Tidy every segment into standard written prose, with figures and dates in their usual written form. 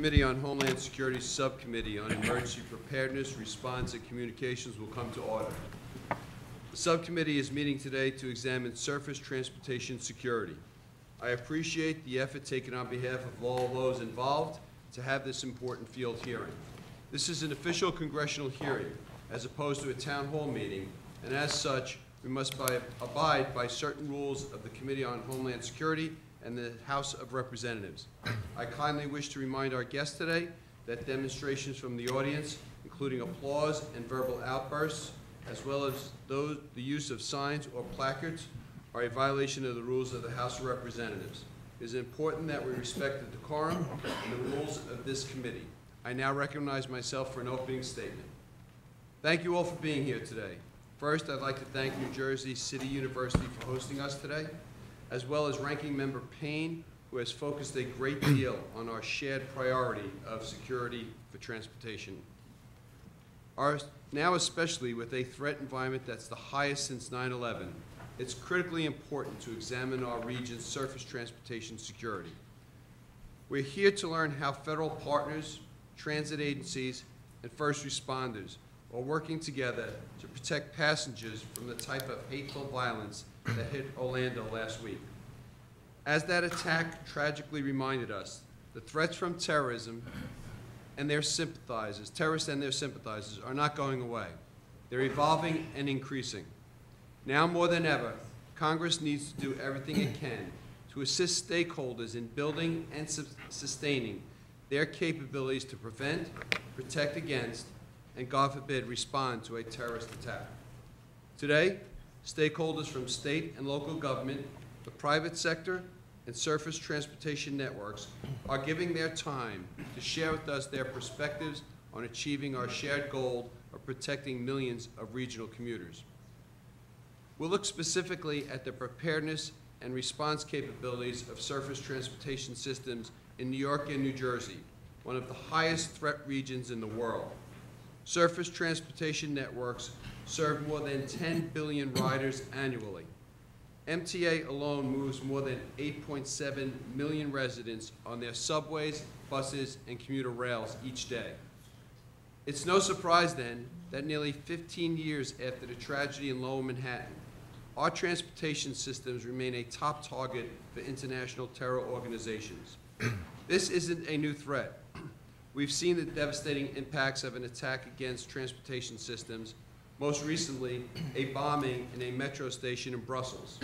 Committee on Homeland Security Subcommittee on Emergency Preparedness, Response, and Communications will come to order. The subcommittee is meeting today to examine surface transportation security. I appreciate the effort taken on behalf of all those involved to have this important field hearing. This is an official congressional hearing as opposed to a town hall meeting, and as such, we must abide by certain rules of the Committee on Homeland Security and the House of Representatives. I kindly wish to remind our guests today that demonstrations from the audience, including applause and verbal outbursts, as well as the use of signs or placards, are a violation of the rules of the House of Representatives. It is important that we respect the decorum and the rules of this committee. I now recognize myself for an opening statement. Thank you all for being here today. First, I'd like to thank New Jersey City University for hosting us today, as well as Ranking Member Payne, who has focused a great deal on our shared priority of security for transportation. Now especially with a threat environment that's the highest since 9/11, it's critically important to examine our region's surface transportation security. We're here to learn how federal partners, transit agencies, and first responders are working together to protect passengers from the type of hateful violence that hit Orlando last week. As that attack tragically reminded us, the threats from terrorism and their sympathizers, terrorists and their sympathizers, are not going away. They're evolving and increasing. Now more than ever, Congress needs to do everything it can to assist stakeholders in building and sustaining their capabilities to prevent, protect against, and God forbid, respond to a terrorist attack. Today, stakeholders from state and local government, the private sector, and surface transportation networks are giving their time to share with us their perspectives on achieving our shared goal of protecting millions of regional commuters. We'll look specifically at the preparedness and response capabilities of surface transportation systems in New York and New Jersey, one of the highest threat regions in the world. Surface transportation networks serve more than 10 billion riders annually. MTA alone moves more than 8.7 million residents on their subways, buses, and commuter rails each day. It's no surprise then that nearly 15 years after the tragedy in Lower Manhattan, our transportation systems remain a top target for international terror organizations. This isn't a new threat. We've seen the devastating impacts of an attack against transportation systems, most recently a bombing in a metro station in Brussels.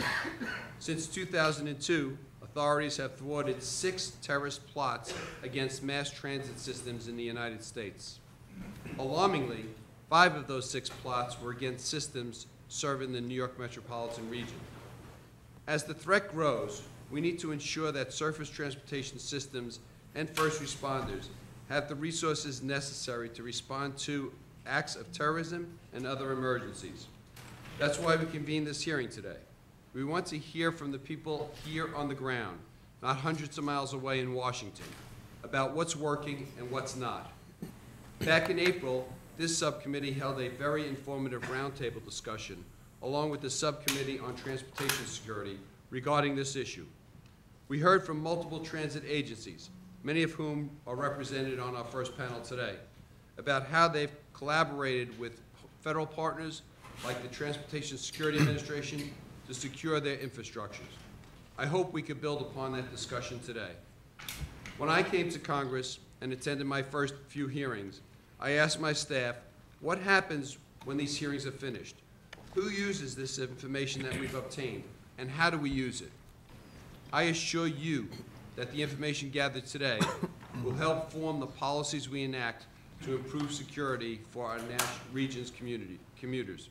Since 2002, authorities have thwarted 6 terrorist plots against mass transit systems in the United States. Alarmingly, 5 of those 6 plots were against systems serving the New York metropolitan region. As the threat grows, we need to ensure that surface transportation systems and first responders have the resources necessary to respond to acts of terrorism and other emergencies. That's why we convened this hearing today. We want to hear from the people here on the ground, not hundreds of miles away in Washington, about what's working and what's not. Back in April, this subcommittee held a very informative roundtable discussion along with the Subcommittee on Transportation Security regarding this issue. We heard from multiple transit agencies, many of whom are represented on our first panel today, about how they've collaborated with federal partners like the Transportation Security Administration to secure their infrastructures. I hope we could build upon that discussion today. When I came to Congress and attended my first few hearings, I asked my staff, what happens when these hearings are finished? Who uses this information that we've obtained, and how do we use it? I assure you that the information gathered today will help form the policies we enact to improve security for our region's commuters.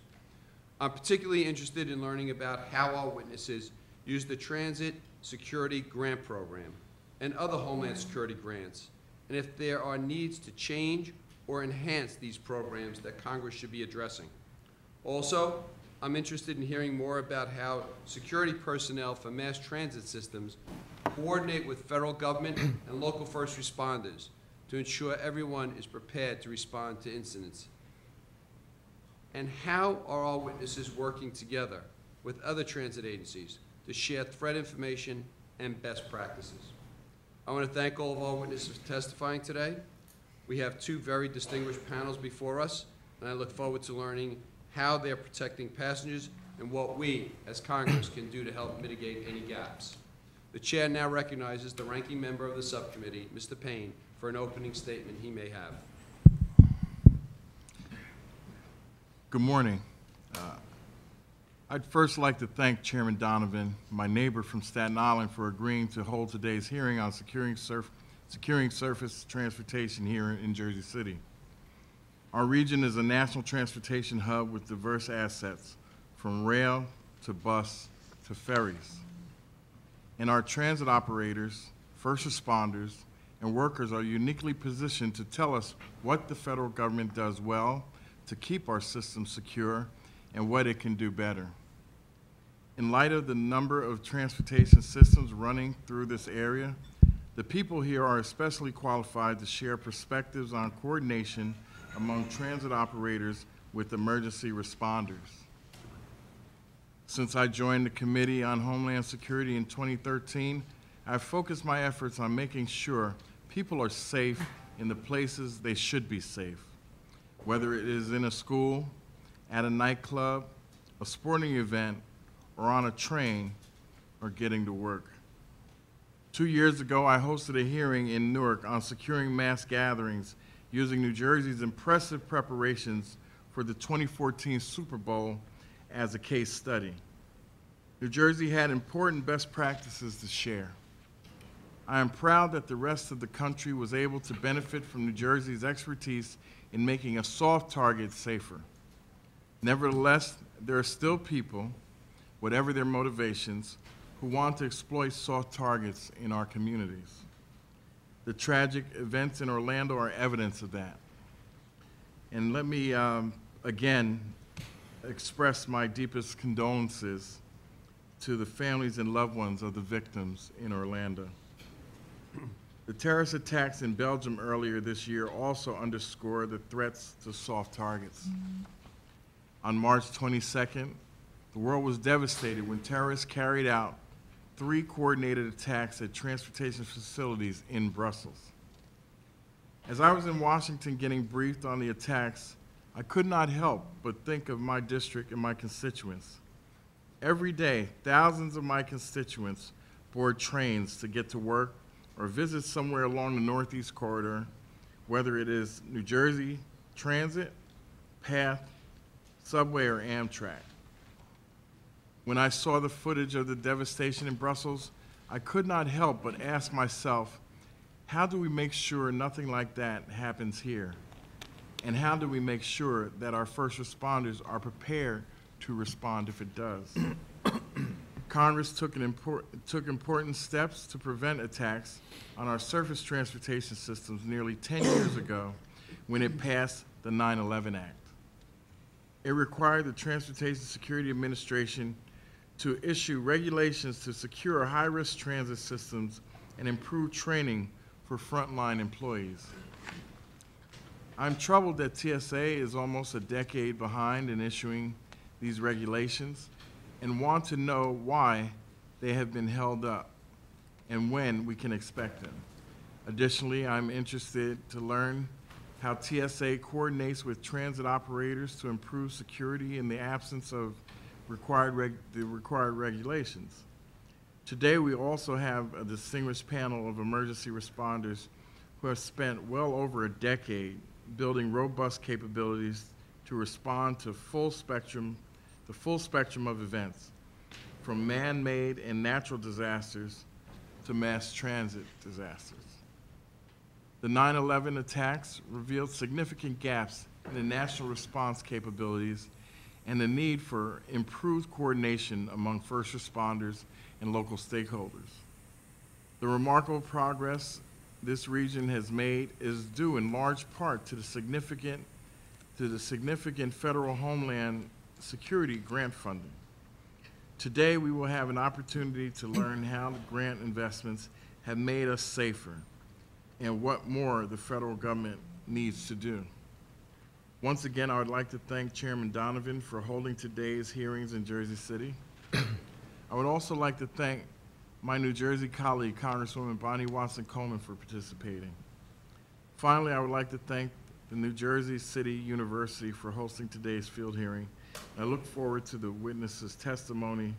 I'm particularly interested in learning about how our witnesses use the Transit Security Grant Program and other Homeland Security grants, and if there are needs to change or enhance these programs that Congress should be addressing. Also, I'm interested in hearing more about how security personnel for mass transit systems coordinate with federal government and local first responders to ensure everyone is prepared to respond to incidents. And how are our witnesses working together with other transit agencies to share threat information and best practices? I want to thank all of our witnesses testifying today. We have two very distinguished panels before us, and I look forward to learning how they're protecting passengers and what we, as Congress, can do to help mitigate any gaps. The Chair now recognizes the ranking member of the subcommittee, Mr. Payne, for an opening statement he may have. Good morning. I'd first like to thank Chairman Donovan, my neighbor from Staten Island, for agreeing to hold today's hearing on securing surface transportation here in Jersey City. Our region is a national transportation hub with diverse assets, from rail to bus to ferries. And our transit operators, first responders, and workers are uniquely positioned to tell us what the federal government does well to keep our system secure and what it can do better. In light of the number of transportation systems running through this area, the people here are especially qualified to share perspectives on coordination among transit operators with emergency responders. Since I joined the Committee on Homeland Security in 2013, I've focused my efforts on making sure people are safe in the places they should be safe, whether it is in a school, at a nightclub, a sporting event, or on a train, or getting to work. 2 years ago, I hosted a hearing in Newark on securing mass gatherings using New Jersey's impressive preparations for the 2014 Super Bowl as a case study. New Jersey had important best practices to share. I am proud that the rest of the country was able to benefit from New Jersey's expertise in making a soft target safer. Nevertheless, there are still people, whatever their motivations, who want to exploit soft targets in our communities. The tragic events in Orlando are evidence of that. And let me again express my deepest condolences to the families and loved ones of the victims in Orlando. The terrorist attacks in Belgium earlier this year also underscore the threats to soft targets. On March 22nd, the world was devastated when terrorists carried out 3 coordinated attacks at transportation facilities in Brussels. As I was in Washington getting briefed on the attacks, I could not help but think of my district and my constituents. Every day, thousands of my constituents board trains to get to work or visit somewhere along the Northeast Corridor, whether it is New Jersey Transit, PATH, Subway, or Amtrak. When I saw the footage of the devastation in Brussels, I could not help but ask myself, how do we make sure nothing like that happens here? And how do we make sure that our first responders are prepared to respond if it does? Congress took important steps to prevent attacks on our surface transportation systems nearly 10 years ago when it passed the 9/11 Act. It required the Transportation Security Administration to issue regulations to secure high-risk transit systems and improve training for frontline employees. I'm troubled that TSA is almost a decade behind in issuing these regulations and want to know why they have been held up and when we can expect them. Additionally, I'm interested to learn how TSA coordinates with transit operators to improve security in the absence of required regulations. Today, we also have a distinguished panel of emergency responders who have spent well over a decade building robust capabilities to respond to the full spectrum of events, from man-made and natural disasters to mass transit disasters. The 9/11 attacks revealed significant gaps in the national response capabilities and the need for improved coordination among first responders and local stakeholders. The remarkable progress this region has made is due in large part to the significant federal Homeland Security grant funding. Today, we will have an opportunity to learn how the grant investments have made us safer and what more the federal government needs to do. Once again, I would like to thank Chairman Donovan for holding today's hearings in Jersey City. I would also like to thank my New Jersey colleague, Congresswoman Bonnie Watson-Coleman, for participating. Finally, I would like to thank the New Jersey City University for hosting today's field hearing. I look forward to the witnesses' testimony,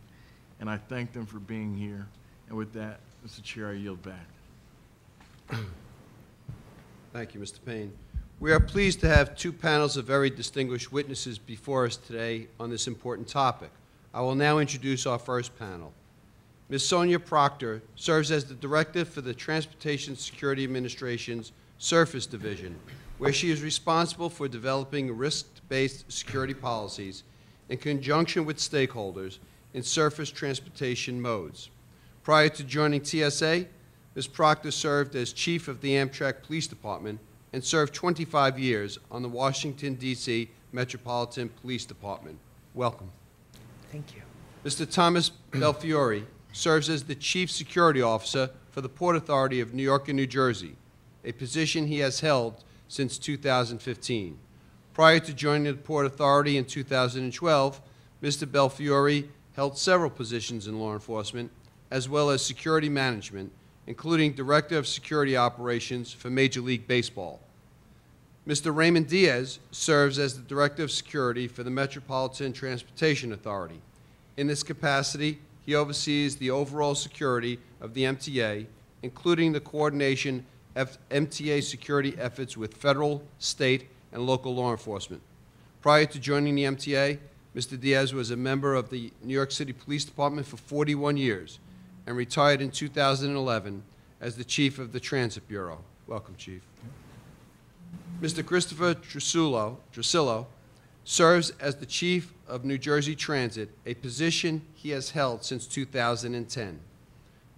and I thank them for being here. And with that, Mr. Chair, I yield back. Thank you, Mr. Payne. We are pleased to have two panels of very distinguished witnesses before us today on this important topic. I will now introduce our first panel. Ms. Sonia Proctor serves as the Director for the Transportation Security Administration's Surface Division, where she is responsible for developing risk-based security policies in conjunction with stakeholders in surface transportation modes. Prior to joining TSA, Ms. Proctor served as Chief of the Amtrak Police Department and served 25 years on the Washington, D.C. Metropolitan Police Department. Welcome. Thank you. Mr. Thomas Belfiore serves as the Chief Security Officer for the Port Authority of New York and New Jersey, a position he has held since 2015. Prior to joining the Port Authority in 2012, Mr. Belfiore held several positions in law enforcement, as well as security management, including Director of Security Operations for Major League Baseball. Mr. Raymond Diaz serves as the Director of Security for the Metropolitan Transportation Authority. In this capacity, he oversees the overall security of the MTA, including the coordination of MTA security efforts with federal, state, and local law enforcement. Prior to joining the MTA, Mr. Diaz was a member of the New York City Police Department for 41 years and retired in 2011 as the Chief of the Transit Bureau. Welcome, Chief. Mr. Christopher Trusillo serves as the Chief of New Jersey Transit, a position he has held since 2010.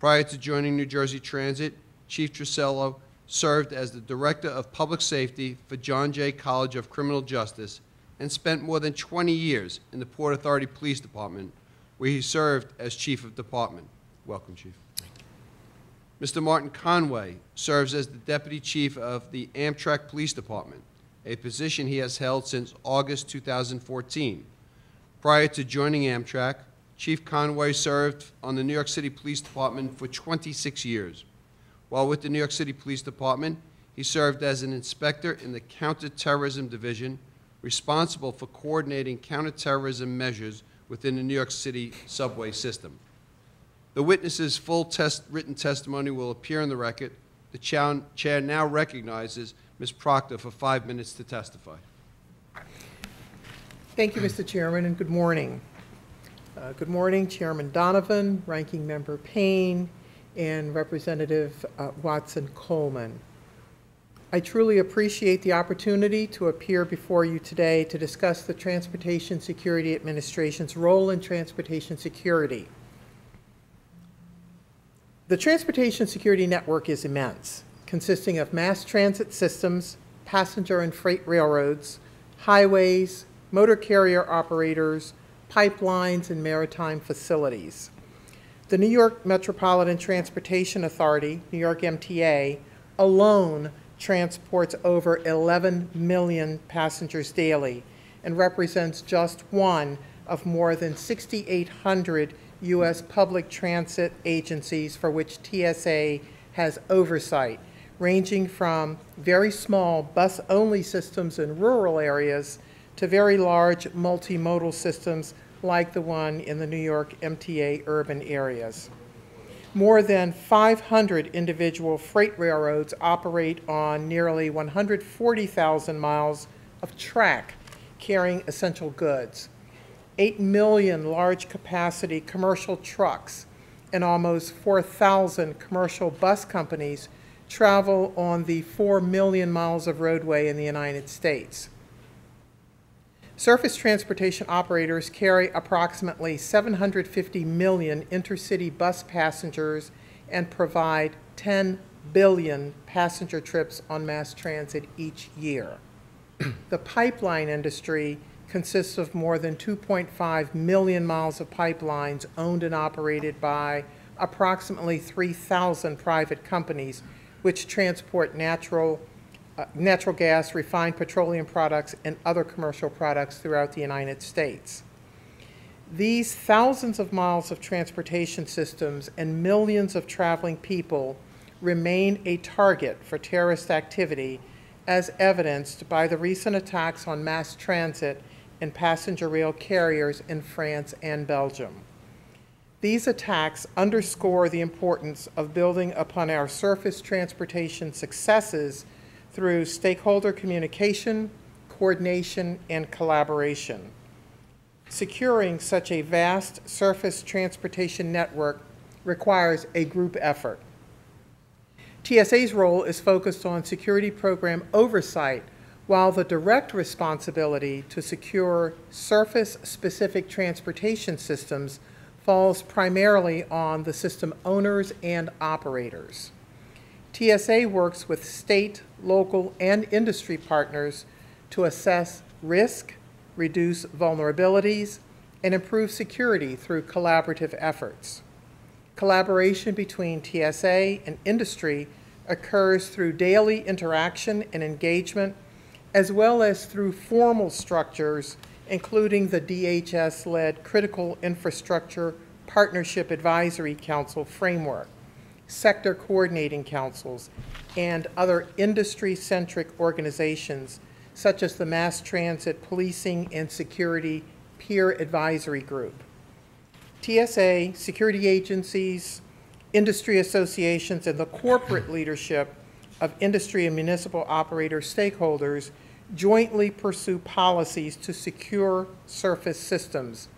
Prior to joining New Jersey Transit, Chief Trusillo served as the Director of Public Safety for John Jay College of Criminal Justice and spent more than 20 years in the Port Authority Police Department, where he served as Chief of Department. Welcome, Chief. Mr. Martin Conway serves as the Deputy Chief of the Amtrak Police Department, a position he has held since August 2014. Prior to joining Amtrak, Chief Conway served on the New York City Police Department for 26 years. While with the New York City Police Department, he served as an inspector in the Counterterrorism Division, responsible for coordinating counterterrorism measures within the New York City subway system. The witness's full written testimony will appear in the record. The chair now recognizes Ms. Proctor for 5 minutes to testify. Thank you, Mr. Chairman, and good morning. Good morning, Chairman Donovan, Ranking Member Payne, and Representative Watson-Coleman. I truly appreciate the opportunity to appear before you today to discuss the Transportation Security Administration's role in transportation security. The transportation security network is immense, consisting of mass transit systems, passenger and freight railroads, highways, motor carrier operators, pipelines, and maritime facilities. The New York Metropolitan Transportation Authority, New York MTA, alone transports over 11 million passengers daily and represents just one of more than 6,800 U.S. public transit agencies for which TSA has oversight, ranging from very small bus-only systems in rural areas to very large multimodal systems like the one in the New York MTA urban areas. More than 500 individual freight railroads operate on nearly 140,000 miles of track carrying essential goods. 8 million large-capacity commercial trucks and almost 4,000 commercial bus companies travel on the 4 million miles of roadway in the United States. Surface transportation operators carry approximately 750 million intercity bus passengers and provide 10 billion passenger trips on mass transit each year. The pipeline industry consists of more than 2.5 million miles of pipelines owned and operated by approximately 3,000 private companies, which transport natural gas, refined petroleum products, and other commercial products throughout the United States. These thousands of miles of transportation systems and millions of traveling people remain a target for terrorist activity, as evidenced by the recent attacks on mass transit and passenger rail carriers in France and Belgium. These attacks underscore the importance of building upon our surface transportation successes through stakeholder communication, coordination, and collaboration. Securing such a vast surface transportation network requires a group effort. TSA's role is focused on security program oversight, while the direct responsibility to secure surface-specific transportation systems falls primarily on the system owners and operators. TSA works with state, local, and industry partners to assess risk, reduce vulnerabilities, and improve security through collaborative efforts. Collaboration between TSA and industry occurs through daily interaction and engagement, as well as through formal structures, including the DHS-led Critical Infrastructure Partnership Advisory Council framework, sector coordinating councils, and other industry-centric organizations such as the Mass Transit Policing and Security Peer Advisory Group. TSA, security agencies, industry associations, and the corporate leadership of industry and municipal operator stakeholders jointly pursue policies to secure surface systems,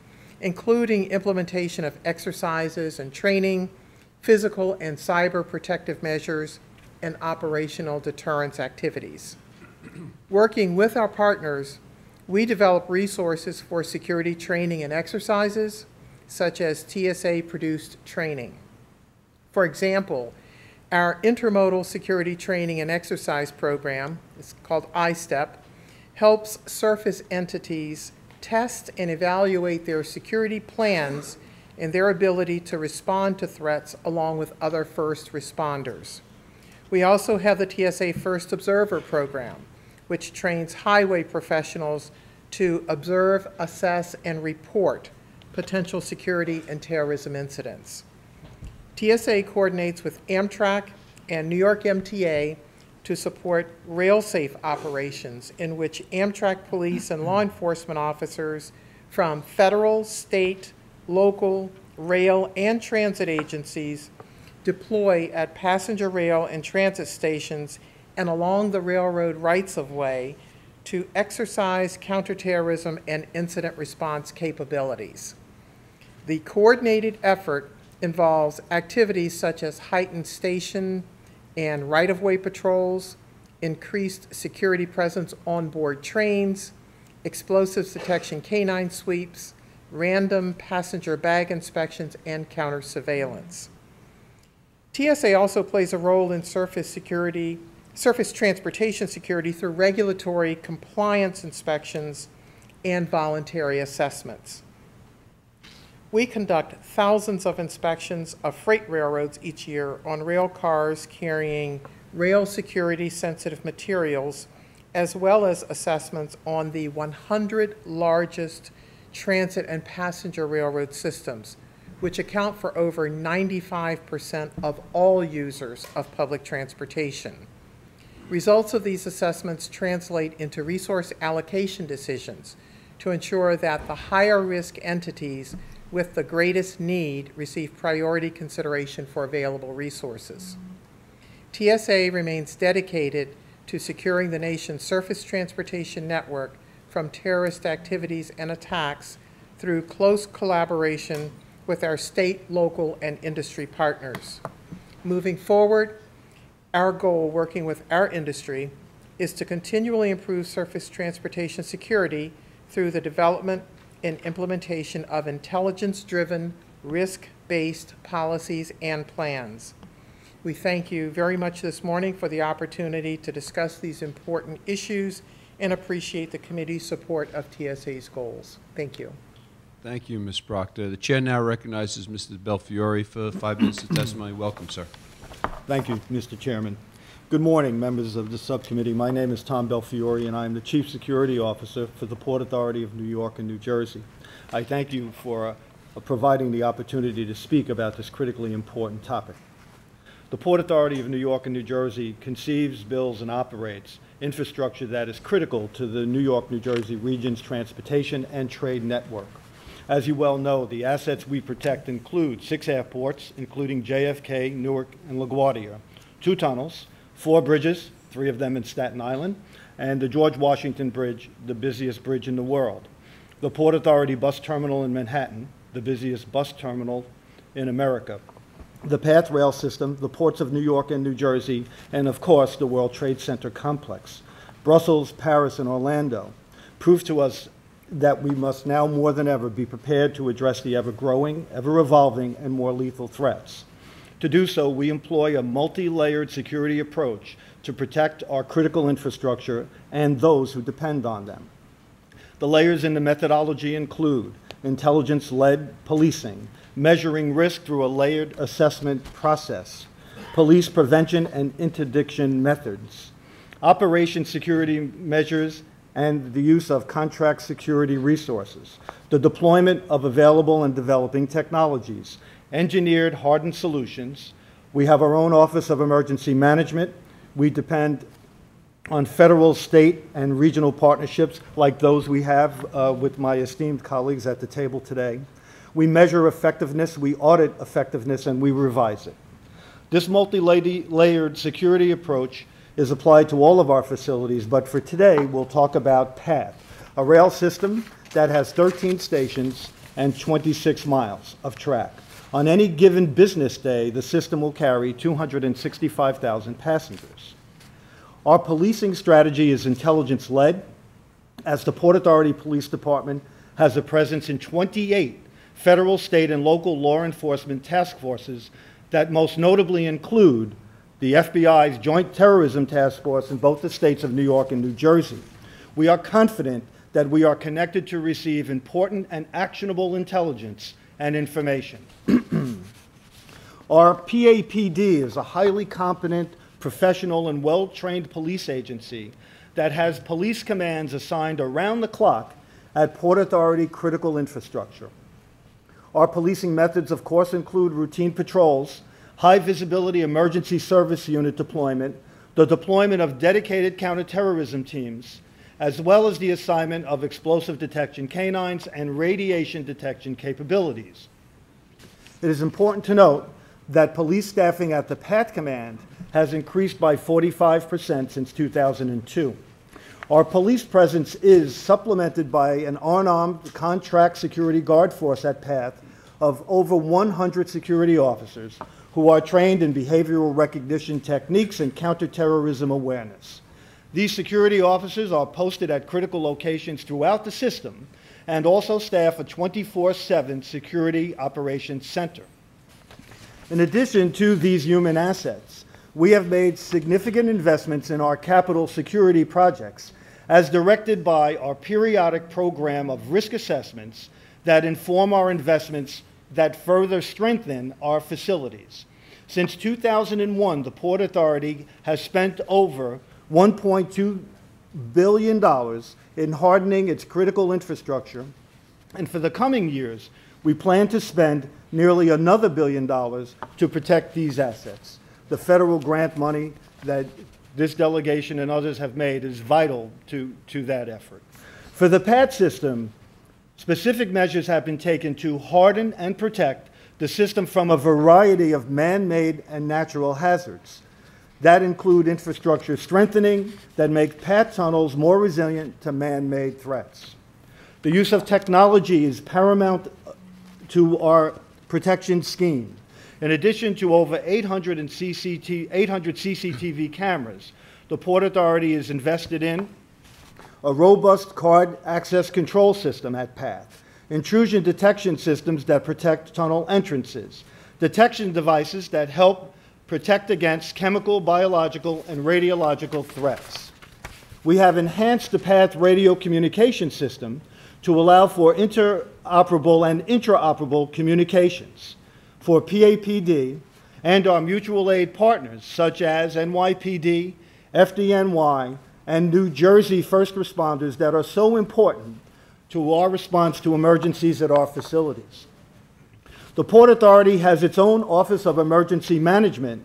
including implementation of exercises and training, physical and cyber protective measures, and operational deterrence activities. Working with our partners, we develop resources for security training and exercises, such as TSA-produced training. For example, our Intermodal Security Training and Exercise Program, it's called ISTEP, helps surface entities test and evaluate their security plans and their ability to respond to threats along with other first responders. We also have the TSA First Observer Program, which trains highway professionals to observe, assess, and report potential security and terrorism incidents. TSA coordinates with Amtrak and New York MTA to support rail-safe operations in which Amtrak police and law enforcement officers from federal, state, local, rail, and transit agencies deploy at passenger rail and transit stations and along the railroad rights-of-way to exercise counterterrorism and incident response capabilities. The coordinated effort involves activities such as heightened station and right-of-way patrols, increased security presence on board trains, explosives detection canine sweeps, random passenger bag inspections, and counter surveillance. TSA also plays a role in surface transportation security through regulatory compliance inspections and voluntary assessments. We conduct thousands of inspections of freight railroads each year on rail cars carrying rail security sensitive materials, as well as assessments on the 100 largest transit and passenger railroad systems, which account for over 95% of all users of public transportation. Results of these assessments translate into resource allocation decisions to ensure that the higher risk entities with the greatest need receive priority consideration for available resources. TSA remains dedicated to securing the nation's surface transportation network from terrorist activities and attacks through close collaboration with our state, local, and industry partners. Moving forward, our goal, working with our industry, is to continually improve surface transportation security through the development and implementation of intelligence-driven, risk-based policies and plans. We thank you very much this morning for the opportunity to discuss these important issues and appreciate the committee's support of TSA's goals. Thank you. Thank you, Ms. Proctor. The chair now recognizes Mr. Belfiore for 5 minutes of testimony. Welcome, sir. Thank you, Mr. Chairman. Good morning, members of the subcommittee. My name is Tom Belfiore, and I'm the Chief Security Officer for the Port Authority of New York and New Jersey. I thank you for providing the opportunity to speak about this critically important topic. The Port Authority of New York and New Jersey conceives, builds, and operates infrastructure that is critical to the New York-New Jersey region's transportation and trade network. As you well know, the assets we protect include 6 airports, including JFK, Newark, and LaGuardia, 2 tunnels, 4 bridges, 3 of them in Staten Island, and the George Washington Bridge, the busiest bridge in the world. The Port Authority Bus Terminal in Manhattan, the busiest bus terminal in America. The PATH rail system, the ports of New York and New Jersey, and of course, the World Trade Center complex. Brussels, Paris, and Orlando prove to us that we must now more than ever be prepared to address the ever-growing, ever-evolving, and more lethal threats. To do so, we employ a multi-layered security approach to protect our critical infrastructure and those who depend on them. The layers in the methodology include intelligence-led policing, measuring risk through a layered assessment process, police prevention and interdiction methods, operation security measures, and the use of contract security resources, the deployment of available and developing technologies, engineered hardened solutions. We have our own Office of Emergency Management. We depend on federal, state, and regional partnerships like those we have with my esteemed colleagues at the table today. We measure effectiveness, we audit effectiveness, and we revise it. This multi-layered security approach is applied to all of our facilities, but for today, we'll talk about PATH, a rail system that has 13 stations and 26 miles of track. On any given business day, the system will carry 265,000 passengers. Our policing strategy is intelligence-led, as the Port Authority Police Department has a presence in 28 federal, state, and local law enforcement task forces that most notably include the FBI's Joint Terrorism Task Force in both the states of New York and New Jersey. We are confident that we are connected to receive important and actionable intelligence and information. Our PAPD is a highly competent, professional, and well-trained police agency that has police commands assigned around the clock at Port Authority critical infrastructure. Our policing methods, of course, include routine patrols, high-visibility emergency service unit deployment, the deployment of dedicated counterterrorism teams, as well as the assignment of explosive detection canines and radiation detection capabilities. It is important to note that police staffing at the PATH Command has increased by 45% since 2002. Our police presence is supplemented by an unarmed contract security guard force at PATH of over 100 security officers who are trained in behavioral recognition techniques and counterterrorism awareness. These security officers are posted at critical locations throughout the system and also staff a 24/7 security operations center. In addition to these human assets, we have made significant investments in our capital security projects as directed by our periodic program of risk assessments that inform our investments that further strengthen our facilities. Since 2001, the Port Authority has spent over $1.2 billion in hardening its critical infrastructure, and for the coming years, we plan to spend nearly another $1 billion to protect these assets. The federal grant money that this delegation and others have made is vital to that effort. For the PATH system, specific measures have been taken to harden and protect the system from a variety of man-made and natural hazards. That include infrastructure strengthening that make PATH tunnels more resilient to man-made threats. The use of technology is paramount to our protection scheme. In addition to over 800 CCTV cameras, the Port Authority is invested in a robust card access control system at PATH, intrusion detection systems that protect tunnel entrances, detection devices that help protect against chemical, biological, and radiological threats. We have enhanced the PATH radio communication system to allow for interoperable and intraoperable communications. For PAPD, and our mutual aid partners such as NYPD, FDNY, and New Jersey first responders that are so important to our response to emergencies at our facilities. The Port Authority has its own Office of Emergency Management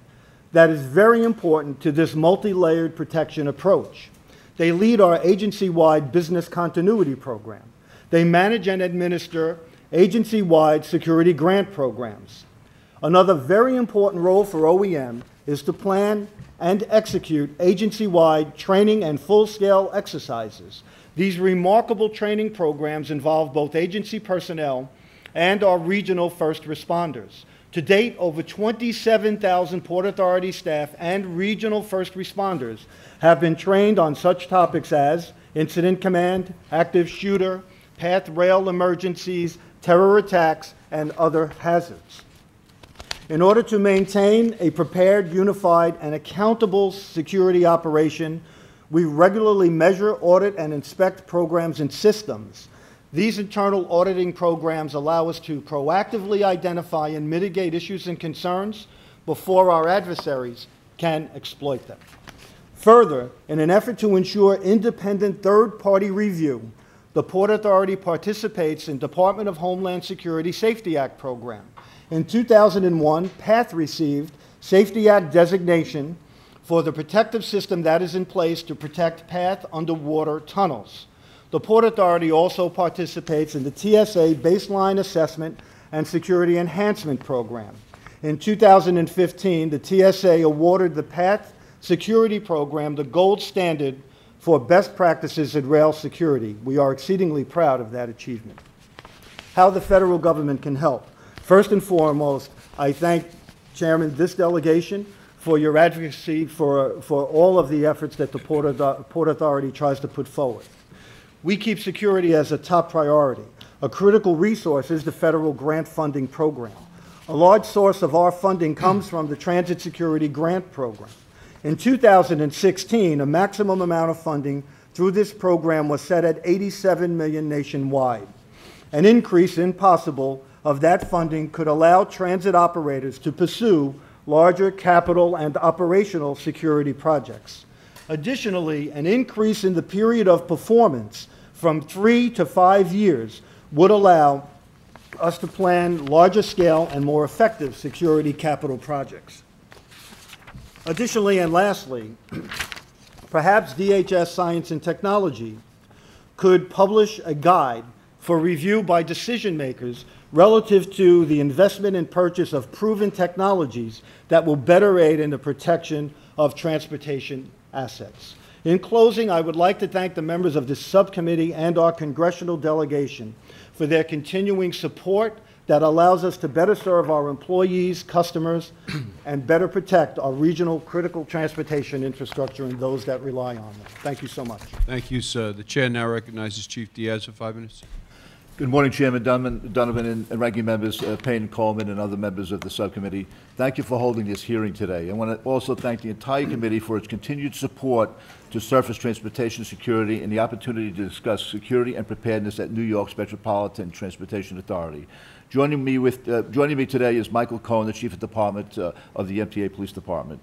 that is very important to this multi-layered protection approach. They lead our agency-wide business continuity program. They manage and administer agency-wide security grant programs. Another very important role for OEM is to plan and execute agency-wide training and full-scale exercises. These remarkable training programs involve both agency personnel and our regional first responders. To date, over 27,000 Port Authority staff and regional first responders have been trained on such topics as incident command, active shooter, path rail emergencies, terror attacks, and other hazards. In order to maintain a prepared, unified, and accountable security operation, we regularly measure, audit, and inspect programs and systems. These internal auditing programs allow us to proactively identify and mitigate issues and concerns before our adversaries can exploit them. Further, in an effort to ensure independent third-party review, the Port Authority participates in Department of Homeland Security Safety Act program. In 2001, PATH received Safety Act designation for the protective system that is in place to protect PATH underwater tunnels. The Port Authority also participates in the TSA Baseline Assessment and Security Enhancement Program. In 2015, the TSA awarded the PATH Security Program the gold standard for best practices in rail security. We are exceedingly proud of that achievement. How the federal government can help. First and foremost, I thank Chairman, this delegation for your advocacy for all of the efforts that the Port Authority tries to put forward. We keep security as a top priority. A critical resource is the federal grant funding program. A large source of our funding comes from the Transit Security Grant Program. In 2016, a maximum amount of funding through this program was set at $87 million nationwide. An increase in possible of that funding could allow transit operators to pursue larger capital and operational security projects. Additionally, an increase in the period of performance from 3 to 5 years would allow us to plan larger scale and more effective security capital projects. Additionally and lastly, perhaps DHS Science and Technology could publish a guide for review by decision makers relative to the investment and purchase of proven technologies that will better aid in the protection of transportation assets. In closing, I would like to thank the members of this subcommittee and our congressional delegation for their continuing support that allows us to better serve our employees, customers, and better protect our regional critical transportation infrastructure and those that rely on them. Thank you so much. Thank you, sir. The chair now recognizes Chief Diaz for 5 minutes. Good morning, Chairman Donovan and ranking members Payne and Coleman and other members of the subcommittee. Thank you for holding this hearing today. I want to also thank the entire committee for its continued support to surface transportation security and the opportunity to discuss security and preparedness at New York's Metropolitan Transportation Authority. Joining me today is Michael Cohen, the Chief of Department of the MTA Police Department.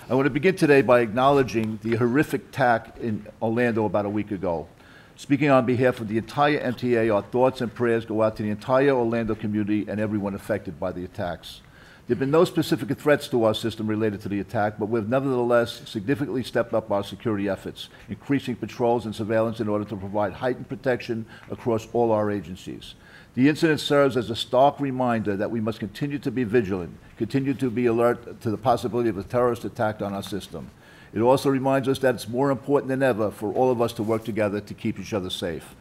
I want to begin today by acknowledging the horrific attack in Orlando about a week ago. Speaking on behalf of the entire MTA, our thoughts and prayers go out to the entire Orlando community and everyone affected by the attacks. There have been no specific threats to our system related to the attack, but we've nevertheless significantly stepped up our security efforts, increasing patrols and surveillance in order to provide heightened protection across all our agencies. The incident serves as a stark reminder that we must continue to be vigilant, continue to be alert to the possibility of a terrorist attack on our system. It also reminds us that it's more important than ever for all of us to work together to keep each other safe.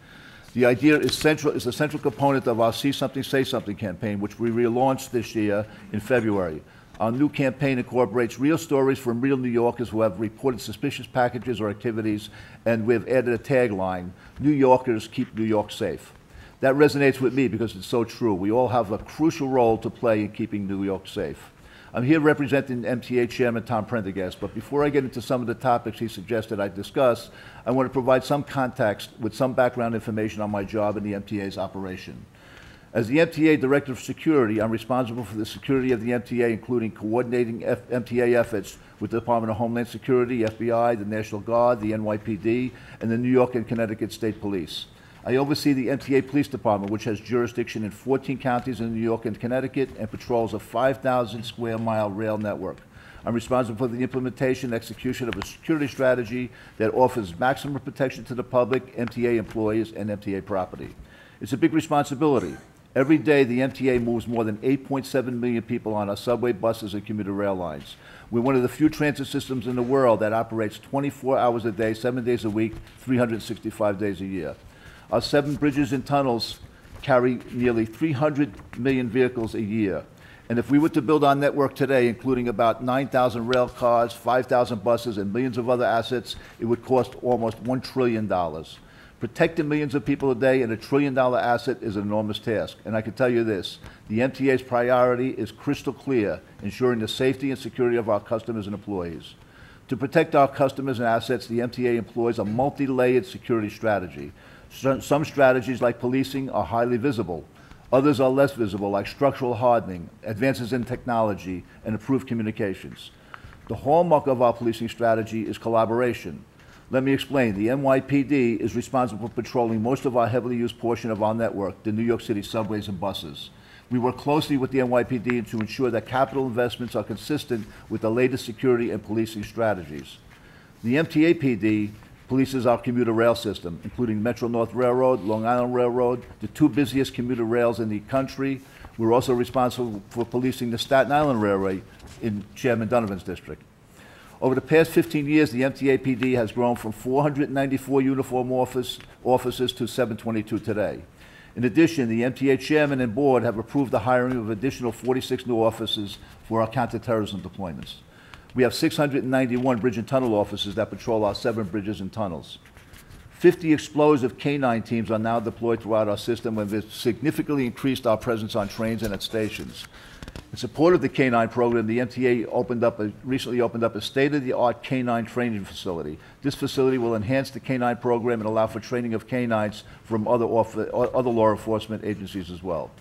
The idea is a central component of our See Something, Say Something campaign, which we relaunched this year in February. Our new campaign incorporates real stories from real New Yorkers who have reported suspicious packages or activities, and we've added a tagline, New Yorkers keep New York safe. That resonates with me because it's so true. We all have a crucial role to play in keeping New York safe. I'm here representing MTA Chairman Tom Prendergast, but before I get into some of the topics he suggested I discuss, I want to provide some context with some background information on my job in the MTA's operation. As the MTA Director of Security, I'm responsible for the security of the MTA, including coordinating MTA efforts with the Department of Homeland Security, FBI, the National Guard, the NYPD, and the New York and Connecticut State Police. I oversee the MTA Police Department, which has jurisdiction in 14 counties in New York and Connecticut and patrols a 5,000 square mile rail network. I'm responsible for the implementation and execution of a security strategy that offers maximum protection to the public, MTA employees, and MTA property. It's a big responsibility. Every day, the MTA moves more than 8.7 million people on our subway, buses, and commuter rail lines. We're one of the few transit systems in the world that operates 24 hours a day, 7 days a week, 365 days a year. Our 7 bridges and tunnels carry nearly 300 million vehicles a year. And if we were to build our network today, including about 9,000 rail cars, 5,000 buses, and millions of other assets, it would cost almost $1 trillion. Protecting millions of people a day and $1 trillion asset is an enormous task. And I can tell you this, the MTA's priority is crystal clear, ensuring the safety and security of our customers and employees. To protect our customers and assets, the MTA employs a multi-layered security strategy. Some strategies, like policing, are highly visible. Others are less visible, like structural hardening, advances in technology, and improved communications. The hallmark of our policing strategy is collaboration. Let me explain. The NYPD is responsible for patrolling most of our heavily used portion of our network, the New York City subways and buses. We work closely with the NYPD to ensure that capital investments are consistent with the latest security and policing strategies. The MTA PD polices our commuter rail system, including Metro North Railroad, Long Island Railroad, the 2 busiest commuter rails in the country. We're also responsible for policing the Staten Island Railway in Chairman Donovan's district. Over the past 15 years, the MTA PD has grown from 494 uniform officers to 722 today. In addition, the MTA chairman and board have approved the hiring of additional 46 new officers for our counterterrorism deployments. We have 691 bridge and tunnel officers that patrol our 7 bridges and tunnels. 50 explosive K-9 teams are now deployed throughout our system, and we've significantly increased our presence on trains and at stations. In support of the K-9 program, the MTA recently opened up a state-of-the-art K-9 training facility. This facility will enhance the K-9 program and allow for training of K-9s from other law enforcement agencies as well.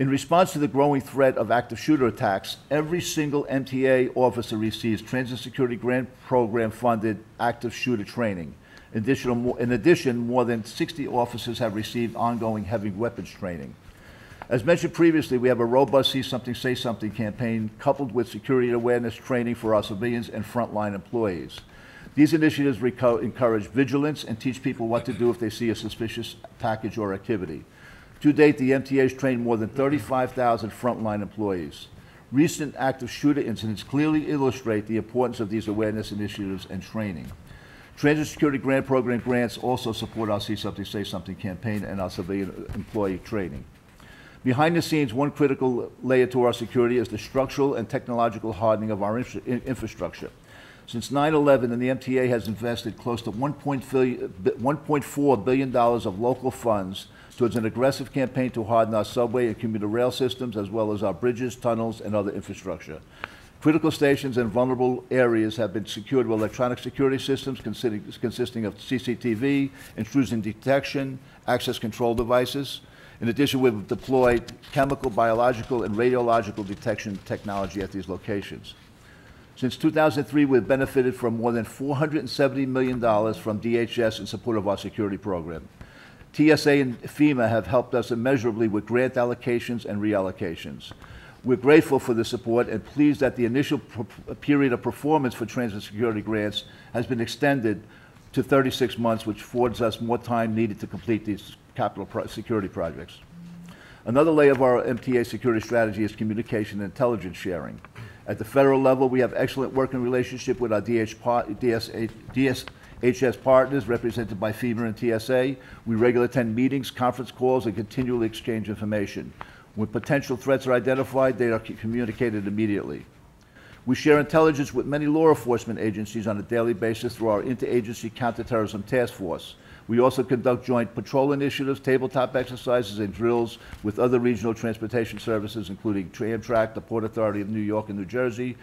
In response to the growing threat of active shooter attacks, every single MTA officer receives Transit Security Grant Program-funded active shooter training. In addition, more than 60 officers have received ongoing heavy weapons training. As mentioned previously, we have a robust See Something, Say Something campaign coupled with security awareness training for our civilians and frontline employees. These initiatives encourage vigilance and teach people what to do if they see a suspicious package or activity. To date, the MTA has trained more than 35,000 frontline employees. Recent active shooter incidents clearly illustrate the importance of these awareness initiatives and training. Transit Security Grant Program grants also support our See Something, Say Something campaign and our civilian employee training. Behind the scenes, one critical layer to our security is the structural and technological hardening of our infrastructure. Since 9/11, the MTA has invested close to $1.4 billion of local funds towards an aggressive campaign to harden our subway and commuter rail systems, as well as our bridges, tunnels, and other infrastructure. Critical stations and vulnerable areas have been secured with electronic security systems consisting of CCTV, intrusion detection, access control devices. In addition, we've deployed chemical, biological, and radiological detection technology at these locations. Since 2003, we've benefited from more than $470 million from DHS in support of our security program. TSA and FEMA have helped us immeasurably with grant allocations and reallocations. We're grateful for the support and pleased that the initial period of performance for transit security grants has been extended to 36 months, which affords us more time needed to complete these capital security projects. Another layer of our MTA security strategy is communication and intelligence sharing. At the federal level, we have excellent working relationship with our DHS partners, represented by FEMA and TSA. We regularly attend meetings, conference calls, and continually exchange information. When potential threats are identified, they are communicated immediately. We share intelligence with many law enforcement agencies on a daily basis through our Interagency Counterterrorism Task Force. We also conduct joint patrol initiatives, tabletop exercises, and drills with other regional transportation services, including Amtrak, the Port Authority of New York and New Jersey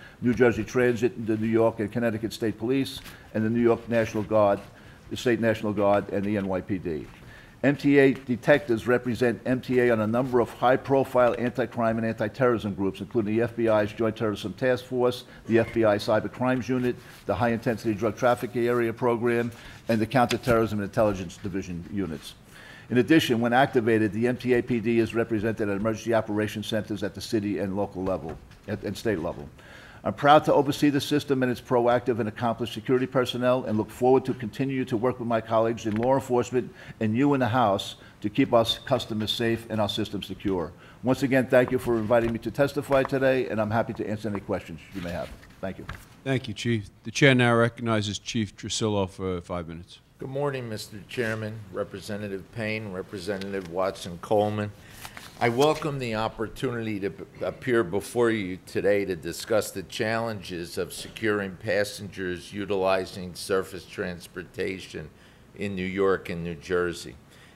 Transit, the New York and Connecticut State Police, and the New York National Guard, the State National Guard, and the NYPD. MTA detectives represent MTA on a number of high-profile anti-crime and anti-terrorism groups, including the FBI's Joint Terrorism Task Force, the FBI Cyber Crimes Unit, the High-Intensity Drug Trafficking Area Program, and the Counterterrorism and Intelligence Division units. In addition, when activated, the MTA-PD is represented at emergency operations centers at the city and local level, and state level. I'm proud to oversee the system and its proactive and accomplished security personnel, and look forward to continue to work with my colleagues in law enforcement and you in the House to keep our customers safe and our system secure. Once again, thank you for inviting me to testify today, and I'm happy to answer any questions you may have. Thank you. Thank you, Chief. The chair now recognizes Chief Trusillo for 5 minutes. Good morning, Mr. Chairman, Representative Payne, Representative Watson-Coleman. I welcome the opportunity to appear before you today to discuss the challenges of securing passengers utilizing surface transportation in New York and New Jersey.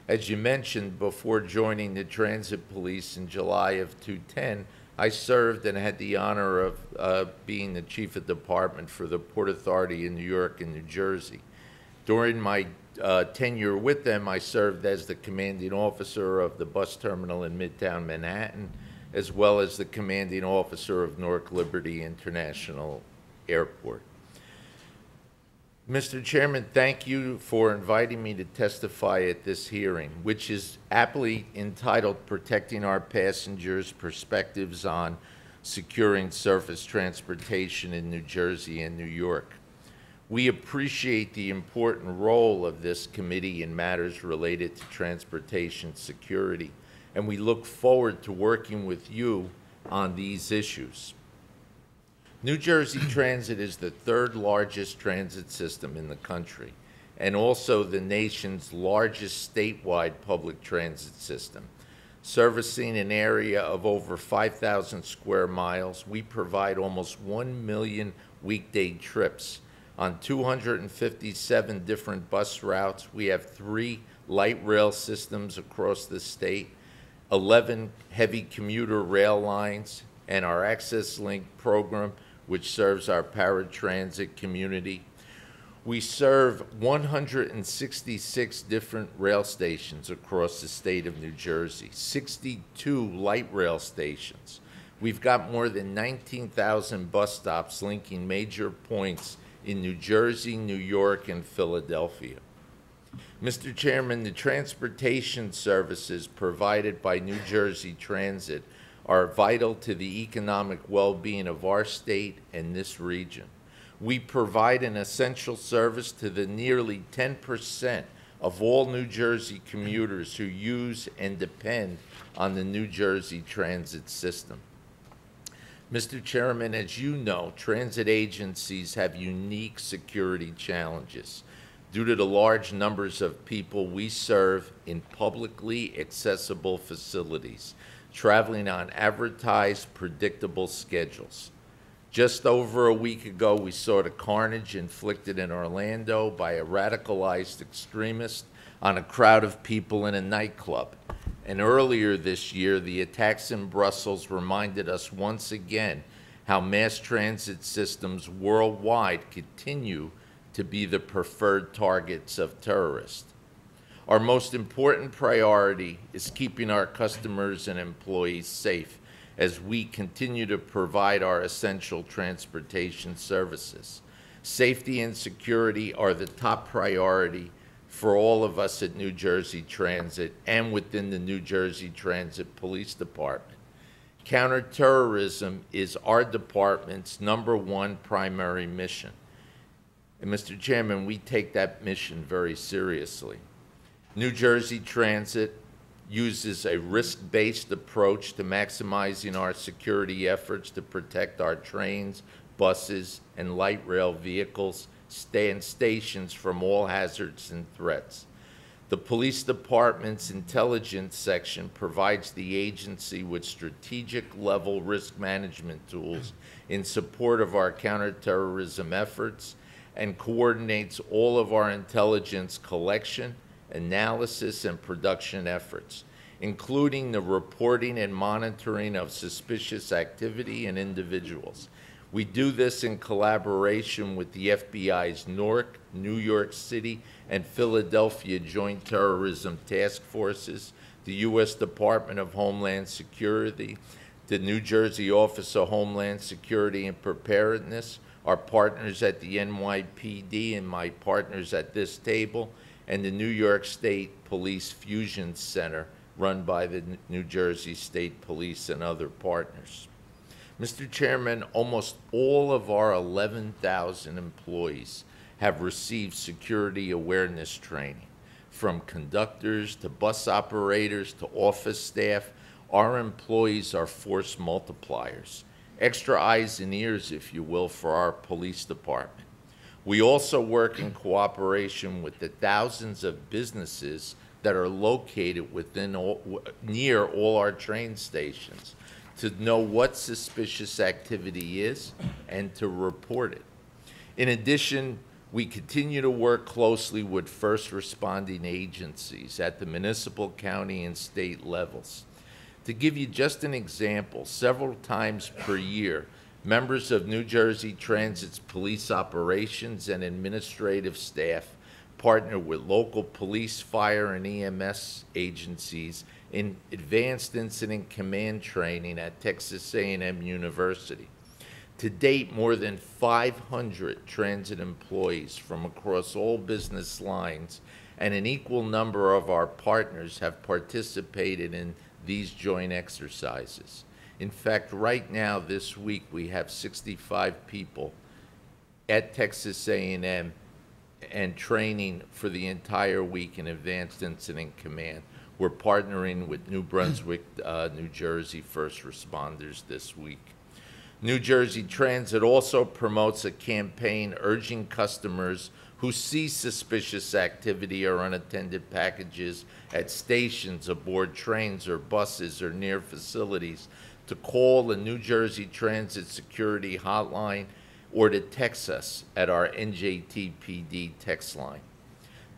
As you mentioned, before joining the Transit Police in July of 2010, I served and had the honor of being the Chief of Department for the Port Authority in New York and New Jersey. During my tenure with them, I served as the commanding officer of the bus terminal in Midtown Manhattan, as well as the commanding officer of Newark Liberty International Airport. Mr. Chairman, thank you for inviting me to testify at this hearing, which is aptly entitled Protecting Our Passengers: Perspectives on Securing Surface Transportation in New Jersey and New York. We appreciate the important role of this committee in matters related to transportation security, and we look forward to working with you on these issues. New Jersey Transit is the third largest transit system in the country, and also the nation's largest statewide public transit system. Servicing an area of over 5,000 square miles, we provide almost 1 million weekday trips. On 257 different bus routes, we have 3 light rail systems across the state, 11 heavy commuter rail lines, and our Access Link program, which serves our paratransit community. We serve 166 different rail stations across the state of New Jersey, 62 light rail stations. We've got more than 19,000 bus stops linking major points in New Jersey, New York, and Philadelphia. Mr. Chairman, the transportation services provided by New Jersey Transit are vital to the economic well-being of our state and this region. We provide an essential service to the nearly 10% of all New Jersey commuters who use and depend on the New Jersey Transit system. Mr. Chairman, as you know, transit agencies have unique security challenges due to the large numbers of people we serve in publicly accessible facilities, traveling on advertised, predictable schedules. Just over a week ago, we saw the carnage inflicted in Orlando by a radicalized extremist on a crowd of people in a nightclub. And earlier this year, the attacks in Brussels reminded us once again how mass transit systems worldwide continue to be the preferred targets of terrorists. Our most important priority is keeping our customers and employees safe as we continue to provide our essential transportation services. Safety and security are the top priority for all of us at New Jersey Transit and within the New Jersey Transit Police Department. Counterterrorism is our department's #1 primary mission. And Mr. Chairman, we take that mission very seriously. New Jersey Transit uses a risk-based approach to maximizing our security efforts to protect our trains, buses, and light rail vehicles and stations from all hazards and threats. The police department's intelligence section provides the agency with strategic level risk management tools in support of our counterterrorism efforts and coordinates all of our intelligence collection, analysis, and production efforts, including the reporting and monitoring of suspicious activity and individuals. We do this in collaboration with the FBI's Newark, New York City, and Philadelphia Joint Terrorism Task Forces, the U.S. Department of Homeland Security, the New Jersey Office of Homeland Security and Preparedness, our partners at the NYPD and my partners at this table, and the New York State Police Fusion Center, run by the New Jersey State Police and other partners. Mr. Chairman, almost all of our 11,000 employees have received security awareness training. From conductors to bus operators to office staff, our employees are force multipliers, extra eyes and ears, if you will, for our police department. We also work in cooperation with the thousands of businesses that are located near all our train stations to know what suspicious activity is and to report it. In addition, we continue to work closely with first responding agencies at the municipal, county, and state levels. To give you just an example, several times per year, members of New Jersey Transit's police operations and administrative staff partner with local police, fire, and EMS agencies in advanced incident command training at Texas A&M University. To date, more than 500 transit employees from across all business lines and an equal number of our partners have participated in these joint exercises. In fact, right now, this week, we have 65 people at Texas A&M and training for the entire week in advanced incident command. We're partnering with New Brunswick, New Jersey first responders this week. New Jersey Transit also promotes a campaign urging customers who see suspicious activity or unattended packages at stations, aboard trains or buses or near facilities to call the New Jersey Transit Security Hotline or to text us at our NJTPD text line.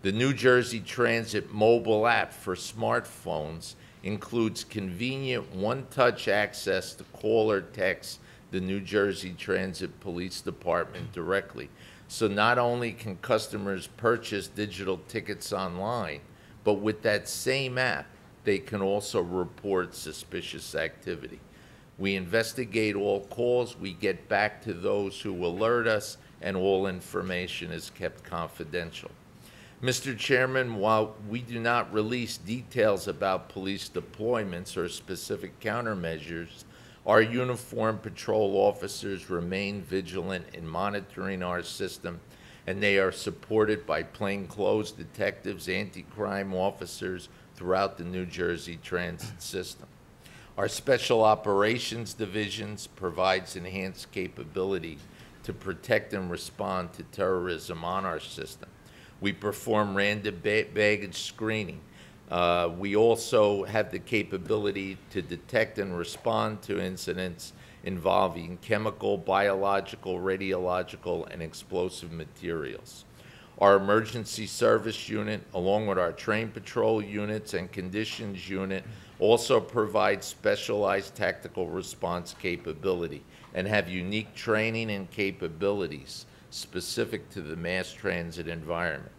The New Jersey Transit mobile app for smartphones includes convenient one-touch access to call or text the New Jersey Transit Police Department directly. So not only can customers purchase digital tickets online, but with that same app, they can also report suspicious activity. We investigate all calls, we get back to those who alert us, and all information is kept confidential. Mr. Chairman, while we do not release details about police deployments or specific countermeasures, our uniformed patrol officers remain vigilant in monitoring our system, and they are supported by plainclothes detectives, anti-crime officers throughout the New Jersey Transit system. Our Special Operations Divisions provides enhanced capability to protect and respond to terrorism on our system. We perform random baggage screening. We also have the capability to detect and respond to incidents involving chemical, biological, radiological, and explosive materials. Our emergency service unit, along with our train patrol units and conditions unit, also provide specialized tactical response capability and have unique training and capabilities specific to the mass transit environment.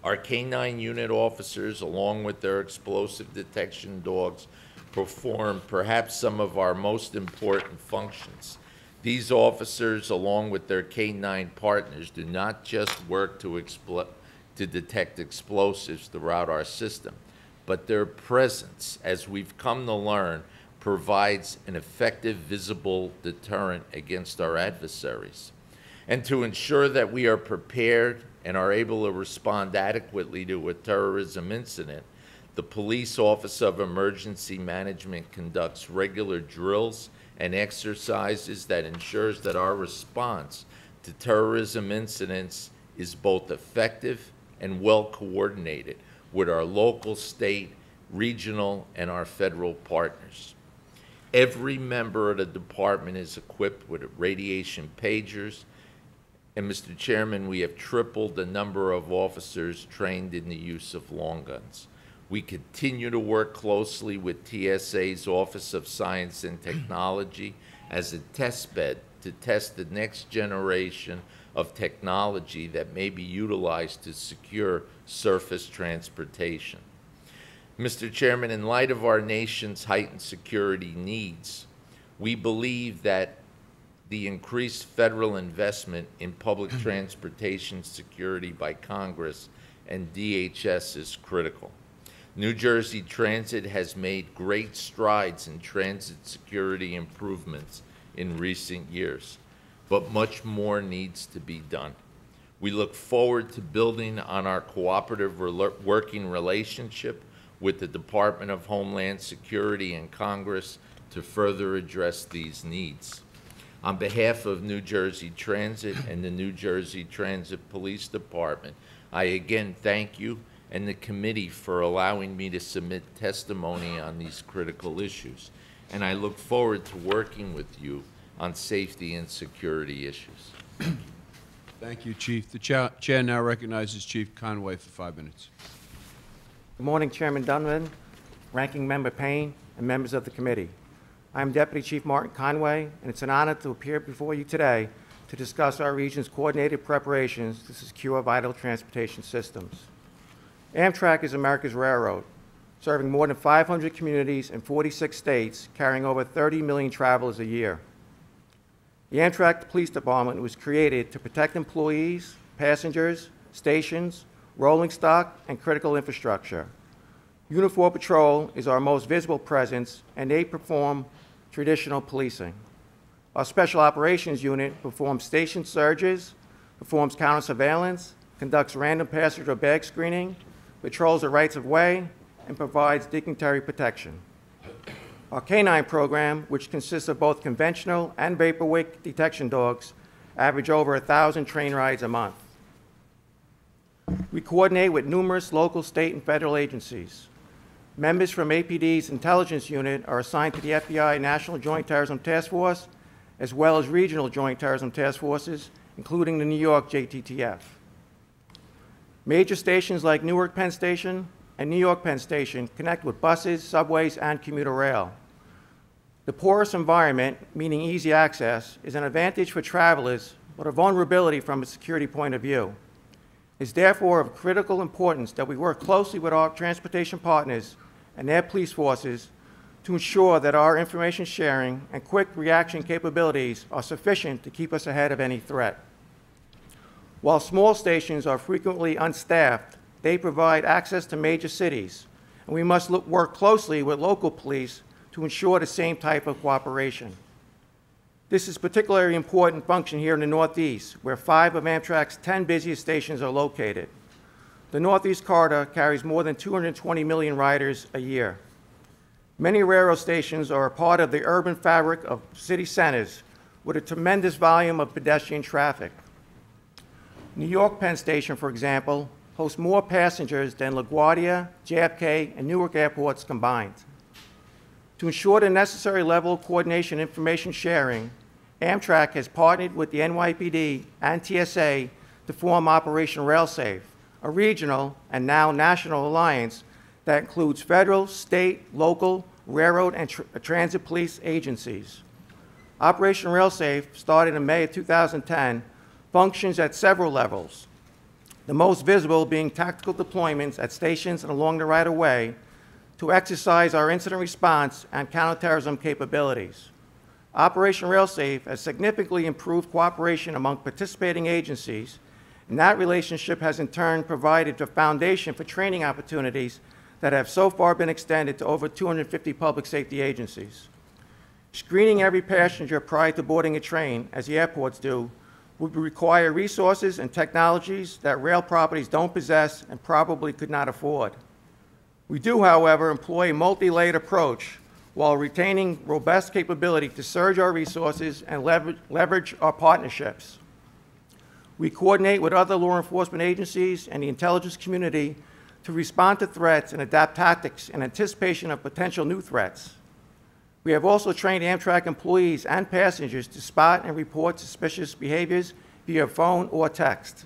Our K-9 unit officers, along with their explosive detection dogs, perform perhaps some of our most important functions. These officers, along with their K-9 partners, do not just work to detect explosives throughout our system, but their presence, as we've come to learn, provides an effective, visible deterrent against our adversaries. And to ensure that we are prepared and are able to respond adequately to a terrorism incident, the Police Office of Emergency Management conducts regular drills and exercises that ensures that our response to terrorism incidents is both effective and well coordinated with our local, state, regional, and our federal partners. Every member of the department is equipped with radiation pagers, and Mr. Chairman, we have tripled the number of officers trained in the use of long guns. We continue to work closely with TSA's Office of Science and Technology as a test bed to test the next generation of technology that may be utilized to secure surface transportation. Mr. Chairman, in light of our nation's heightened security needs, we believe that the increased federal investment in public transportation security by Congress and DHS is critical. New Jersey Transit has made great strides in transit security improvements in recent years, but much more needs to be done. We look forward to building on our cooperative working relationship with the Department of Homeland Security and Congress to further address these needs. On behalf of New Jersey Transit and the New Jersey Transit Police Department, I again thank you and the committee for allowing me to submit testimony on these critical issues. And I look forward to working with you on safety and security issues. Thank you, Chief. The chair now recognizes Chief Conway for 5 minutes. Good morning, Chairman Donovan, Ranking Member Payne, and members of the committee. I'm Deputy Chief Martin Conway, and it's an honor to appear before you today to discuss our region's coordinated preparations to secure vital transportation systems. Amtrak is America's railroad, serving more than 500 communities in 46 states, carrying over 30 million travelers a year. The Amtrak Police Department was created to protect employees, passengers, stations, rolling stock, and critical infrastructure. Uniform Patrol is our most visible presence, and they perform traditional policing. Our Special Operations Unit performs station surges, performs counter surveillance, conducts random passenger bag screening, patrols the rights of way, and provides dignitary protection. Our K-9 program, which consists of both conventional and vaporwave detection dogs, average over 1,000 train rides a month. We coordinate with numerous local, state, and federal agencies. Members from APD's intelligence unit are assigned to the FBI National Joint Terrorism Task Force, as well as regional Joint Terrorism Task Forces, including the New York JTTF. Major stations like Newark Penn Station and New York Penn Station connect with buses, subways, and commuter rail. The porous environment, meaning easy access, is an advantage for travelers, but a vulnerability from a security point of view. It's therefore of critical importance that we work closely with our transportation partners and their police forces to ensure that our information sharing and quick reaction capabilities are sufficient to keep us ahead of any threat. While small stations are frequently unstaffed, they provide access to major cities, and we must work closely with local police to ensure the same type of cooperation. This is particularly important function here in the Northeast, where 5 of Amtrak's 10 busiest stations are located. The Northeast Corridor carries more than 220 million riders a year. Many railroad stations are a part of the urban fabric of city centers with a tremendous volume of pedestrian traffic. New York Penn Station, for example, hosts more passengers than LaGuardia, JFK, and Newark airports combined. To ensure the necessary level of coordination and information sharing, Amtrak has partnered with the NYPD and TSA to form Operation RailSafe, a regional and now national alliance that includes federal, state, local, railroad, and transit police agencies. Operation RailSafe, started in May of 2010, functions at several levels, the most visible being tactical deployments at stations and along the right-of-way to exercise our incident response and counterterrorism capabilities. Operation RailSafe has significantly improved cooperation among participating agencies, and that relationship has in turn provided the foundation for training opportunities that have so far been extended to over 250 public safety agencies. Screening every passenger prior to boarding a train, as the airports do, would require resources and technologies that rail properties don't possess and probably could not afford. We do, however, employ a multi-layered approach while retaining robust capability to surge our resources and leverage our partnerships. We coordinate with other law enforcement agencies and the intelligence community to respond to threats and adapt tactics in anticipation of potential new threats. We have also trained Amtrak employees and passengers to spot and report suspicious behaviors via phone or text.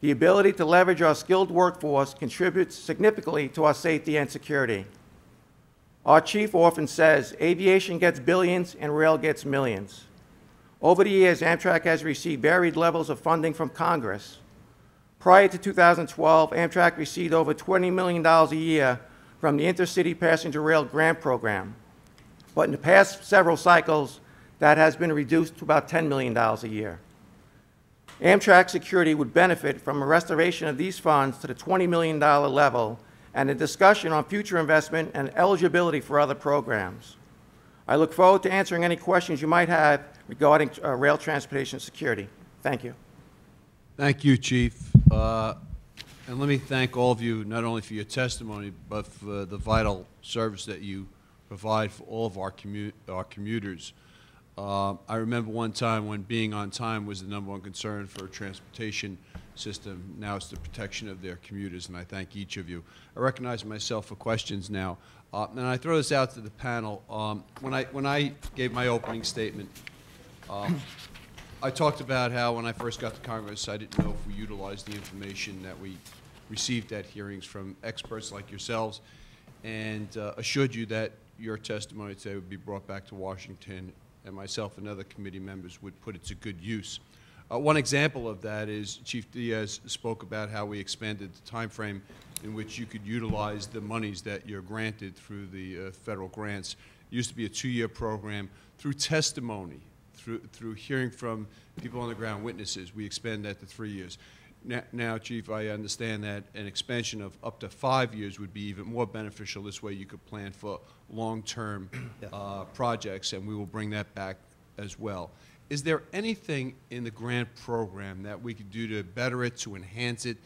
The ability to leverage our skilled workforce contributes significantly to our safety and security. Our chief often says, aviation gets billions and rail gets millions. Over the years, Amtrak has received varied levels of funding from Congress. Prior to 2012, Amtrak received over $20 million a year from the Intercity Passenger Rail Grant Program. But in the past several cycles, that has been reduced to about $10 million a year. Amtrak Security would benefit from a restoration of these funds to the $20 million level and a discussion on future investment and eligibility for other programs. I look forward to answering any questions you might have regarding rail transportation security. Thank you. Thank you, Chief. And let me thank all of you, not only for your testimony, but for the vital service that you provide for all of our commuters. I remember one time when being on time was the #1 concern for a transportation system. Now it's the protection of their commuters, and I thank each of you. I recognize myself for questions now. And I throw this out to the panel. When I gave my opening statement, I talked about how when I first got to Congress, I didn't know if we utilized the information that we received at hearings from experts like yourselves, and assured you that your testimony today would be brought back to Washington, and myself and other committee members would put it to good use. One example of that is Chief Diaz spoke about how we expanded the time frame in which you could utilize the monies that you're granted through the federal grants. It used to be a 2-year program. Through testimony, through hearing from people on the ground, witnesses, we expand that to 3 years. Now, Chief, I understand that an expansion of up to 5 years would be even more beneficial. This way you could plan for long-term projects, and we will bring that back as well. Is there anything in the grant program that we could do to better it, to enhance it,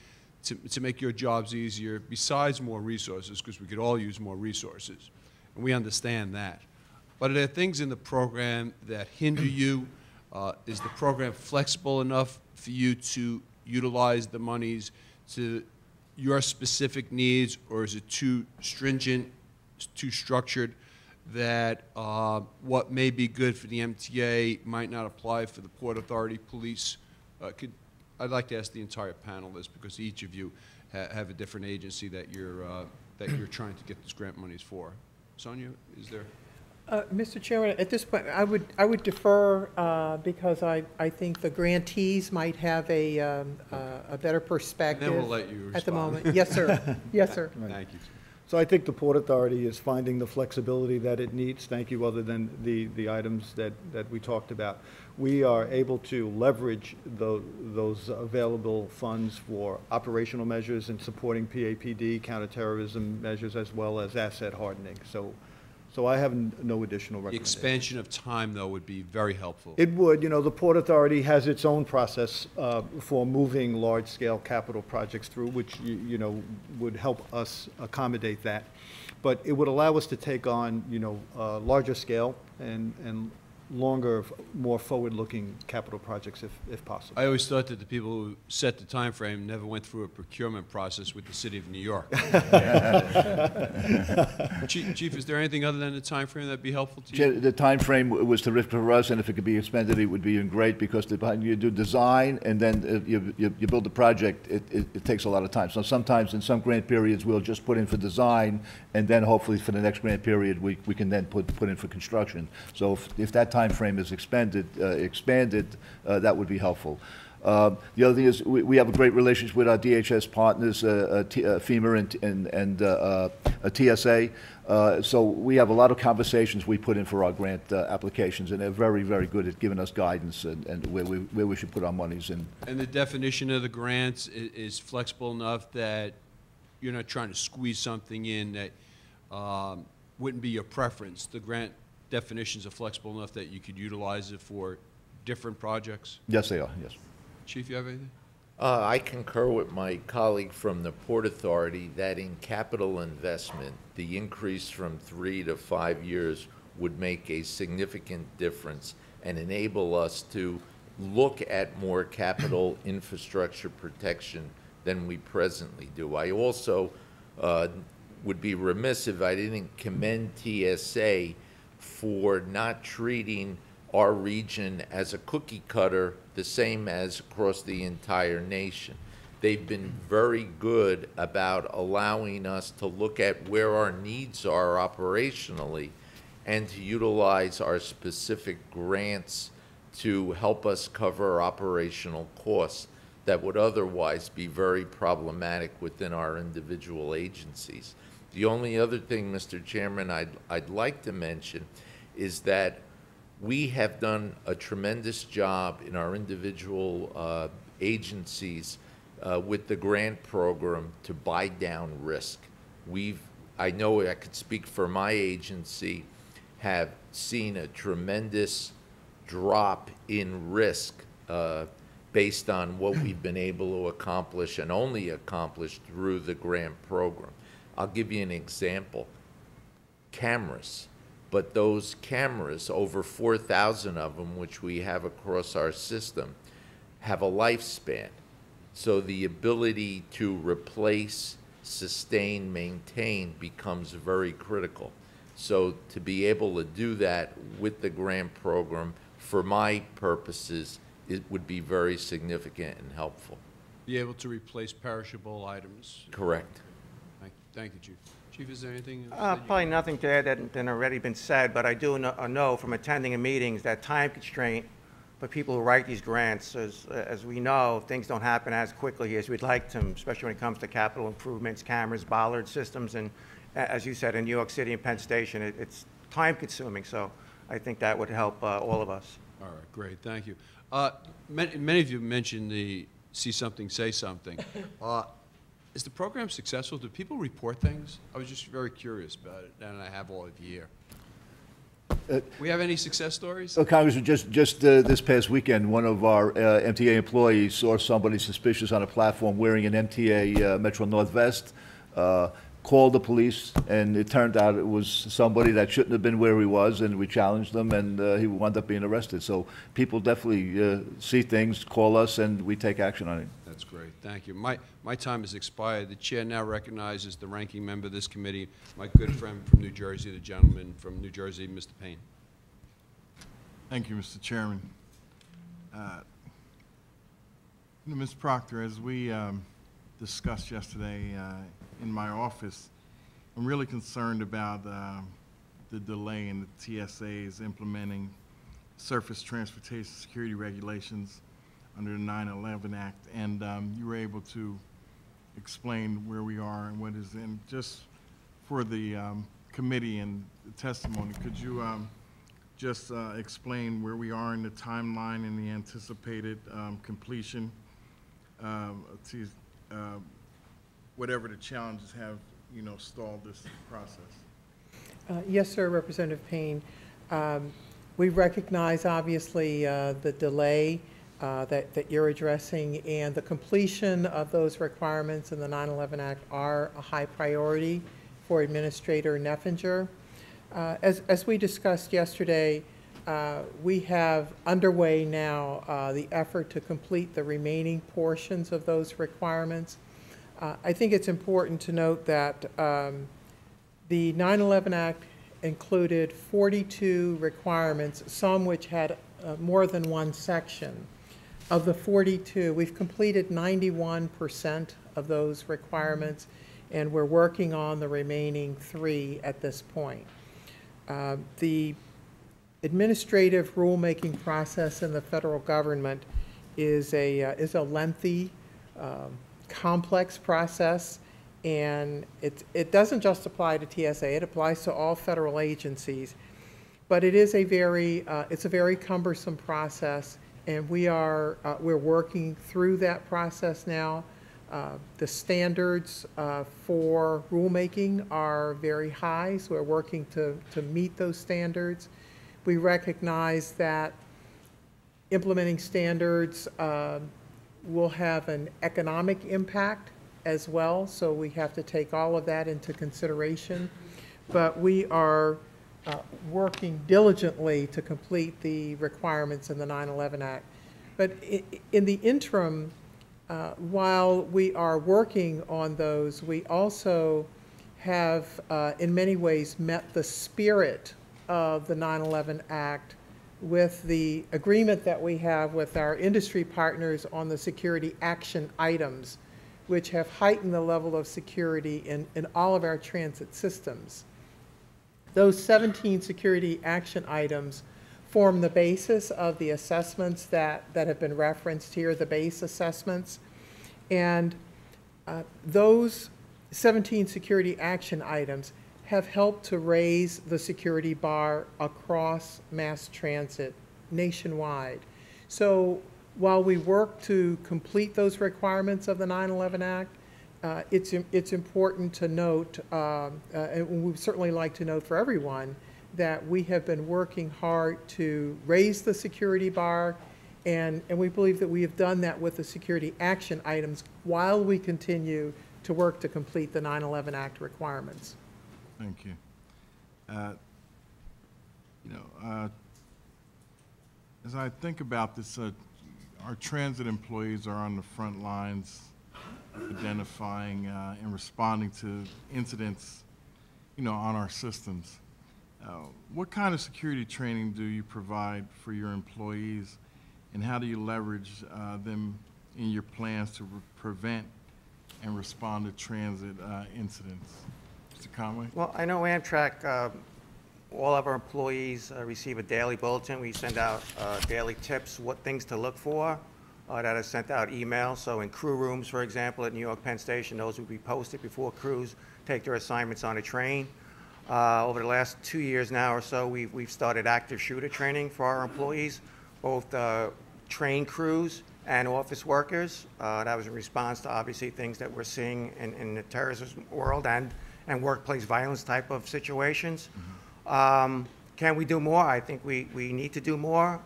to make your jobs easier, besides more resources, because we could all use more resources, and we understand that. But are there things in the program that hinder you? Is the program flexible enough for you to utilize the monies to your specific needs, or is it too stringent, too structured, that what may be good for the MTA might not apply for the Port Authority, police? I'd like to ask the entire panel this, because each of you have a different agency that you're trying to get this grant monies for. Sonia, is there? Mr. Chairman, at this point, I would defer because I think the grantees might have a better perspective. And then we'll let you respond. At the moment. Yes, sir. Yes, sir. Thank you. So I think the Port Authority is finding the flexibility that it needs. Thank you, other than the items that we talked about. We are able to leverage those available funds for operational measures and supporting PAPD, counterterrorism measures, as well as asset hardening. So I have no additional The recommendation. expansion of time, though, would be very helpful. It would. You know, the Port Authority has its own process for moving large-scale capital projects through, which, you know, would help us accommodate that. But it would allow us to take on, you know, larger scale and longer, more forward-looking capital projects if possible. I always thought that the people who set the time frame never went through a procurement process with the city of New York. Chief, is there anything other than the time frame that'd be helpful to you? The time frame was terrific for us, and if it could be expanded, it would be great, because you do design and then you build the project. It takes a lot of time. So sometimes in some grant periods, we'll just put in for design, and then hopefully for the next grant period, we can then put in for construction. So if that time frame is expanded, that would be helpful. The other thing is we have a great relationship with our DHS partners, FEMA and TSA. So we have a lot of conversations we put in for our grant applications, and they're very, very good at giving us guidance and where we should put our monies in. And the definition of the grants is flexible enough that you're not trying to squeeze something in that wouldn't be your preference. The grant definitions are flexible enough that you could utilize it for different projects? Yes, they are, yes. Chief, you have anything? I concur with my colleague from the Port Authority that in capital investment, the increase from 3 to 5 years would make a significant difference and enable us to look at more capital infrastructure protection than we presently do. I also would be remiss if I didn't commend TSA for not treating our region as a cookie cutter, the same as across the entire nation. They've been very good about allowing us to look at where our needs are operationally and to utilize our specific grants to help us cover operational costs that would otherwise be very problematic within our individual agencies. The only other thing, Mr. Chairman, I'd like to mention is that we have done a tremendous job in our individual agencies with the grant program to buy down risk. I know I could speak for my agency, have seen a tremendous drop in risk based on what we've been able to accomplish and only accomplish through the grant program. I'll give you an example. Cameras. But those cameras, over 4,000 of them, which we have across our system, have a lifespan. So the ability to replace, sustain, maintain becomes very critical. So to be able to do that with the grant program, for my purposes, it would be very significant and helpful. Be able to replace perishable items. Correct. Thank you, Chief. Chief, is there anything? Probably nothing to add that already been said, but I do know from attending in meetings that time constraint for people who write these grants, as we know, things don't happen as quickly as we'd like them, especially when it comes to capital improvements, cameras, bollard systems, and as you said, in New York City and Penn Station, it's time consuming, so I think that would help all of us. All right, great, thank you. Many of you mentioned the see something, say something. Is the program successful? Do people report things? I was just very curious about it, and I have all of you here. We have any success stories? Congressman, just this past weekend, one of our MTA employees saw somebody suspicious on a platform wearing an MTA Metro North vest, called the police, and it turned out it was somebody that shouldn't have been where he was, and we challenged him, and he wound up being arrested. So people definitely see things, call us, and we take action on it. That's great, thank you. My time has expired. The chair now recognizes the ranking member of this committee, my good friend from New Jersey, the gentleman from New Jersey, Mr. Payne. Thank you, Mr. Chairman. Ms. Proctor, as we discussed yesterday in my office, I'm really concerned about the delay in the TSA's implementing surface transportation security regulations under the 9/11 Act, and you were able to explain where we are and what is in. Just for the committee and the testimony, could you just explain where we are in the timeline and the anticipated completion to whatever the challenges have, stalled this process? Yes, sir, Representative Payne. We recognize, obviously, the delay that you're addressing, and the completion of those requirements in the 9/11 Act are a high priority for Administrator Neffinger. As we discussed yesterday, we have underway now the effort to complete the remaining portions of those requirements. I think it's important to note that the 9/11 Act included 42 requirements, some which had more than one section. Of the 42, we've completed 91% of those requirements, and we're working on the remaining 3 at this point. The administrative rulemaking process in the federal government is a lengthy, complex process, and it doesn't just apply to TSA, it applies to all federal agencies. But it is it's a very cumbersome process, and we're working through that process now. The standards for rulemaking are very high, so we're working to meet those standards. We recognize that implementing standards will have an economic impact as well, so we have to take all of that into consideration. But we are working diligently to complete the requirements in the 9/11 Act. But in the interim, while we are working on those, we also have in many ways met the spirit of the 9/11 Act with the agreement that we have with our industry partners on the security action items, which have heightened the level of security in all of our transit systems. Those 17 security action items form the basis of the assessments that have been referenced here, the base assessments. And those 17 security action items have helped to raise the security bar across mass transit nationwide. So while we work to complete those requirements of the 9/11 Act, it's important to note, and we'd certainly like to note for everyone, that we have been working hard to raise the security bar, and we believe that we have done that with the security action items while we continue to work to complete the 9/11 Act requirements. Thank you. As I think about this, our transit employees are on the front lines identifying and responding to incidents, on our systems. What kind of security training do you provide for your employees, and how do you leverage them in your plans to prevent and respond to transit incidents? Mr. Conway? Well, I know Amtrak, all of our employees receive a daily bulletin. We send out daily tips, what things to look for, that are sent out email. So in crew rooms, for example, at New York Penn Station, those will be posted before crews take their assignments on a train. Over the last 2 years now or so, we've started active shooter training for our employees, both train crews and office workers. That was in response to obviously things that we're seeing in the terrorism world and workplace violence type of situations. Can we do more? I think we need to do more.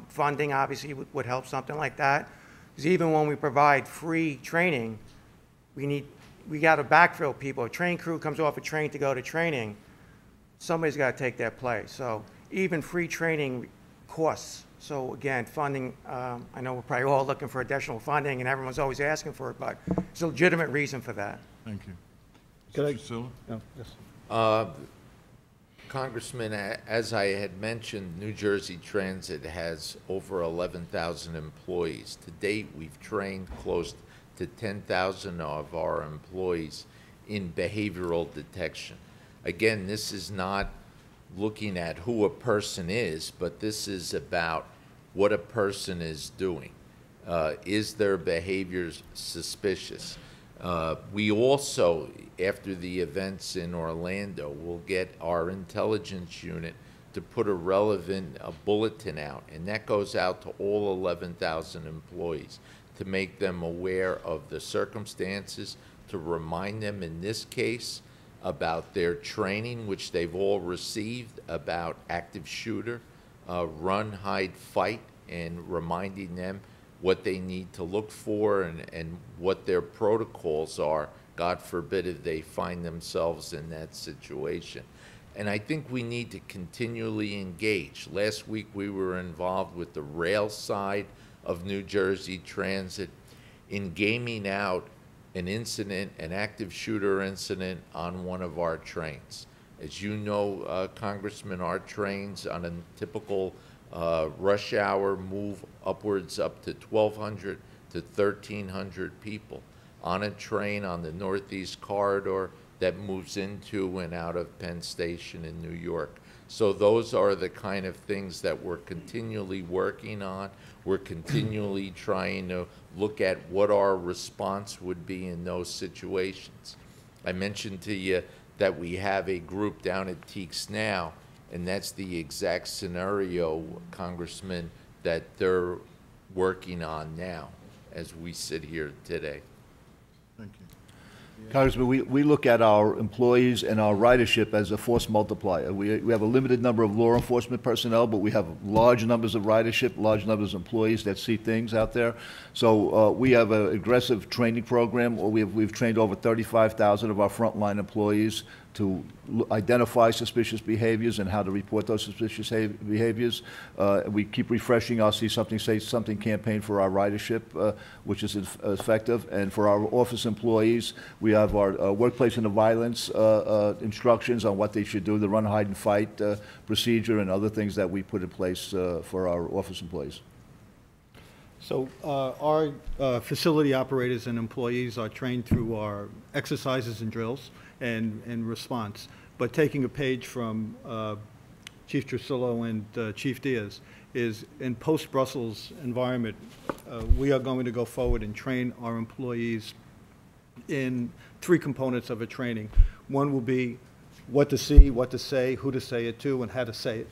Funding obviously would help something like that. Because even when we provide free training, we got to backfill people. A train crew comes off a train to go to training, somebody's got to take their place. So even free training costs. So again, funding, I know we're probably all looking for additional funding and everyone's always asking for it, but it's a legitimate reason for that. Thank you. Could I- Mr. Silla? No, yes. Congressman, as I had mentioned, New Jersey Transit has over 11,000 employees. To date, we've trained close to 10,000 of our employees in behavioral detection. Again, this is not looking at who a person is, but this is about what a person is doing. Is their behaviors suspicious? We also, after the events in Orlando, will get our intelligence unit to put a relevant bulletin out, and that goes out to all 11,000 employees to make them aware of the circumstances, to remind them in this case about their training, which they've all received, about active shooter, run, hide, fight, and reminding them what they need to look for and what their protocols are, God forbid if they find themselves in that situation. And I think we need to continually engage. Last week we were involved with the rail side of New Jersey Transit in gaming out an incident, an active shooter incident on one of our trains. As you know, Congressman, our trains on a typical rush hour move upwards up to 1,200 to 1,300 people on a train on the Northeast Corridor that moves into and out of Penn Station in New York. So those are the kind of things that we're continually working on. We're continually trying to look at what our response would be in those situations. I mentioned to you that we have a group down at Teeks now, and that's the exact scenario, Congressman, that they're working on now as we sit here today. Thank you. Congressman, we look at our employees and our ridership as a force multiplier. We have a limited number of law enforcement personnel, but we have large numbers of ridership, large numbers of employees that see things out there. So we have an aggressive training program. We've trained over 35,000 of our frontline employees to identify suspicious behaviors and how to report those suspicious behaviors. We keep refreshing our See Something, Say Something campaign for our ridership, which is effective. And for our office employees, we have our workplace and violence instructions on what they should do, the run, hide, and fight procedure, and other things that we put in place for our office employees. So our facility operators and employees are trained through our exercises and drills and response. But taking a page from Chief Trusillo and Chief Diaz, is in post-Brussels environment, we are going to go forward and train our employees in 3 components of a training. One will be what to see, what to say, who to say it to, and how to say it,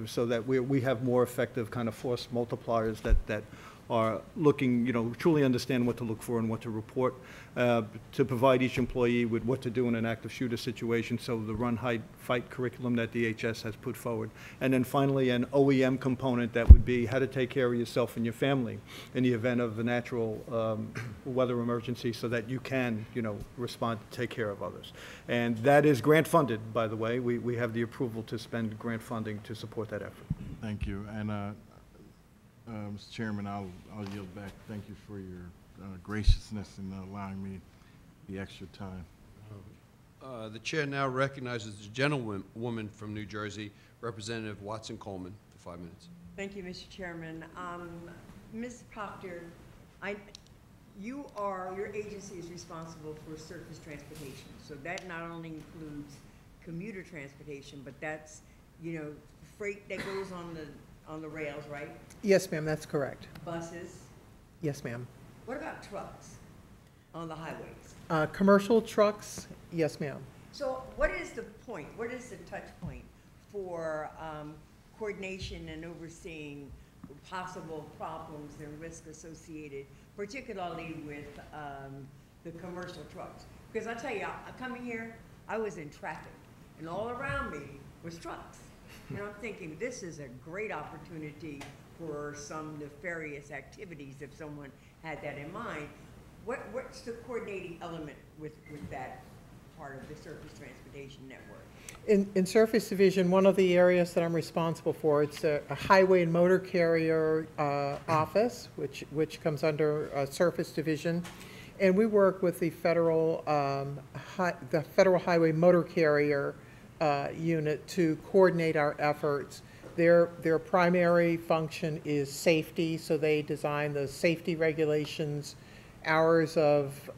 so that we have more effective kind of force multipliers that are looking, truly understand what to look for and what to report, to provide each employee with what to do in an active shooter situation, so the run, hide, fight curriculum that DHS has put forward. And then finally, an OEM component that would be how to take care of yourself and your family in the event of a natural weather emergency, so that you can, respond to take care of others. And that is grant funded, by the way. We have the approval to spend grant funding to support that effort. Thank you. And Mr. Chairman, I'll yield back. Thank you for your graciousness in allowing me the extra time. The chair now recognizes the gentlewoman from New Jersey, Representative Watson Coleman, for 5 minutes. Thank you, Mr. Chairman. Ms. Proctor, your agency is responsible for surface transportation. So that not only includes commuter transportation, but that's, freight that goes on the rails, right? Yes, ma'am, that's correct. Buses. Yes, ma'am. What about trucks on the highways? Commercial trucks, yes, ma'am. So what is the point? What is the touch point for coordination and overseeing possible problems and risk associated, particularly with the commercial trucks? Because I tell you, coming here, I was in traffic, and all around me was trucks. And I'm thinking, this is a great opportunity for some nefarious activities if someone had that in mind. What's the coordinating element with that part of the surface transportation network? In Surface Division, one of the areas that I'm responsible for, it's a highway and motor carrier office, which comes under Surface Division. And we work with the Federal Highway Motor Carrier unit to coordinate our efforts. Their primary function is safety, so they design the safety regulations, hours of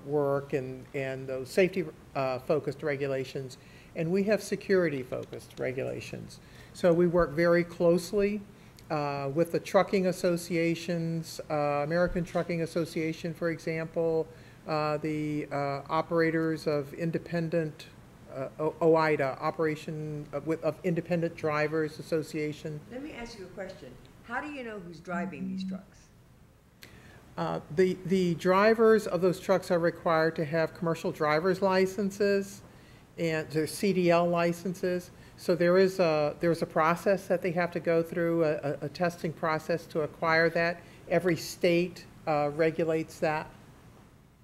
work, and those safety focused regulations. And we have security focused regulations. So we work very closely with the trucking associations, American Trucking Association, for example, the operators of independent OIDA, Operation of Independent Drivers Association. Let me ask you a question. How do you know who's driving these trucks? The drivers of those trucks are required to have commercial driver's licenses and their CDL licenses. So there's a process that they have to go through, a testing process to acquire that. Every state regulates that.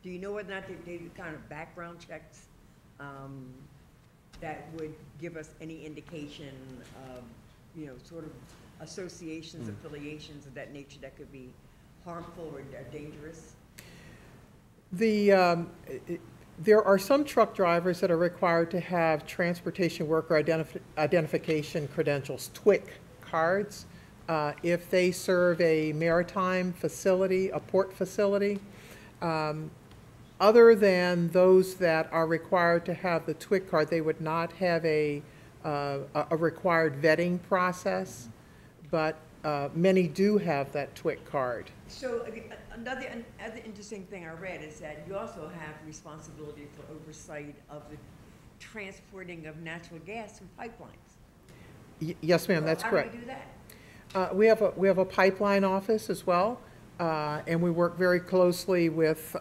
Do you know whether or not they do kind of background checks that would give us any indication of, sort of associations, affiliations of that nature that could be harmful or dangerous? There are some truck drivers that are required to have transportation worker identification credentials, TWIC cards, if they serve a maritime facility, a port facility. Other than those that are required to have the TWIC card, they would not have a required vetting process, but many do have that TWIC card. So another interesting thing I read is that you also have responsibility for oversight of the transporting of natural gas through pipelines. Yes, ma'am, that's correct. How do we do that? We have a pipeline office as well, and we work very closely with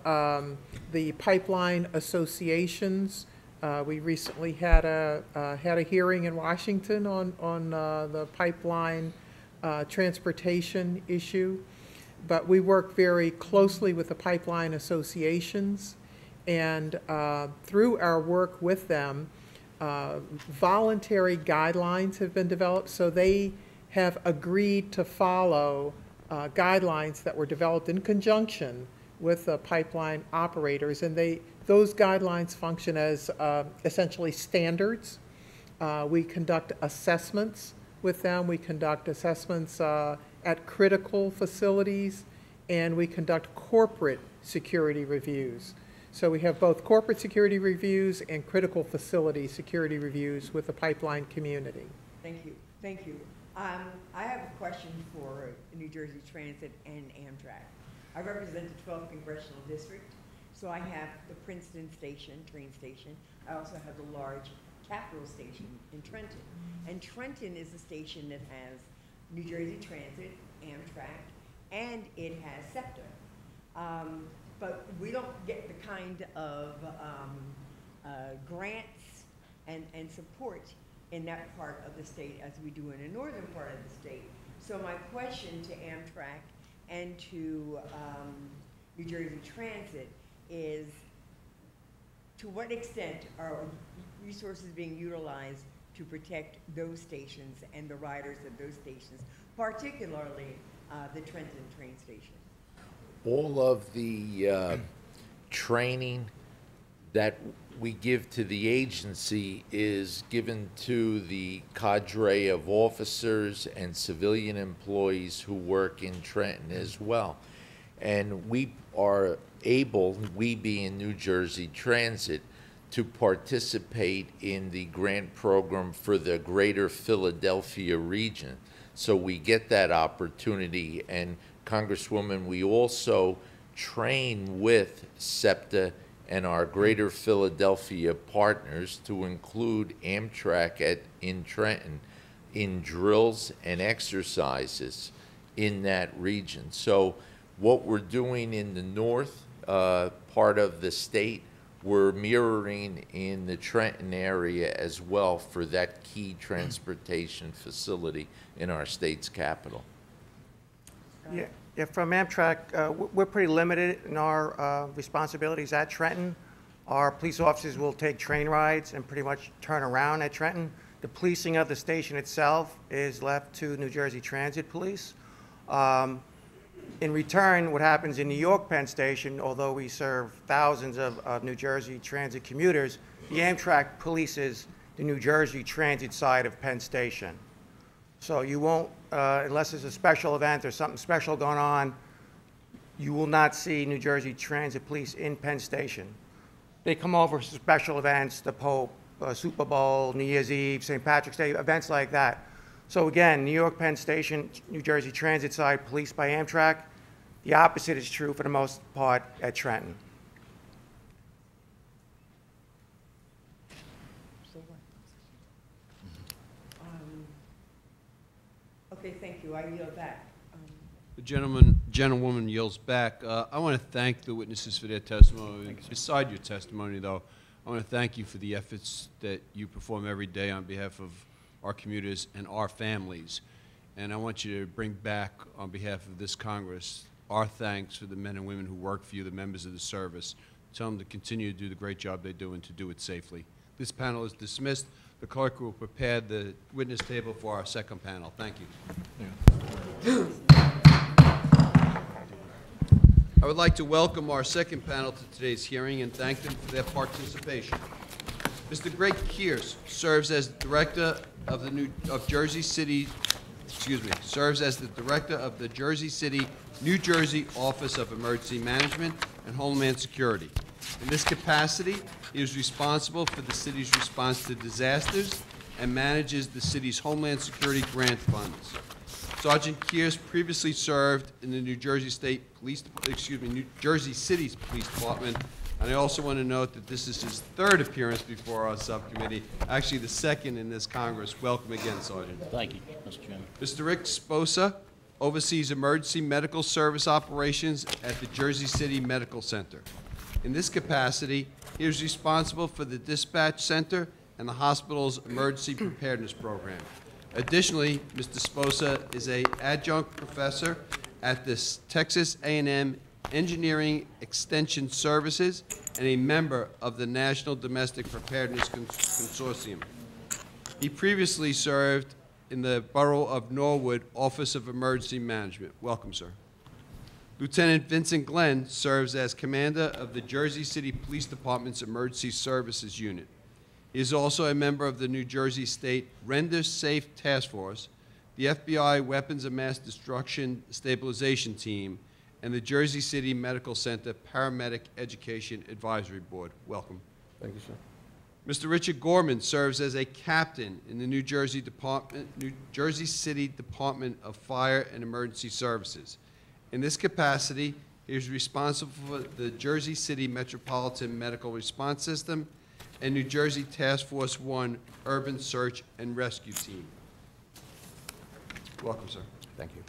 the pipeline associations. We recently had a hearing in Washington on the pipeline transportation issue, but we work very closely with the pipeline associations, and through our work with them, voluntary guidelines have been developed, so they have agreed to follow guidelines that were developed in conjunction with the pipeline operators, and those guidelines function as essentially standards. We conduct assessments with them. We conduct assessments at critical facilities, and we conduct corporate security reviews. So we have both corporate security reviews and critical facility security reviews with the pipeline community. Thank you, thank you. I have a question for New Jersey Transit and Amtrak. I represent the 12th Congressional District, so I have the Princeton Station, train station. I also have the large Capitol Station in Trenton. And Trenton is a station that has New Jersey Transit, Amtrak, and it has SEPTA. But we don't get the kind of grants and support in that part of the state as we do in the northern part of the state. So my question to Amtrak and to New Jersey Transit is, to what extent are resources being utilized to protect those stations and the riders of those stations, particularly the Trenton train station? All of the training that we give to the agency is given to the cadre of officers and civilian employees who work in Trenton as well. And we are able, we being New Jersey Transit, to participate in the grant program for the greater Philadelphia region. So we get that opportunity, and Congresswoman, we also train with SEPTA and our greater Philadelphia partners, to include Amtrak in Trenton, in drills and exercises in that region. So what we're doing in the north part of the state, we're mirroring in the Trenton area as well for that key transportation facility in our state's capital. Yeah, from Amtrak, we're pretty limited in our responsibilities at Trenton. Our police officers will take train rides and pretty much turn around at Trenton. The policing of the station itself is left to New Jersey Transit Police. In return, what happens in New York Penn Station, although we serve thousands of New Jersey Transit commuters, the Amtrak polices the New Jersey Transit side of Penn Station. So you won't, unless there's a special event or something special going on, you will not see New Jersey Transit Police in Penn Station. They come over for special events, the Pope, Super Bowl, New Year's Eve, St. Patrick's Day, events like that. So again, New York Penn Station, New Jersey Transit side, policed by Amtrak. The opposite is true for the most part at Trenton. Okay, thank you. I yield back. The gentlewoman yields back. I want to thank the witnesses for their testimony. Beside your testimony, though, I want to thank you for the efforts that you perform every day on behalf of our commuters and our families. And I want you to bring back, on behalf of this Congress, our thanks for the men and women who work for you, the members of the service. Tell them to continue to do the great job they do and to do it safely. This panel is dismissed. The clerk will prepare the witness table for our second panel. Thank you. I would like to welcome our second panel to today's hearing and thank them for their participation. Mr. Greg Kears serves as director of the Jersey City New Jersey Office of Emergency Management and Homeland Security. In this capacity, he is responsible for the city's response to disasters and manages the city's Homeland Security grant funds. Sergeant Kears previously served in the New Jersey City's Police Department, and I also want to note that this is his third appearance before our subcommittee, actually the second in this Congress. Welcome again, Sergeant. Thank you, Mr. Chairman. Mr. Rick Sposa oversees emergency medical service operations at the Jersey City Medical Center. In this capacity, he is responsible for the dispatch center and the hospital's emergency preparedness program. Additionally, Mr. Sposa is an adjunct professor at the Texas A&M Engineering Extension Services and a member of the National Domestic Preparedness Consortium. He previously served in the Borough of Norwood Office of Emergency Management. Welcome, sir. Lieutenant Vincent Glenn serves as commander of the Jersey City Police Department's Emergency Services Unit. He is also a member of the New Jersey State Render Safe Task Force, the FBI Weapons of Mass Destruction Stabilization Team, and the Jersey City Medical Center Paramedic Education Advisory Board. Welcome. Thank you, sir. Mr. Richard Gorman serves as a captain in the New Jersey City Department of Fire and Emergency Services. In this capacity, he is responsible for the Jersey City Metropolitan Medical Response System and New Jersey Task Force 1 Urban Search and Rescue Team. Welcome, sir. Thank you.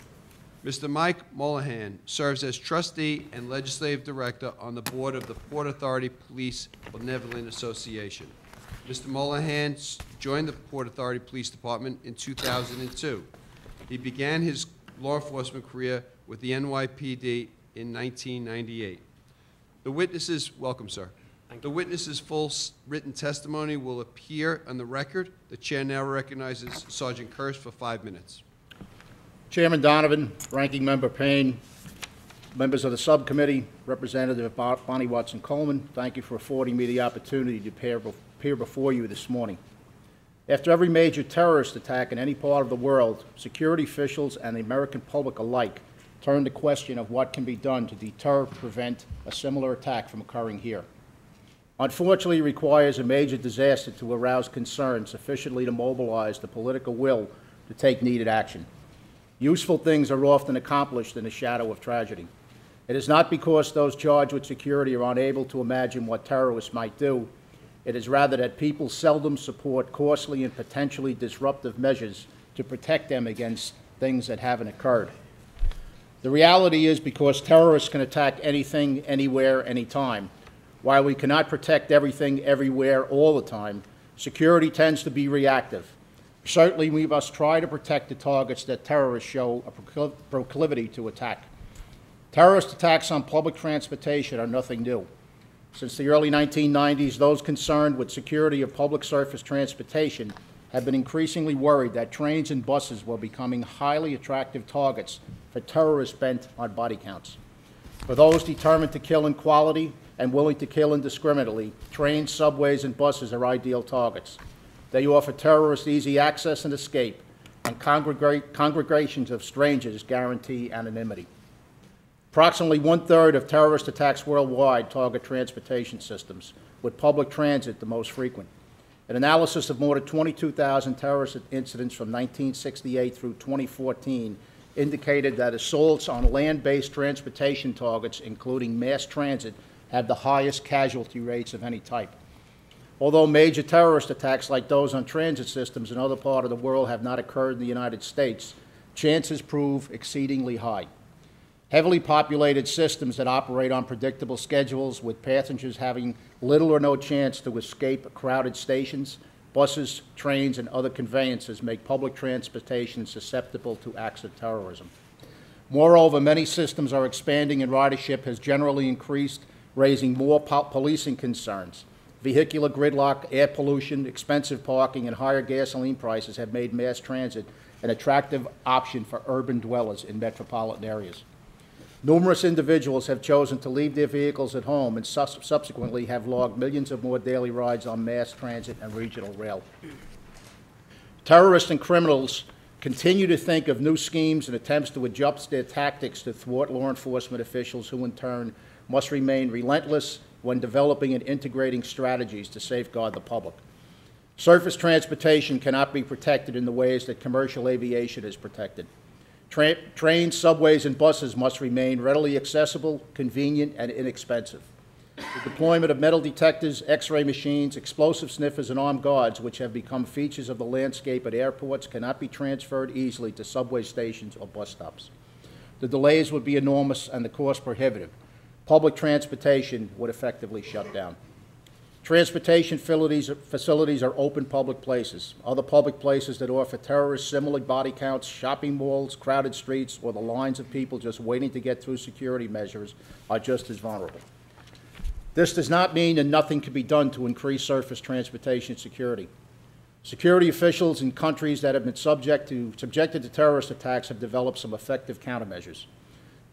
Mr. Mike Molahan serves as trustee and legislative director on the board of the Port Authority Police Benevolent Association. Mr. Molahan joined the Port Authority Police Department in 2002. He began his law enforcement career with the NYPD in 1998. The witnesses, welcome, sir. The witnesses' full written testimony will appear on the record. The chair now recognizes Sergeant Kurtz for 5 minutes. Chairman Donovan, Ranking Member Payne, members of the subcommittee, Representative Bonnie Watson-Coleman, thank you for affording me the opportunity to appear before you this morning. After every major terrorist attack in any part of the world, security officials and the American public alike turn to question of what can be done to deter, prevent a similar attack from occurring here. Unfortunately, it requires a major disaster to arouse concern sufficiently to mobilize the political will to take needed action. Useful things are often accomplished in the shadow of tragedy. It is not because those charged with security are unable to imagine what terrorists might do. It is rather that people seldom support costly and potentially disruptive measures to protect them against things that haven't occurred. The reality is because terrorists can attack anything, anywhere, anytime. While we cannot protect everything, everywhere, all the time, security tends to be reactive. Certainly, we must try to protect the targets that terrorists show a proclivity to attack. Terrorist attacks on public transportation are nothing new. Since the early 1990s, those concerned with security of public surface transportation have been increasingly worried that trains and buses were becoming highly attractive targets for terrorists bent on body counts. For those determined to kill in quality and willing to kill indiscriminately, trains, subways, and buses are ideal targets. They offer terrorists easy access and escape, and congregations of strangers guarantee anonymity. Approximately 1/3 of terrorist attacks worldwide target transportation systems, with public transit the most frequent. An analysis of more than 22,000 terrorist incidents from 1968 through 2014 indicated that assaults on land-based transportation targets, including mass transit, have the highest casualty rates of any type. Although major terrorist attacks like those on transit systems in other parts of the world have not occurred in the United States, chances prove exceedingly high. Heavily populated systems that operate on predictable schedules with passengers having little or no chance to escape crowded stations, buses, trains, and other conveyances make public transportation susceptible to acts of terrorism. Moreover, many systems are expanding and ridership has generally increased, raising more policing concerns. Vehicular gridlock, air pollution, expensive parking, and higher gasoline prices have made mass transit an attractive option for urban dwellers in metropolitan areas. Numerous individuals have chosen to leave their vehicles at home and subsequently have logged millions of more daily rides on mass transit and regional rail. Terrorists and criminals continue to think of new schemes and attempts to adjust their tactics to thwart law enforcement officials who, in turn, must remain relentless when developing and integrating strategies to safeguard the public. Surface transportation cannot be protected in the ways that commercial aviation is protected. Trains, subways, and buses must remain readily accessible, convenient, and inexpensive. The deployment of metal detectors, X-ray machines, explosive sniffers, and armed guards, which have become features of the landscape at airports, cannot be transferred easily to subway stations or bus stops. The delays would be enormous and the cost prohibitive. Public transportation would effectively shut down. Transportation facilities are open public places. Other public places that offer terrorists similar body counts, shopping malls, crowded streets, or the lines of people just waiting to get through security measures are just as vulnerable. This does not mean that nothing can be done to increase surface transportation security. Security officials in countries that have been subjected to terrorist attacks have developed some effective countermeasures.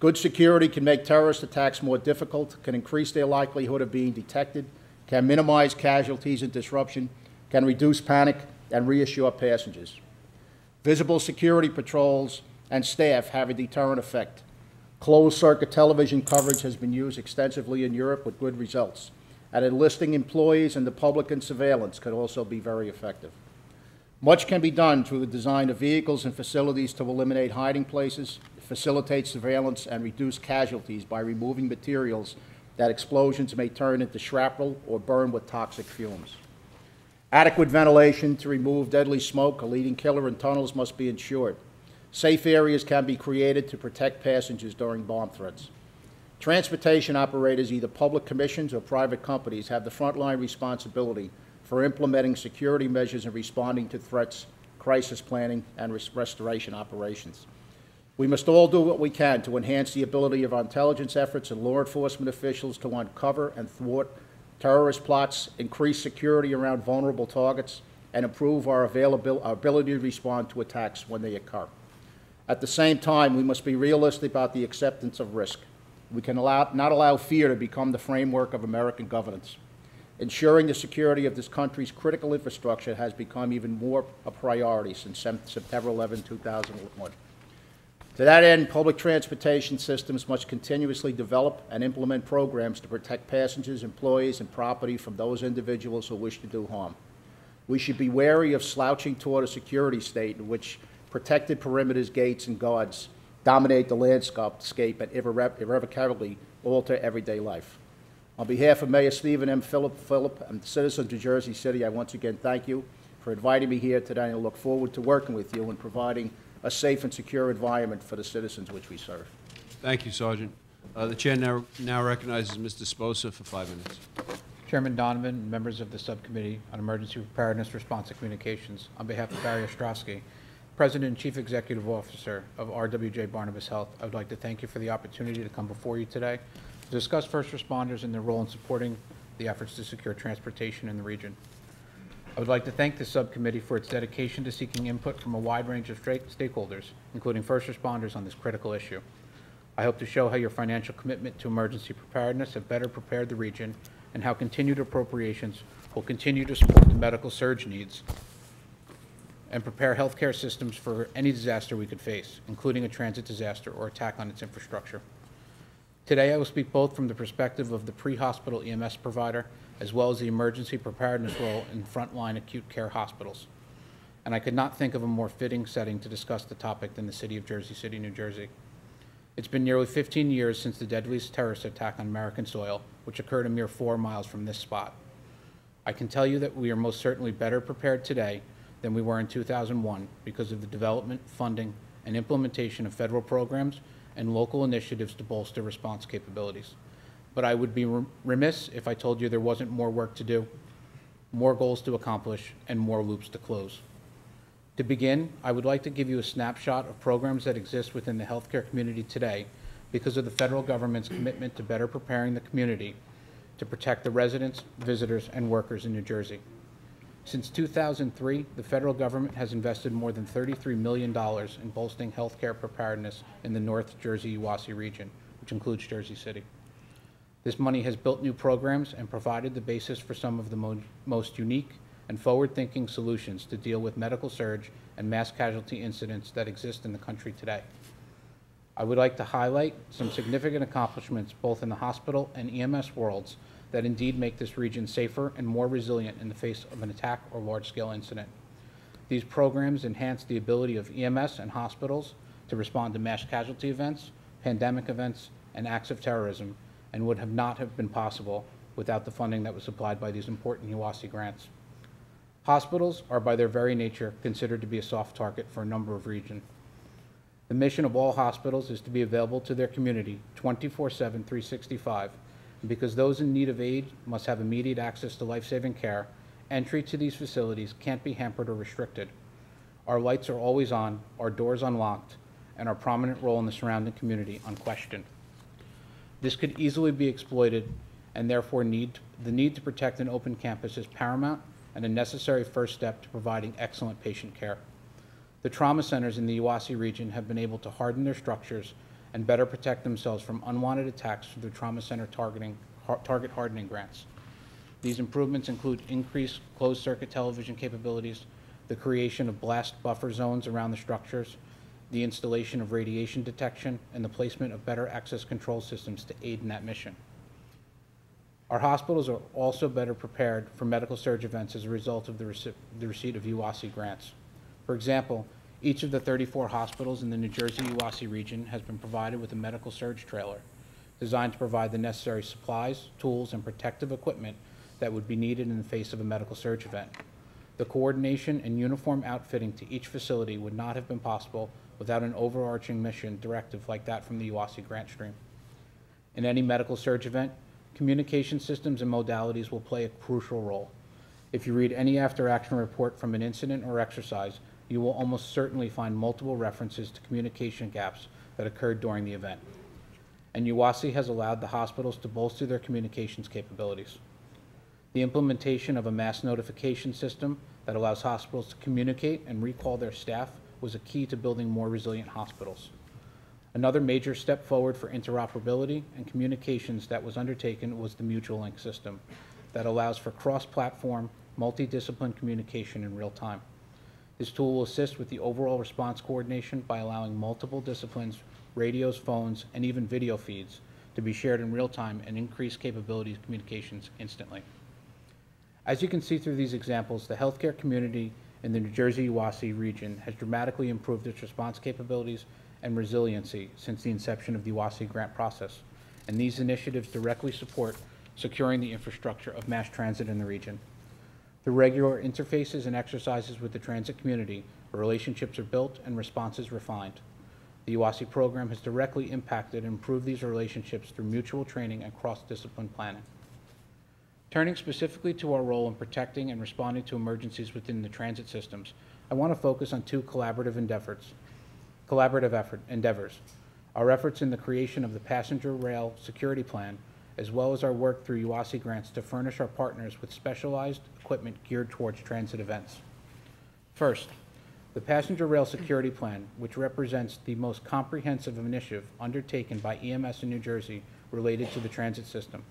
Good security can make terrorist attacks more difficult, can increase their likelihood of being detected, can minimize casualties and disruption, can reduce panic, and reassure passengers. Visible security patrols and staff have a deterrent effect. Closed-circuit television coverage has been used extensively in Europe with good results, and enlisting employees and the public in surveillance could also be very effective. Much can be done through the design of vehicles and facilities to eliminate hiding places, facilitate surveillance, and reduce casualties by removing materials that explosions may turn into shrapnel or burn with toxic fumes. Adequate ventilation to remove deadly smoke, a leading killer in tunnels, must be ensured. Safe areas can be created to protect passengers during bomb threats. Transportation operators, either public commissions or private companies, have the frontline responsibility for implementing security measures and responding to threats, crisis planning, and restoration operations. We must all do what we can to enhance the ability of our intelligence efforts and law enforcement officials to uncover and thwart terrorist plots, increase security around vulnerable targets, and improve our ability to respond to attacks when they occur. At the same time, we must be realistic about the acceptance of risk. We can not allow fear to become the framework of American governance. Ensuring the security of this country's critical infrastructure has become even more a priority since September 11, 2001. To that end, public transportation systems must continuously develop and implement programs to protect passengers, employees, and property from those individuals who wish to do harm. We should be wary of slouching toward a security state in which protected perimeters, gates, and guards dominate the landscape and irrevocably alter everyday life. On behalf of Mayor Stephen M. Phillip and the citizens of Jersey City, I once again thank you for inviting me here today, and I look forward to working with you in providing a safe and secure environment for the citizens which we serve. Thank you, Sergeant. The chair now recognizes Mr. Sposa for 5 minutes. Chairman Donovan and members of the Subcommittee on Emergency Preparedness, Response, and Communications, on behalf of Barry Ostrowski, President and Chief Executive Officer of RWJ Barnabas Health, I would like to thank you for the opportunity to come before you today to discuss first responders and their role in supporting the efforts to secure transportation in the region. I would like to thank the subcommittee for its dedication to seeking input from a wide range of stakeholders, including first responders, on this critical issue. I hope to show how your financial commitment to emergency preparedness have better prepared the region and how continued appropriations will continue to support the medical surge needs and prepare healthcare systems for any disaster we could face, including a transit disaster or attack on its infrastructure. Today, I will speak both from the perspective of the pre-hospital EMS provider as well as the emergency preparedness role in frontline acute care hospitals. And I could not think of a more fitting setting to discuss the topic than the city of Jersey City, New Jersey. It's been nearly 15 years since the deadliest terrorist attack on American soil, which occurred a mere 4 miles from this spot. I can tell you that we are most certainly better prepared today than we were in 2001 because of the development, funding, and implementation of federal programs and local initiatives to bolster response capabilities. But I would be remiss if I told you there wasn't more work to do, more goals to accomplish, and more loops to close. To begin, I would like to give you a snapshot of programs that exist within the healthcare community today because of the federal government's commitment to better preparing the community to protect the residents, visitors, and workers in New Jersey. Since 2003, the federal government has invested more than $33 million in bolstering healthcare preparedness in the North Jersey-Uwasi region, which includes Jersey City. This money has built new programs and provided the basis for some of the most unique and forward-thinking solutions to deal with medical surge and mass casualty incidents that exist in the country today. I would like to highlight some significant accomplishments both in the hospital and EMS worlds that indeed make this region safer and more resilient in the face of an attack or large-scale incident. These programs enhance the ability of EMS and hospitals to respond to mass casualty events, pandemic events, and acts of terrorism, and would not have been possible without the funding that was supplied by these important UASI grants. Hospitals are by their very nature considered to be a soft target for a number of regions. The mission of all hospitals is to be available to their community 24/7, 365, and because those in need of aid must have immediate access to life-saving care, entry to these facilities can't be hampered or restricted. Our lights are always on, our doors unlocked, and our prominent role in the surrounding community unquestioned. This could easily be exploited, and therefore the need to protect an open campus is paramount and a necessary first step to providing excellent patient care. The trauma centers in the UASI region have been able to harden their structures and better protect themselves from unwanted attacks through the trauma center target hardening grants. These improvements include increased closed-circuit television capabilities, the creation of blast buffer zones around the structures, the installation of radiation detection, and the placement of better access control systems to aid in that mission. Our hospitals are also better prepared for medical surge events as a result of the receipt of UASI grants. For example, each of the 34 hospitals in the New Jersey UASI region has been provided with a medical surge trailer designed to provide the necessary supplies, tools, and protective equipment that would be needed in the face of a medical surge event. The coordination and uniform outfitting to each facility would not have been possible without an overarching mission directive like that from the UASI grant stream. In any medical surge event, communication systems and modalities will play a crucial role. If you read any after-action report from an incident or exercise, you will almost certainly find multiple references to communication gaps that occurred during the event. And UASI has allowed the hospitals to bolster their communications capabilities. The implementation of a mass notification system that allows hospitals to communicate and recall their staff was a key to building more resilient hospitals. Another major step forward for interoperability and communications that was undertaken was the Mutual Link system that allows for cross-platform, multidiscipline communication in real time. This tool will assist with the overall response coordination by allowing multiple disciplines, radios, phones, and even video feeds to be shared in real time and increase capabilities of communications instantly. As you can see through these examples, the healthcare community in the New Jersey UASI region has dramatically improved its response capabilities and resiliency since the inception of the UASI grant process, and these initiatives directly support securing the infrastructure of mass transit in the region. Through regular interfaces and exercises with the transit community, relationships are built and responses refined. The UASI program has directly impacted and improved these relationships through mutual training and cross-discipline planning. Turning specifically to our role in protecting and responding to emergencies within the transit systems, I want to focus on two collaborative endeavors. Our efforts in the creation of the Passenger Rail Security Plan, as well as our work through UASI grants to furnish our partners with specialized equipment geared towards transit events. First, the Passenger Rail Security Plan, which represents the most comprehensive initiative undertaken by EMS in New Jersey related to the transit system.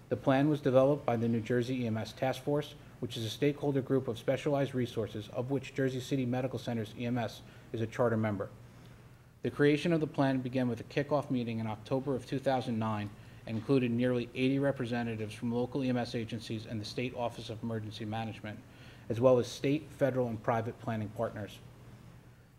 The plan was developed by the New Jersey EMS Task Force, which is a stakeholder group of specialized resources of which Jersey City Medical Center's EMS is a charter member. The creation of the plan began with a kickoff meeting in October of 2009 and included nearly 80 representatives from local EMS agencies and the State Office of Emergency Management, as well as state, federal, and private planning partners.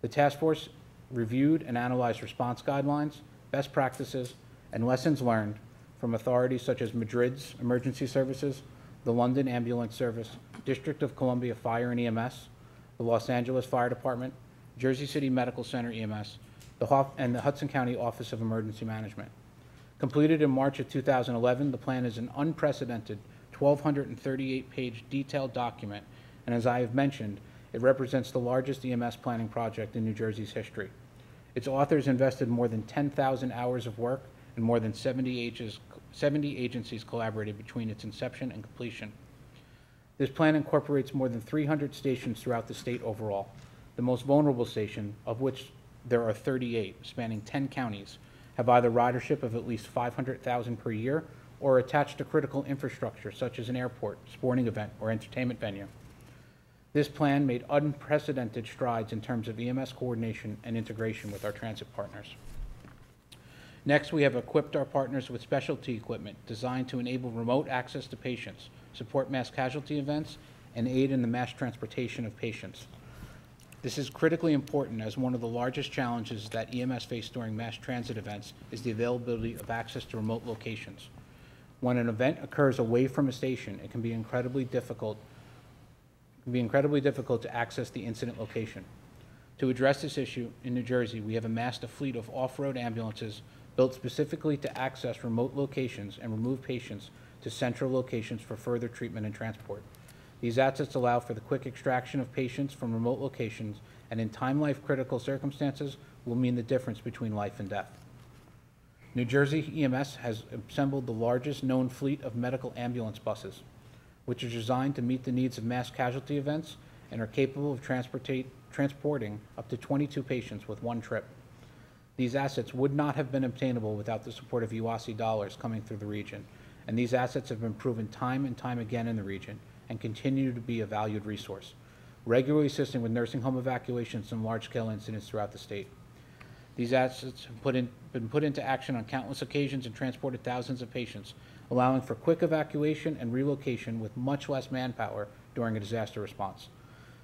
The task force reviewed and analyzed response guidelines, best practices, and lessons learned from authorities such as Madrid's Emergency Services, the London Ambulance Service, District of Columbia Fire and EMS, the Los Angeles Fire Department, Jersey City Medical Center EMS, and the Hudson County Office of Emergency Management. Completed in March of 2011, the plan is an unprecedented 1,238-page detailed document, and as I have mentioned, it represents the largest EMS planning project in New Jersey's history. Its authors invested more than 10,000 hours of work, and more than 70 agencies collaborated between its inception and completion. This plan incorporates more than 300 stations throughout the state overall. The most vulnerable station, of which there are 38, spanning 10 counties, have either ridership of at least 500,000 per year or attached to critical infrastructure such as an airport, sporting event, or entertainment venue. This plan made unprecedented strides in terms of EMS coordination and integration with our transit partners. Next, we have equipped our partners with specialty equipment designed to enable remote access to patients, support mass casualty events, and aid in the mass transportation of patients. This is critically important as one of the largest challenges that EMS face during mass transit events is the availability of access to remote locations. When an event occurs away from a station, it can be incredibly difficult to access the incident location. To address this issue, in New Jersey, we have amassed a fleet of off-road ambulances built specifically to access remote locations and remove patients to central locations for further treatment and transport. These assets allow for the quick extraction of patients from remote locations and in time-life critical circumstances will mean the difference between life and death. New Jersey EMS has assembled the largest known fleet of medical ambulance buses, which are designed to meet the needs of mass casualty events and are capable of transporting up to 22 patients with one trip. These assets would not have been obtainable without the support of UASI dollars coming through the region, and these assets have been proven time and time again in the region and continue to be a valued resource, regularly assisting with nursing home evacuations and large-scale incidents throughout the state. These assets have been put into action on countless occasions and transported thousands of patients, allowing for quick evacuation and relocation with much less manpower during a disaster response.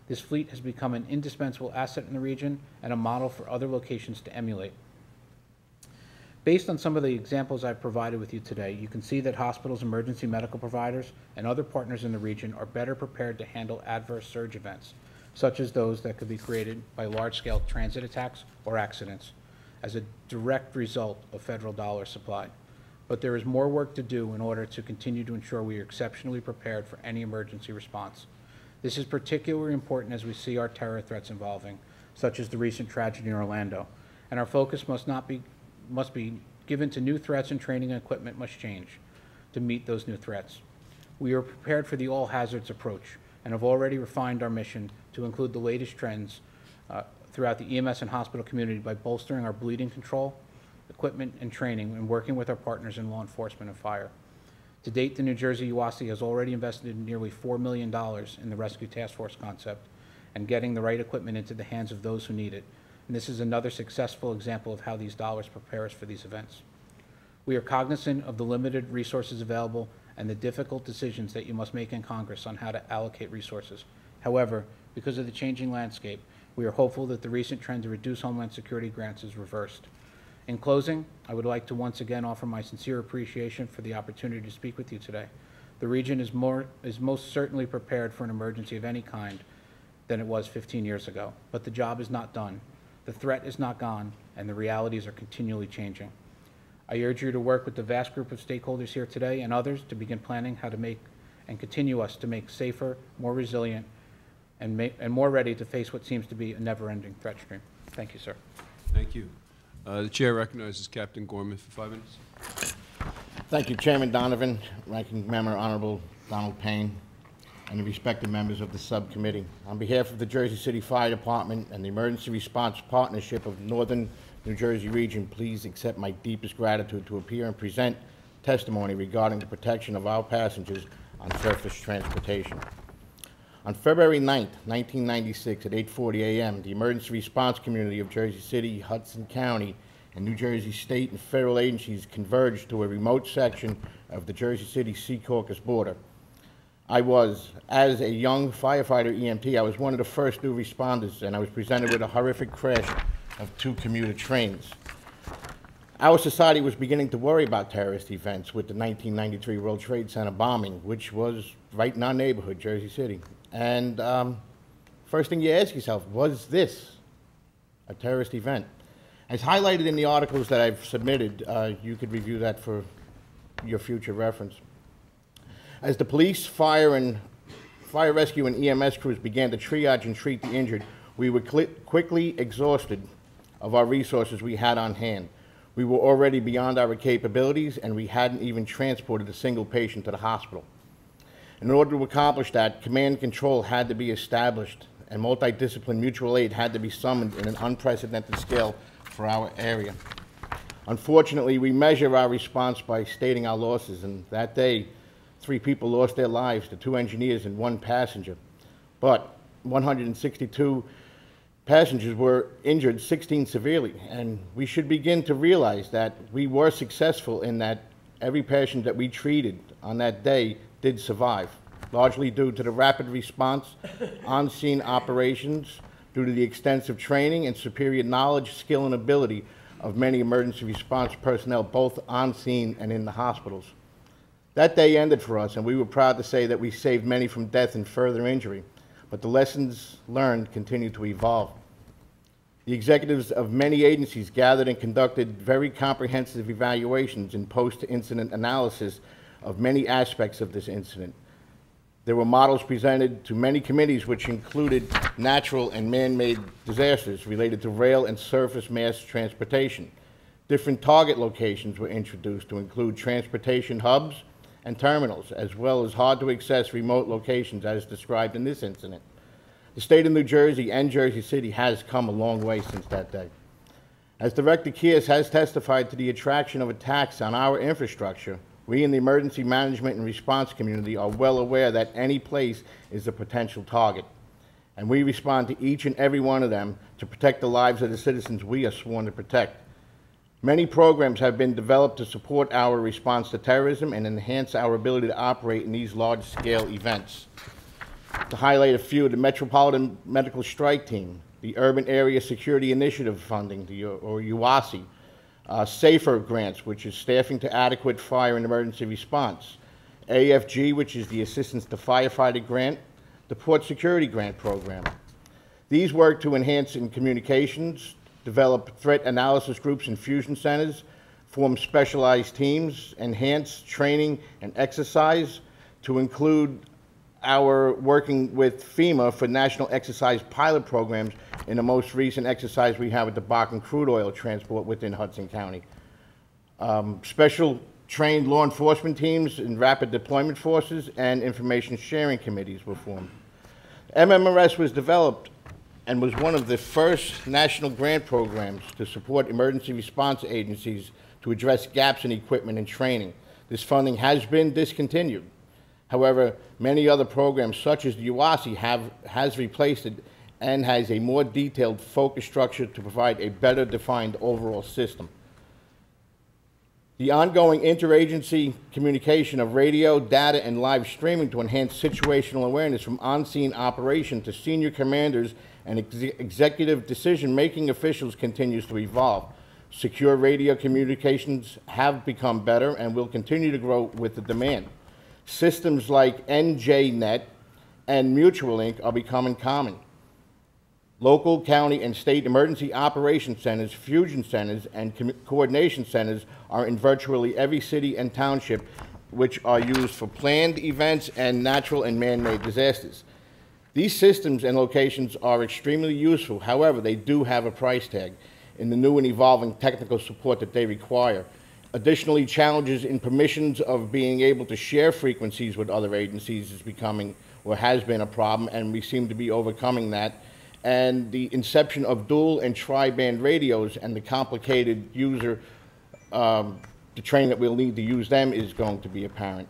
This fleet has become an indispensable asset in the region and a model for other locations to emulate. Based on some of the examples I've provided with you today, you can see that hospitals, emergency medical providers, and other partners in the region are better prepared to handle adverse surge events, such as those that could be created by large-scale transit attacks or accidents, as a direct result of federal dollars supplied. But there is more work to do in order to continue to ensure we are exceptionally prepared for any emergency response. This is particularly important as we see our terror threats evolving, such as the recent tragedy in Orlando, and our focus must be given to new threats, and training and equipment must change to meet those new threats. We are prepared for the all hazards approach and have already refined our mission to include the latest trends throughout the EMS and hospital community by bolstering our bleeding control, equipment, and training, and working with our partners in law enforcement and fire. To date, the New Jersey UASI has already invested nearly $4 million in the Rescue Task Force concept and getting the right equipment into the hands of those who need it. And this is another successful example of how these dollars prepare us for these events. We are cognizant of the limited resources available and the difficult decisions that you must make in Congress on how to allocate resources. However, because of the changing landscape, we are hopeful that the recent trend to reduce Homeland Security grants is reversed. In closing, I would like to once again offer my sincere appreciation for the opportunity to speak with you today. The region is most certainly prepared for an emergency of any kind than it was 15 years ago, but the job is not done. The threat is not gone, and the realities are continually changing. I urge you to work with the vast group of stakeholders here today and others to begin planning how to make and continue us to make safer, more resilient, and more ready to face what seems to be a never-ending threat stream. Thank you, sir. Thank you. The chair recognizes Captain Gorman for 5 minutes. Thank you, Chairman Donovan, Ranking Member Honorable Donald Payne, and the respective members of the subcommittee. On behalf of the Jersey City Fire Department and the Emergency Response Partnership of Northern New Jersey Region, please accept my deepest gratitude to appear and present testimony regarding the protection of our passengers on surface transportation. On February 9th, 1996, at 8:40 a.m., the emergency response community of Jersey City, Hudson County, and New Jersey state and federal agencies converged to a remote section of the Jersey City-Secaucus border. As a young firefighter EMT, I was one of the first new responders, and I was presented with a horrific crash of 2 commuter trains. Our society was beginning to worry about terrorist events with the 1993 World Trade Center bombing, which was right in our neighborhood, Jersey City. And first thing you ask yourself, was this a terrorist event? As highlighted in the articles that I've submitted, you could review that for your future reference. As the police, fire rescue, and EMS crews began to triage and treat the injured, we were quickly exhausted of our resources we had on hand. We were already beyond our capabilities, and we hadn't even transported a single patient to the hospital. In order to accomplish that, command and control had to be established, and multidisciplinary mutual aid had to be summoned in an unprecedented scale for our area. Unfortunately, we measure our response by stating our losses, and that day, 3 people lost their lives, the 2 engineers and 1 passenger. But 162 passengers were injured, 16 severely, and we should begin to realize that we were successful in that every patient that we treated on that day did survive, largely due to the rapid response, on-scene operations, due to the extensive training and superior knowledge, skill, and ability of many emergency response personnel, both on scene and in the hospitals. That day ended for us, and we were proud to say that we saved many from death and further injury, but the lessons learned continue to evolve. The executives of many agencies gathered and conducted very comprehensive evaluations and post-incident analysis of many aspects of this incident. There were models presented to many committees which included natural and man-made disasters related to rail and surface mass transportation. Different target locations were introduced to include transportation hubs and terminals, as well as hard-to-access remote locations as described in this incident. The state of New Jersey and Jersey City has come a long way since that day. As Director Kears has testified to the attraction of attacks on our infrastructure, we in the emergency management and response community are well aware that any place is a potential target. and we respond to each and every one of them to protect the lives of the citizens we are sworn to protect. Many programs have been developed to support our response to terrorism and enhance our ability to operate in these large-scale events. To highlight a few, the Metropolitan Medical Strike Team, the Urban Area Security Initiative funding, or UASI, SAFER grants, which is Staffing to Adequate Fire and Emergency Response, AFG, which is the Assistance to Firefighter Grant, the Port Security Grant Program. These work to enhance in communications, develop threat analysis groups and fusion centers, form specialized teams, enhance training and exercise, to include our working with FEMA for national exercise pilot programs in the most recent exercise we have with the Bakken crude oil transport within Hudson County. Special trained law enforcement teams and rapid deployment forces and information sharing committees were formed. MMRS was developed and was one of the first national grant programs to support emergency response agencies to address gaps in equipment and training. This funding has been discontinued. However, many other programs, such as the UASI, has replaced it and has a more detailed focus structure to provide a better defined overall system. The ongoing interagency communication of radio, data, and live streaming to enhance situational awareness from on-scene operation to senior commanders and executive decision-making officials continues to evolve. Secure radio communications have become better and will continue to grow with the demand. Systems like NJNet and MutualLink are becoming common. Local, county, and state emergency operation centers, fusion centers, and coordination centers are in virtually every city and township, which are used for planned events and natural and man-made disasters. These systems and locations are extremely useful. However, they do have a price tag in the new and evolving technical support that they require. Additionally, challenges in permissions of being able to share frequencies with other agencies is becoming or has been a problem, and we seem to be overcoming that. And the inception of dual and tri-band radios and the complicated user, the training that we'll need to use them is going to be apparent.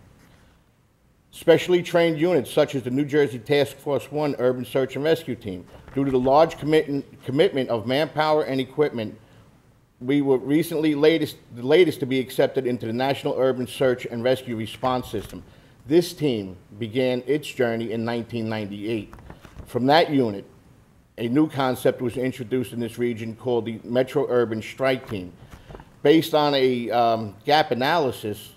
Specially trained units such as the New Jersey Task Force 1 Urban Search and Rescue Team. Due to the large commitment of manpower and equipment, we were recently the latest to be accepted into the National Urban Search and Rescue Response System. This team began its journey in 1998. From that unit, a new concept was introduced in this region called the Metro Urban Strike Team. Based on a gap analysis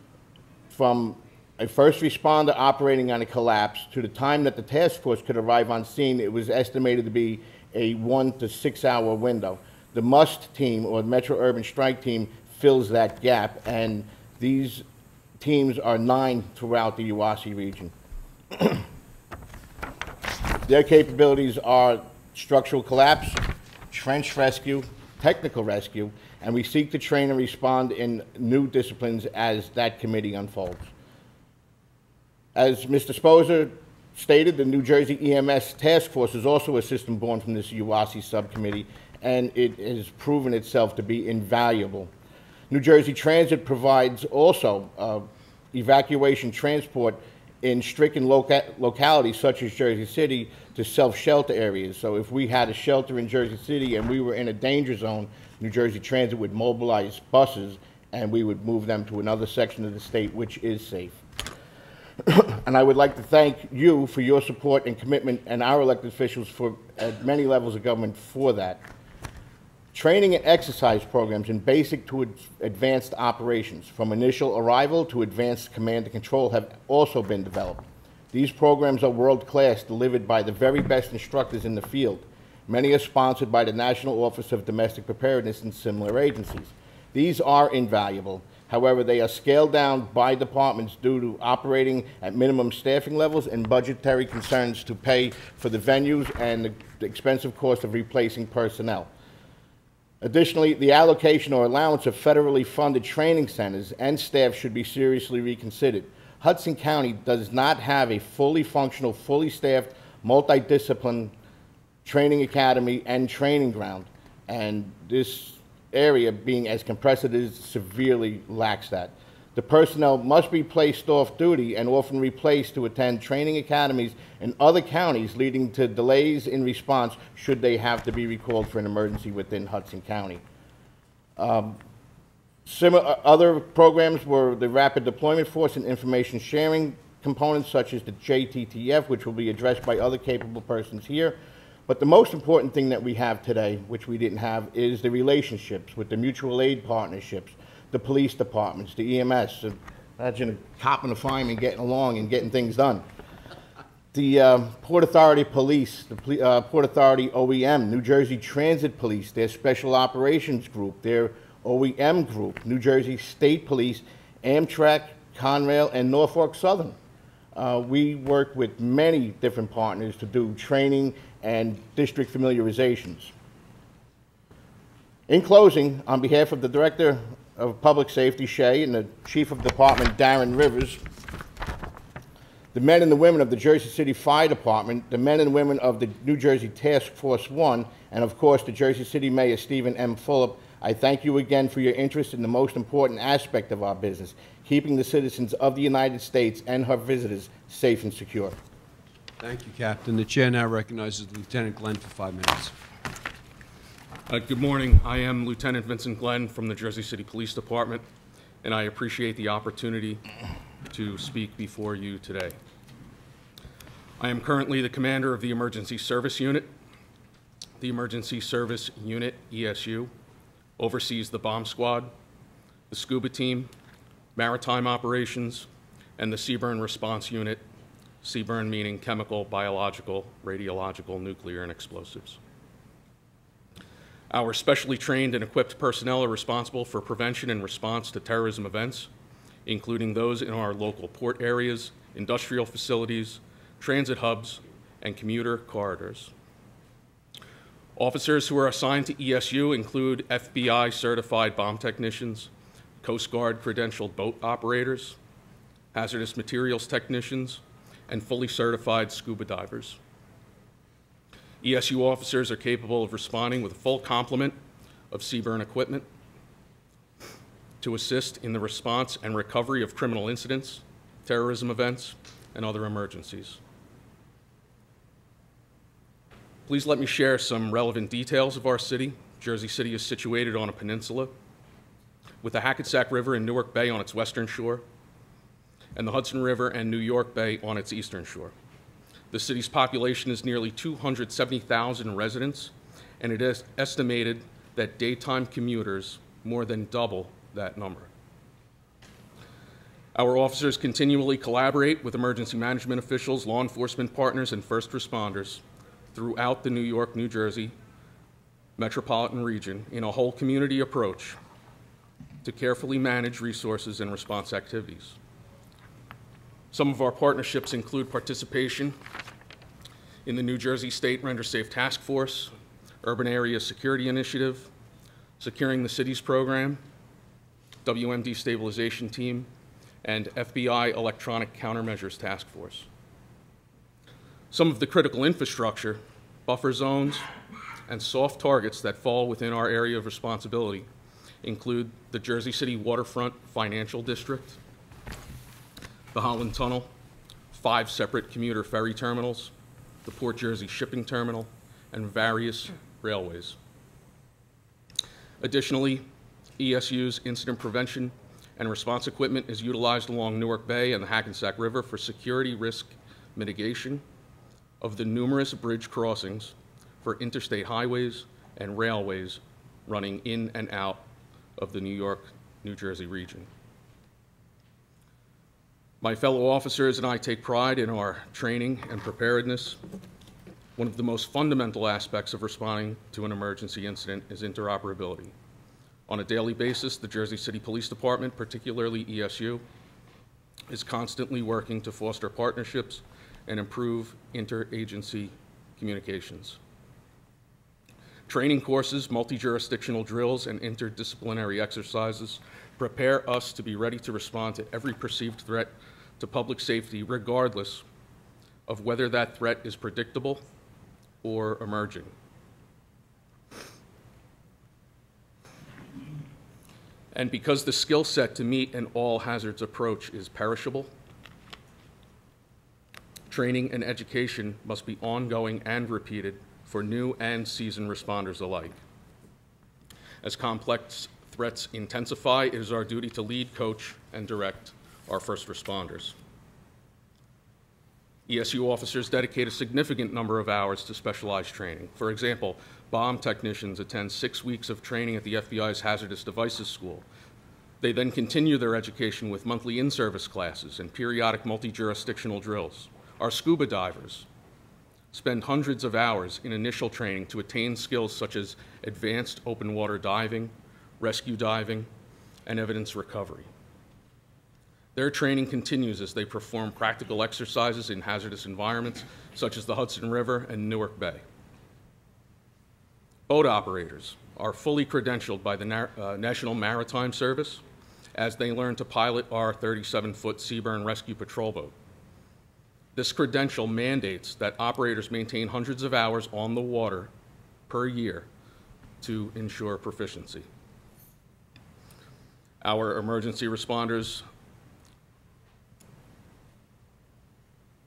from a first responder operating on a collapse to the time that the task force could arrive on scene, it was estimated to be a 1 to 6 hour window. The MUST team, or the Metro Urban Strike Team, fills that gap, and these teams are 9 throughout the UASI region. Their capabilities are structural collapse, trench rescue, technical rescue, and we seek to train and respond in new disciplines as that committee unfolds. As Mr. Sposer stated, the New Jersey EMS Task Force is also a system born from this UASI subcommittee, and it has proven itself to be invaluable. New Jersey Transit provides also evacuation transport in stricken localities such as Jersey City to self-shelter areas. So if we had a shelter in Jersey City and we were in a danger zone, New Jersey Transit would mobilize buses and we would move them to another section of the state which is safe. And I would like to thank you for your support and commitment, and our elected officials for at many levels of government for that. Training and exercise programs in basic to advanced operations, from initial arrival to advanced command and control, have also been developed. These programs are world-class, delivered by the very best instructors in the field. Many are sponsored by the National Office of Domestic Preparedness and similar agencies. These are invaluable. However, they are scaled down by departments due to operating at minimum staffing levels and budgetary concerns to pay for the venues and the expensive cost of replacing personnel. Additionally, the allocation or allowance of federally funded training centers and staff should be seriously reconsidered. Hudson County does not have a fully functional, fully staffed, multidisciplinary training academy and training ground, and this area, being as compressed as it is, severely lacks that. The personnel must be placed off duty and often replaced to attend training academies in other counties, leading to delays in response should they have to be recalled for an emergency within Hudson County. Other programs were the Rapid Deployment Force and information sharing components such as the JTTF, which will be addressed by other capable persons here. But the most important thing that we have today, which we didn't have, is the relationships with the mutual aid partnerships, the police departments, the EMS. Imagine a cop and a fireman getting along and getting things done. The Port Authority Police, the Port Authority OEM, New Jersey Transit Police, their Special Operations Group, their OEM Group, New Jersey State Police, Amtrak, Conrail, and Norfolk Southern. We work with many different partners to do training and district familiarizations. In closing, on behalf of the Director of Public Safety, Shea, and the Chief of Department, Darren Rivers, the men and the women of the Jersey City Fire Department, the men and women of the New Jersey Task Force 1, and of course the Jersey City Mayor, Stephen M. Fulop, I thank you again for your interest in the most important aspect of our business, keeping the citizens of the United States and her visitors safe and secure. Thank you, Captain. The chair now recognizes Lieutenant Glenn for 5 minutes. Good morning. I am Lieutenant Vincent Glenn from the Jersey City Police Department, and I appreciate the opportunity to speak before you today. I am currently the commander of the Emergency Service Unit. The Emergency Service Unit, ESU, oversees the bomb squad, the scuba team, maritime operations, and the CBRN response unit, CBRN meaning chemical, biological, radiological, nuclear, and explosives. Our specially trained and equipped personnel are responsible for prevention and response to terrorism events, including those in our local port areas, industrial facilities, transit hubs, and commuter corridors. Officers who are assigned to ESU include FBI certified bomb technicians, Coast Guard credentialed boat operators, hazardous materials technicians, and fully certified scuba divers. ESU officers are capable of responding with a full complement of CBRN equipment to assist in the response and recovery of criminal incidents, terrorism events, and other emergencies. Please let me share some relevant details of our city. Jersey City is situated on a peninsula with the Hackensack River and Newark Bay on its western shore, and the Hudson River and New York Bay on its eastern shore. The city's population is nearly 270,000 residents, and it is estimated that daytime commuters more than double that number. Our officers continually collaborate with emergency management officials, law enforcement partners, and first responders throughout the New York, New Jersey metropolitan region in a whole community approach to carefully manage resources and response activities. Some of our partnerships include participation in the New Jersey State Render Safe Task Force, Urban Area Security Initiative, Securing the Cities Program, WMD Stabilization Team, and FBI Electronic Countermeasures Task Force. Some of the critical infrastructure, buffer zones, and soft targets that fall within our area of responsibility include the Jersey City Waterfront Financial District, the Holland Tunnel, 5 separate commuter ferry terminals, the Port Jersey Shipping Terminal, and various railways. Additionally, ESU's incident prevention and response equipment is utilized along Newark Bay and the Hackensack River for security risk mitigation of the numerous bridge crossings for interstate highways and railways running in and out of the New York, New Jersey region. My fellow officers and I take pride in our training and preparedness. One of the most fundamental aspects of responding to an emergency incident is interoperability. On a daily basis, the Jersey City Police Department, particularly ESU, is constantly working to foster partnerships and improve interagency communications. Training courses, multi-jurisdictional drills, and interdisciplinary exercises prepare us to be ready to respond to every perceived threat to public safety, regardless of whether that threat is predictable or emerging. And because the skill set to meet an all hazards approach is perishable, training and education must be ongoing and repeated for new and seasoned responders alike. As complex threats intensify, it is our duty to lead, coach, and direct our first responders. ESU officers dedicate a significant number of hours to specialized training. For example, bomb technicians attend 6 weeks of training at the FBI's Hazardous Devices School. They then continue their education with monthly in-service classes and periodic multi-jurisdictional drills. Our scuba divers spend hundreds of hours in initial training to attain skills such as advanced open water diving, rescue diving, and evidence recovery. Their training continues as they perform practical exercises in hazardous environments such as the Hudson River and Newark Bay. Boat operators are fully credentialed by the National Maritime Service as they learn to pilot our 37-foot Seaburn Rescue Patrol boat. This credential mandates that operators maintain hundreds of hours on the water per year to ensure proficiency. Our emergency responders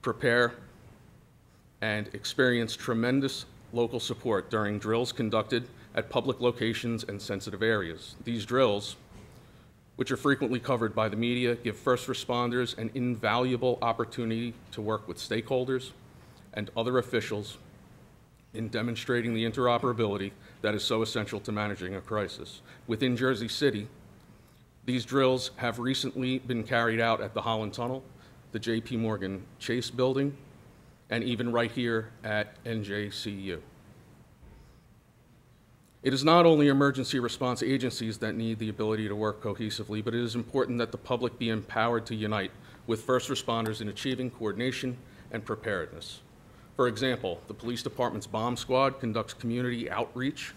prepare and experience tremendous local support during drills conducted at public locations and sensitive areas. These drills, which are frequently covered by the media, give first responders an invaluable opportunity to work with stakeholders and other officials in demonstrating the interoperability that is so essential to managing a crisis. Within Jersey City, these drills have recently been carried out at the Holland Tunnel, the J.P. Morgan Chase building, and even right here at NJCU. It is not only emergency response agencies that need the ability to work cohesively, but it is important that the public be empowered to unite with first responders in achieving coordination and preparedness. For example, the police department's bomb squad conducts community outreach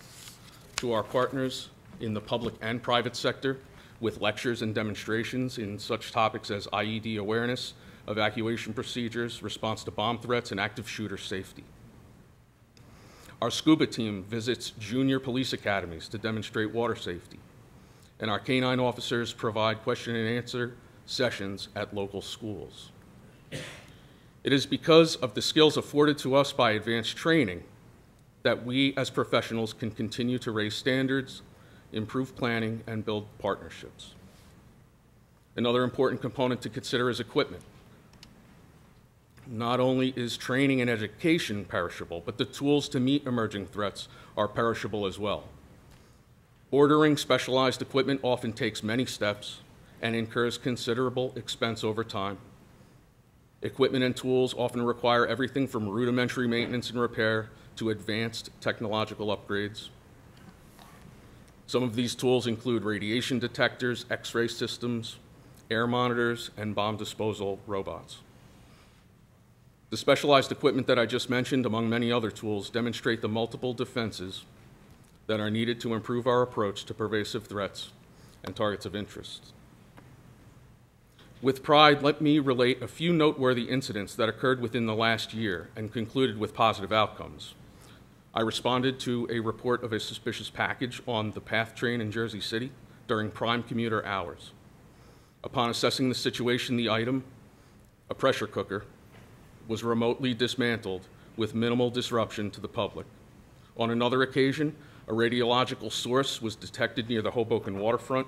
to our partners in the public and private sector with lectures and demonstrations in such topics as IED awareness, evacuation procedures, response to bomb threats, and active shooter safety. Our scuba team visits junior police academies to demonstrate water safety, and our canine officers provide question and answer sessions at local schools. It is because of the skills afforded to us by advanced training that we as professionals can continue to raise standards, improve planning, and build partnerships. Another important component to consider is equipment. Not only is training and education perishable, but the tools to meet emerging threats are perishable as well. Ordering specialized equipment often takes many steps and incurs considerable expense over time. Equipment and tools often require everything from rudimentary maintenance and repair to advanced technological upgrades. Some of these tools include radiation detectors, X-ray systems, air monitors, and bomb disposal robots. The specialized equipment that I just mentioned, among many other tools, demonstrate the multiple defenses that are needed to improve our approach to pervasive threats and targets of interest. With pride, let me relate a few noteworthy incidents that occurred within the last year and concluded with positive outcomes. I responded to a report of a suspicious package on the PATH train in Jersey City during prime commuter hours. Upon assessing the situation, the item, a pressure cooker, was remotely dismantled with minimal disruption to the public. On another occasion, a radiological source was detected near the Hoboken waterfront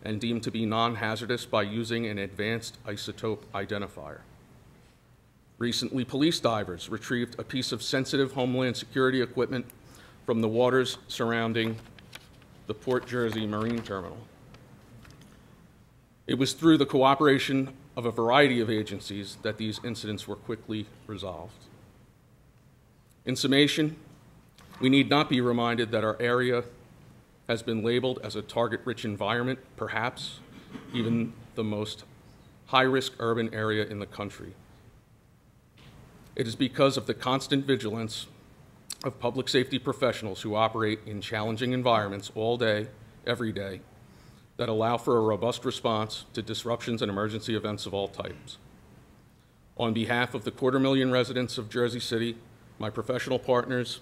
and deemed to be non-hazardous by using an advanced isotope identifier. Recently, police divers retrieved a piece of sensitive Homeland Security equipment from the waters surrounding the Port Jersey Marine Terminal. It was through the cooperation of a variety of agencies that these incidents were quickly resolved. In summation, we need not be reminded that our area has been labeled as a target-rich environment, perhaps even the most high-risk urban area in the country. It is because of the constant vigilance of public safety professionals who operate in challenging environments all day, every day, that allow for a robust response to disruptions and emergency events of all types. On behalf of the 250,000 residents of Jersey City, my professional partners,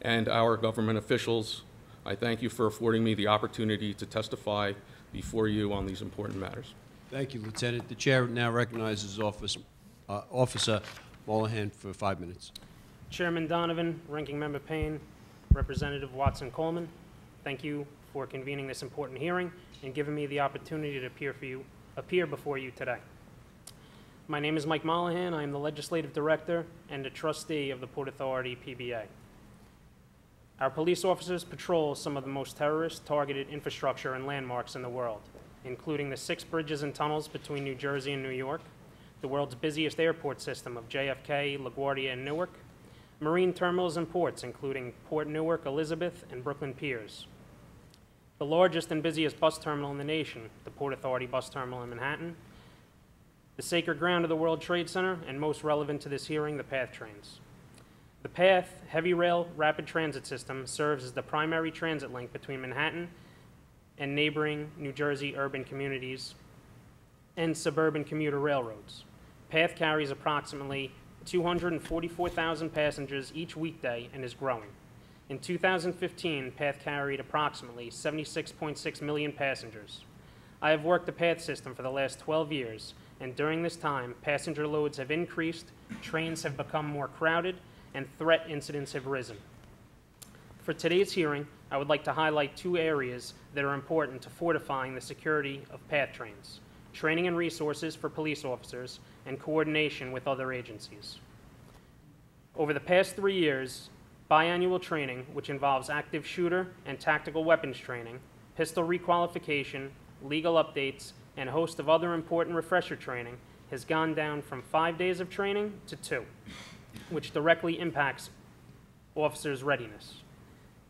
and our government officials, I thank you for affording me the opportunity to testify before you on these important matters. Thank you, Lieutenant. The chair now recognizes Officer Mollahan for 5 minutes. Chairman Donovan, Ranking Member Payne, Representative Watson Coleman, thank you for convening this important hearing and giving me the opportunity to appear before you today. My name is Mike Mollahan. I am the Legislative Director and a trustee of the Port Authority PBA. Our police officers patrol some of the most terrorist-targeted infrastructure and landmarks in the world, including the 6 bridges and tunnels between New Jersey and New York, the world's busiest airport system of JFK, LaGuardia, and Newark, marine terminals and ports, including Port Newark, Elizabeth, and Brooklyn Piers, the largest and busiest bus terminal in the nation, the Port Authority Bus Terminal in Manhattan, the sacred ground of the World Trade Center, and most relevant to this hearing, the PATH trains. The PATH heavy rail rapid transit system serves as the primary transit link between Manhattan and neighboring New Jersey urban communities and suburban commuter railroads. PATH carries approximately 244,000 passengers each weekday and is growing. In 2015, PATH carried approximately 76.6 million passengers. I have worked the PATH system for the last 12 years, and during this time, passenger loads have increased, trains have become more crowded, and threat incidents have risen. For today's hearing, I would like to highlight 2 areas that are important to fortifying the security of PATH trains: training and resources for police officers, and coordination with other agencies. Over the past 3 years, biannual training, which involves active shooter and tactical weapons training, pistol requalification, legal updates, and a host of other important refresher training, has gone down from 5 days of training to 2, which directly impacts officers' readiness.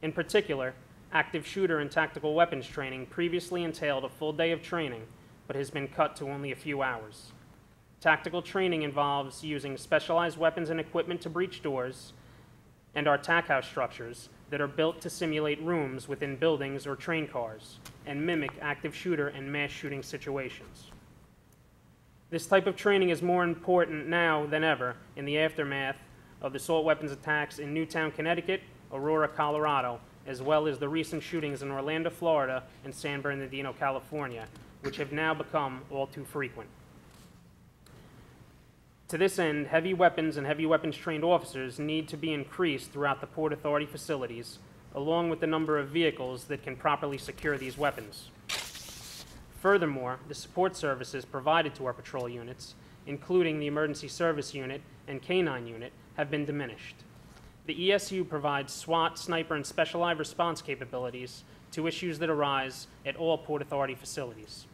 In particular, active shooter and tactical weapons training previously entailed a full day of training, but has been cut to only a few hours. Tactical training involves using specialized weapons and equipment to breach doors and our TAC house structures that are built to simulate rooms within buildings or train cars and mimic active shooter and mass shooting situations. This type of training is more important now than ever in the aftermath of the assault weapons attacks in Newtown, Connecticut, Aurora, Colorado, as well as the recent shootings in Orlando, Florida, and San Bernardino, California, which have now become all too frequent. To this end, heavy weapons and heavy weapons trained officers need to be increased throughout the Port Authority facilities, along with the number of vehicles that can properly secure these weapons. Furthermore, the support services provided to our patrol units, including the Emergency Service Unit and K-9 Unit, have been diminished. The ESU provides SWAT, sniper, and specialized response capabilities to issues that arise at all Port Authority facilities.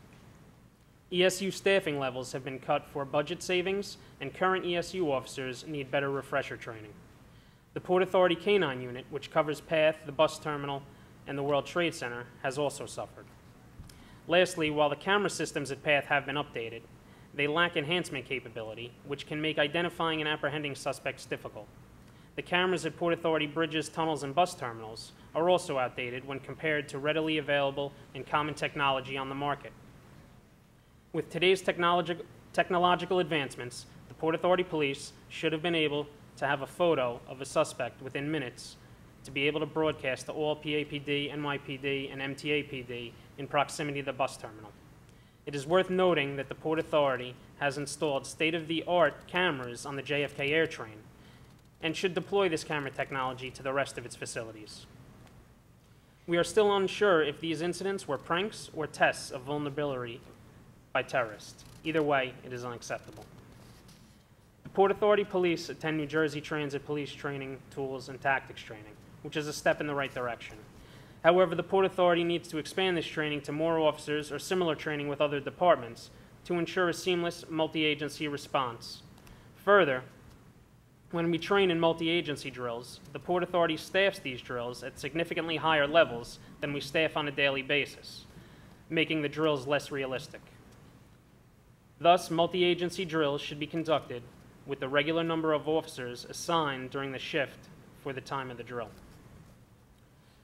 ESU staffing levels have been cut for budget savings, and current ESU officers need better refresher training. The Port Authority K-9 Unit, which covers PATH, the bus terminal, and the World Trade Center, has also suffered. Lastly, while the camera systems at PATH have been updated, they lack enhancement capability, which can make identifying and apprehending suspects difficult. The cameras at Port Authority bridges, tunnels, and bus terminals are also outdated when compared to readily available and common technology on the market. With today's technological advancements, the Port Authority Police should have been able to have a photo of a suspect within minutes to be able to broadcast to all PAPD, NYPD, and MTAPD in proximity to the bus terminal. It is worth noting that the Port Authority has installed state-of-the-art cameras on the JFK Air train and should deploy this camera technology to the rest of its facilities. We are still unsure if these incidents were pranks or tests of vulnerability by terrorists. Either way, it is unacceptable. The Port Authority Police attend New Jersey Transit Police Training, Tools, and Tactics Training, which is a step in the right direction. However, the Port Authority needs to expand this training to more officers or similar training with other departments to ensure a seamless multi-agency response. Further, when we train in multi-agency drills, the Port Authority staffs these drills at significantly higher levels than we staff on a daily basis, making the drills less realistic. Thus, multi-agency drills should be conducted with the regular number of officers assigned during the shift for the time of the drill.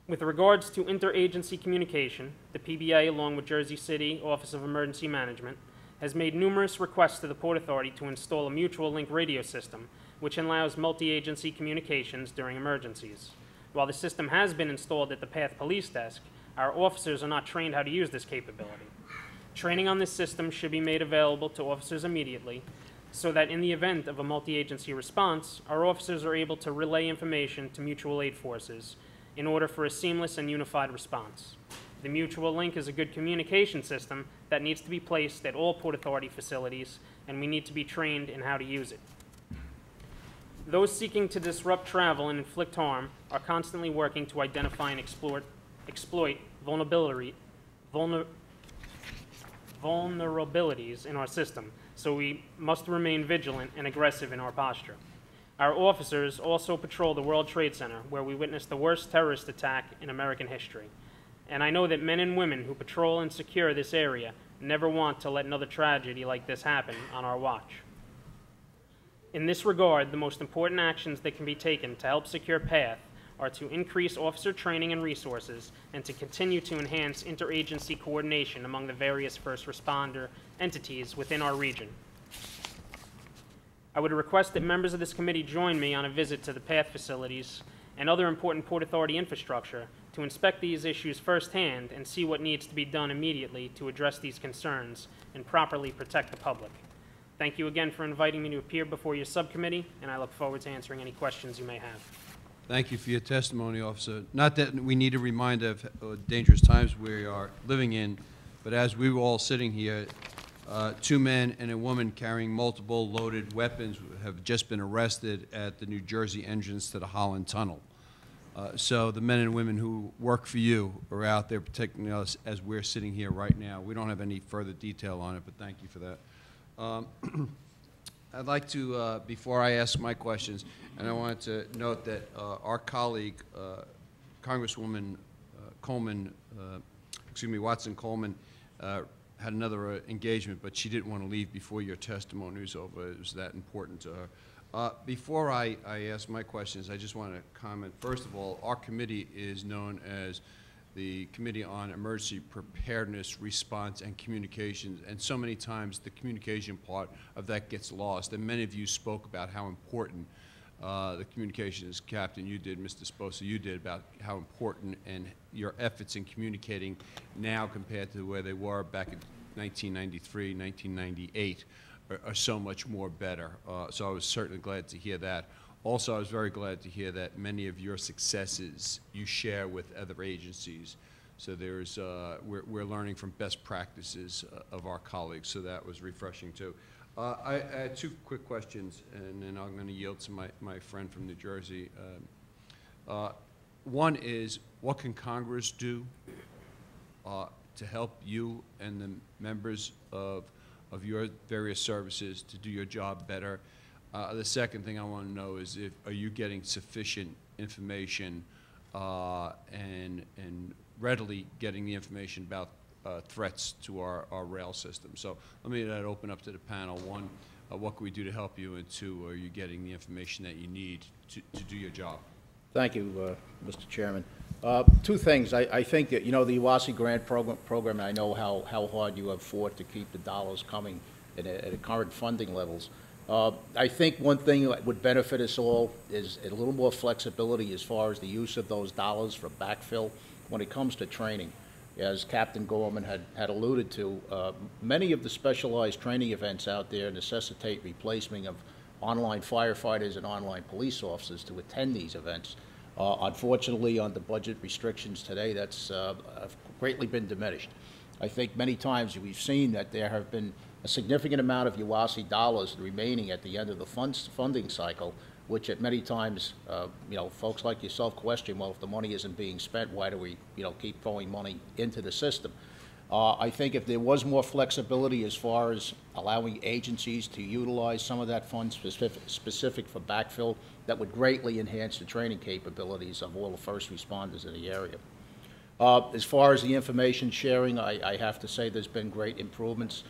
With regards to interagency communication, the PBA, along with Jersey City Office of Emergency Management, has made numerous requests to the Port Authority to install a mutual link radio system, which allows multi-agency communications during emergencies. While the system has been installed at the PATH Police Desk, our officers are not trained how to use this capability. Training on this system should be made available to officers immediately, so that in the event of a multi-agency response, our officers are able to relay information to mutual aid forces in order for a seamless and unified response. The mutual link is a good communication system that needs to be placed at all Port Authority facilities, and we need to be trained in how to use it. Those seeking to disrupt travel and inflict harm are constantly working to identify and exploit vulnerabilities in our system, so we must remain vigilant and aggressive in our posture. Our officers also patrol the World Trade Center, where we witnessed the worst terrorist attack in American history. And I know that men and women who patrol and secure this area never want to let another tragedy like this happen on our watch. In this regard, the most important actions that can be taken to help secure PATH are to increase officer training and resources and to continue to enhance interagency coordination among the various first responder entities within our region. I would request that members of this committee join me on a visit to the PATH facilities and other important Port Authority infrastructure to inspect these issues firsthand and see what needs to be done immediately to address these concerns and properly protect the public. Thank you again for inviting me to appear before your subcommittee, and I look forward to answering any questions you may have. Thank you for your testimony, Officer. Not that we need a reminder of dangerous times we are living in, but as we were all sitting here, 2 men and a woman carrying multiple loaded weapons have just been arrested at the New Jersey entrance to the Holland Tunnel. So the men and women who work for you are out there protecting us as we're sitting here right now. We don't have any further detail on it, but thank you for that. I'd like to, before I ask my questions, and I wanted to note that our colleague, Congresswoman Watson Coleman, had another engagement, but she didn't want to leave before your testimony was over. It was that important to her. Before I ask my questions, I just want to comment. First of all, our committee is known as the Committee on Emergency Preparedness, Response, and Communications, and so many times the communication part of that gets lost. And many of you spoke about how important the communications captain you did, Mr. Sposa, you did, about how important and your efforts in communicating now compared to where they were back in 1993, 1998 are so much more better. So I was certainly glad to hear that. Also, I was very glad to hear that many of your successes you share with other agencies. So there's, we're learning from best practices of our colleagues, so that was refreshing too. I had 2 quick questions, and then I'm going to yield to my friend from New Jersey. One is, what can Congress do to help you and the members of your various services to do your job better? The second thing I want to know is, are you getting sufficient information and readily getting the information about threats to our rail system? So let me open up to the panel. 1, what can we do to help you? And 2, are you getting the information that you need to do your job? Thank you, Mr. Chairman. 2 things. I think that, you know, the UASI grant program, I know how hard you have fought to keep the dollars coming at the current funding levels. I think one thing that would benefit us all is a little more flexibility as far as the use of those dollars for backfill when it comes to training. As Captain Gorman had alluded to, many of the specialized training events out there necessitate replacement of online firefighters and online police officers to attend these events. Unfortunately, on the budget restrictions today, that's greatly been diminished. I think many times we've seen that there have been a significant amount of UASI dollars remaining at the end of the funding cycle, which at many times, you know, folks like yourself question, well, if the money isn't being spent, why do we, you know, keep throwing money into the system? I think if there was more flexibility as far as allowing agencies to utilize some of that fund specific for backfill, that would greatly enhance the training capabilities of all the first responders in the area. As far as the information sharing, I have to say there's been great improvements.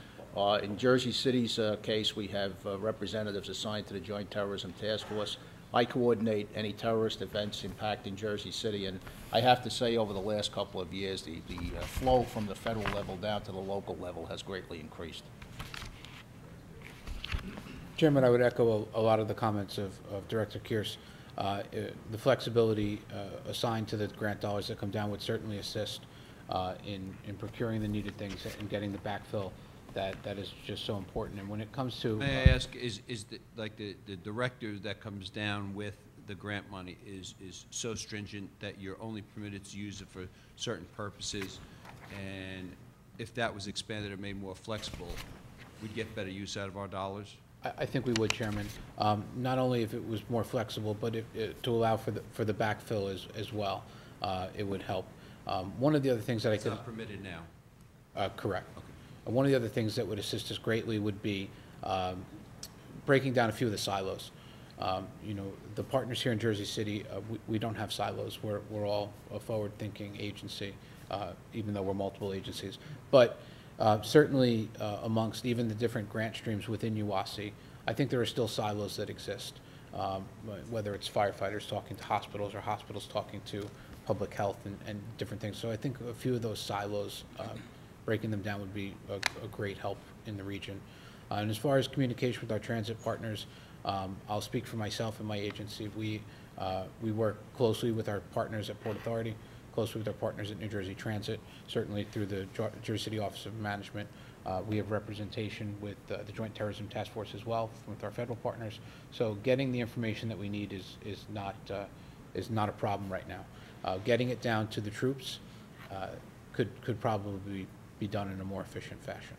In Jersey City's case, we have representatives assigned to the Joint Terrorism Task Force. I coordinate any terrorist events impacting Jersey City, and I have to say over the last couple of years, the flow from the federal level down to the local level has greatly increased. Chairman, I would echo a lot of the comments of Director Kearse. The flexibility assigned to the grant dollars that come down would certainly assist. in procuring the needed things and getting the backfill that is just so important. And when it comes to May I ask, is the director that comes down with the grant money is so stringent that you're only permitted to use it for certain purposes? And if that was expanded or made more flexible, we'd get better use out of our dollars? I think we would, Chairman. Not only if it was more flexible, but to allow for the backfill as well, it would help. One of the other things that It's not permitted now. correct. One of the other things that would assist us greatly would be breaking down a few of the silos. You know, the partners here in Jersey City, we don't have silos. We're all a forward-thinking agency, even though we're multiple agencies. But certainly amongst even the different grant streams within UASI, I think there are still silos that exist, whether it's firefighters talking to hospitals or hospitals talking to public health and different things. So I think a few of those silos, breaking them down would be a great help in the region. And as far as communication with our transit partners, I'll speak for myself and my agency. We work closely with our partners at Port Authority, closely with our partners at New Jersey Transit, certainly through the Jersey City Office of Management. We have representation with the Joint Terrorism Task Force as well, with our federal partners. So getting the information that we need is not a problem right now. Getting it down to the troops could probably be done in a more efficient fashion.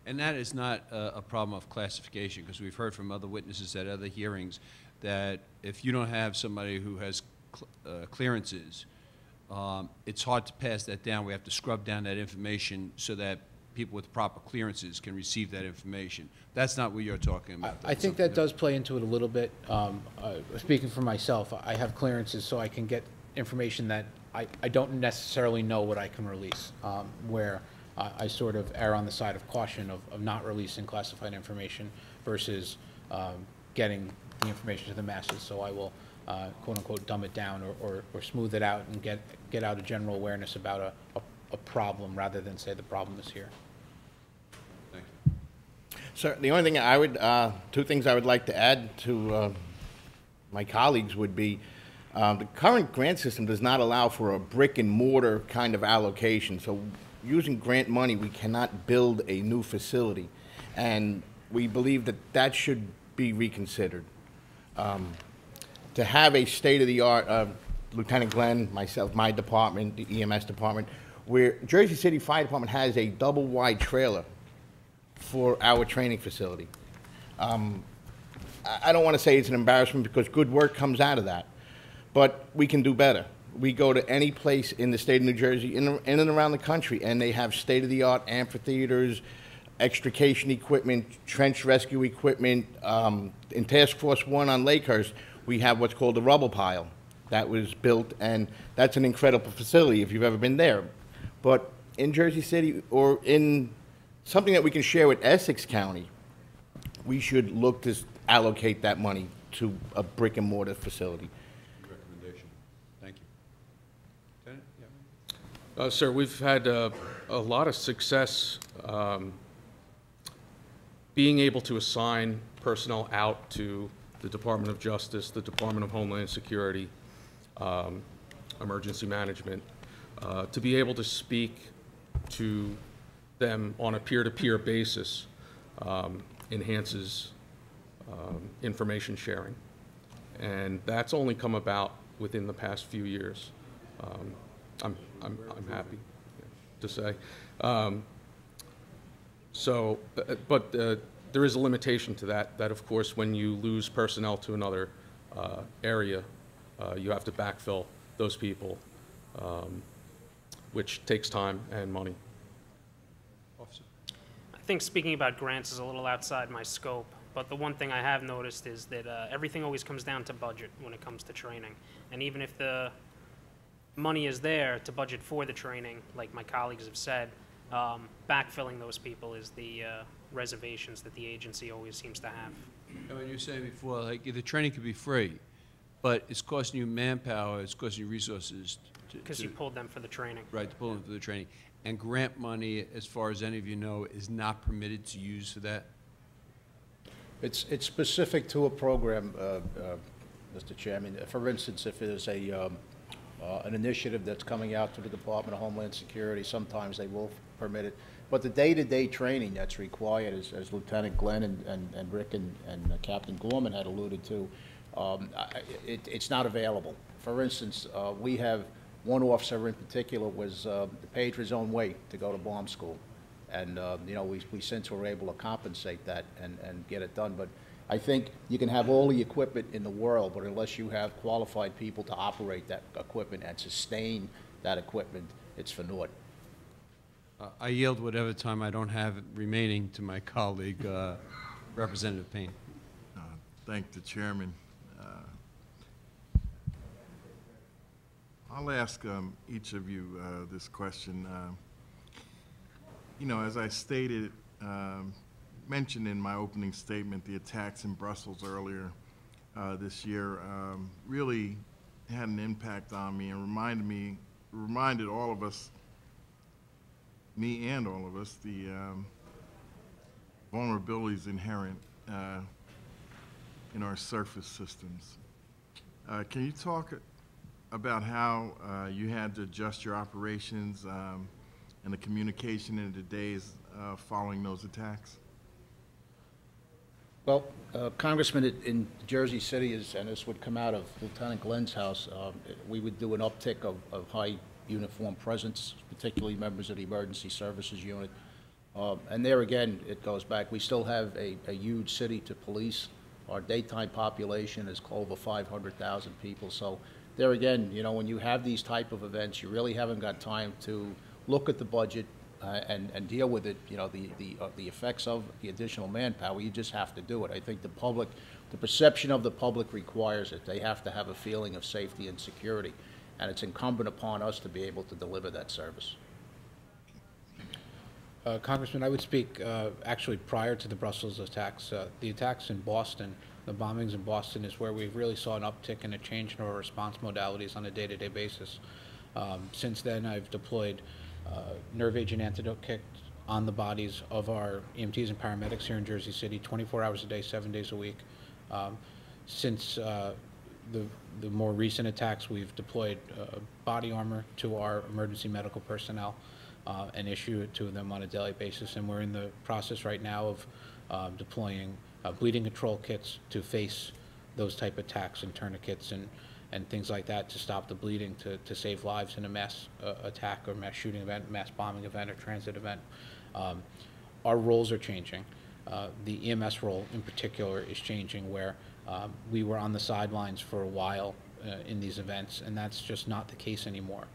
And that is not a problem of classification, because we've heard from other witnesses at other hearings that if you don't have somebody who has clearances, it's hard to pass that down. We have to scrub down that information so that people with proper clearances can receive that information. That's not what you're talking about. I think that does play into it a little bit. Speaking for myself, I have clearances so I can get information that I don't necessarily know what I can release, where I sort of err on the side of caution of not releasing classified information versus getting the information to the masses. So I will, quote unquote, dumb it down or smooth it out and get out a general awareness about a problem rather than say the problem is here. Thank you. Sir, the only thing I would, two things I would like to add to my colleagues would be, the current grant system does not allow for a brick and mortar kind of allocation. So using grant money, we cannot build a new facility. And we believe that that should be reconsidered. To have a state-of-the-art, Lieutenant Glenn, myself, my department, the EMS department, where Jersey City Fire Department has a double-wide trailer for our training facility. I don't want to say it's an embarrassment because good work comes out of that, but we can do better. We go to any place in the state of New Jersey, in and around the country, and they have state-of-the-art amphitheaters, extrication equipment, trench rescue equipment. In Task Force 1 on Lakehurst, we have what's called the rubble pile that was built, and that's an incredible facility if you've ever been there. But in Jersey City, or in something that we can share with Essex County, we should look to allocate that money to a brick and mortar facility. Recommendation. Thank you. Lieutenant? Yeah. Sir, we've had a lot of success being able to assign personnel out to the Department of Justice, the Department of Homeland Security, Emergency Management, to be able to speak to them on a peer-to-peer basis enhances information sharing. And that's only come about within the past few years. I'm happy to say. But there is a limitation to that, of course, when you lose personnel to another area, you have to backfill those people, which takes time and money. Officer. I think speaking about grants is a little outside my scope, but the one thing I have noticed is that everything always comes down to budget when it comes to training. And even if the money is there to budget for the training, like my colleagues have said, backfilling those people is the reservations that the agency always seems to have. And when you were saying before, like, the training could be free, but it's costing you manpower, it's costing you resources Because you pulled them for the training. Right, to pull them for the training. And grant money, as far as any of you know, is not permitted to use for that? It's specific to a program, Mr. Chairman. For instance, if there's a an initiative that's coming out to the Department of Homeland Security. Sometimes they will permit it. But the day-to-day training that's required, as Lieutenant Glenn and Rick and Captain Gorman had alluded to, it's not available. For instance, we have one officer in particular was paid his own way to go to bomb school. And, you know, we since were able to compensate that and get it done. But I think you can have all the equipment in the world, but unless you have qualified people to operate that equipment and sustain that equipment, it's for naught. I yield whatever time I don't have remaining to my colleague, Representative Payne. Thank the chairman. I'll ask each of you this question. You know, as I stated, mentioned in my opening statement, the attacks in Brussels earlier this year really had an impact on me and reminded all of us, me and all of us, the vulnerabilities inherent in our surface systems. Can you talk about how you had to adjust your operations and the communication in the days following those attacks? Well, Congressman, in Jersey City, and this would come out of Lieutenant Glenn's house, we would do an uptick of high uniform presence, particularly members of the Emergency Services Unit. And there again, it goes back. We still have a huge city to police. Our daytime population is over 500,000 people. So there again, you know, when you have these type of events, you really haven't got time to look at the budget and deal with it, you know, the effects of the additional manpower. You just have to do it. I think the public, the perception of the public requires it. They have to have a feeling of safety and security, and it's incumbent upon us to be able to deliver that service. Congressman, I would speak actually prior to the Brussels attacks. The attacks in Boston, the bombings in Boston is where we really saw an uptick and a change in our response modalities on a day-to-day basis. Since then, I've deployed nerve agent antidote kits on the bodies of our EMTs and paramedics here in Jersey City, 24 hours a day, 7 days a week. Since the more recent attacks, we've deployed body armor to our emergency medical personnel and issue it to them on a daily basis. And we're in the process right now of deploying bleeding control kits to face those type of attacks and tourniquets and things like that to stop the bleeding, to save lives in a mass attack or mass shooting event, mass bombing event, or transit event. Our roles are changing. The EMS role in particular is changing, where we were on the sidelines for a while in these events, and that's just not the case anymore.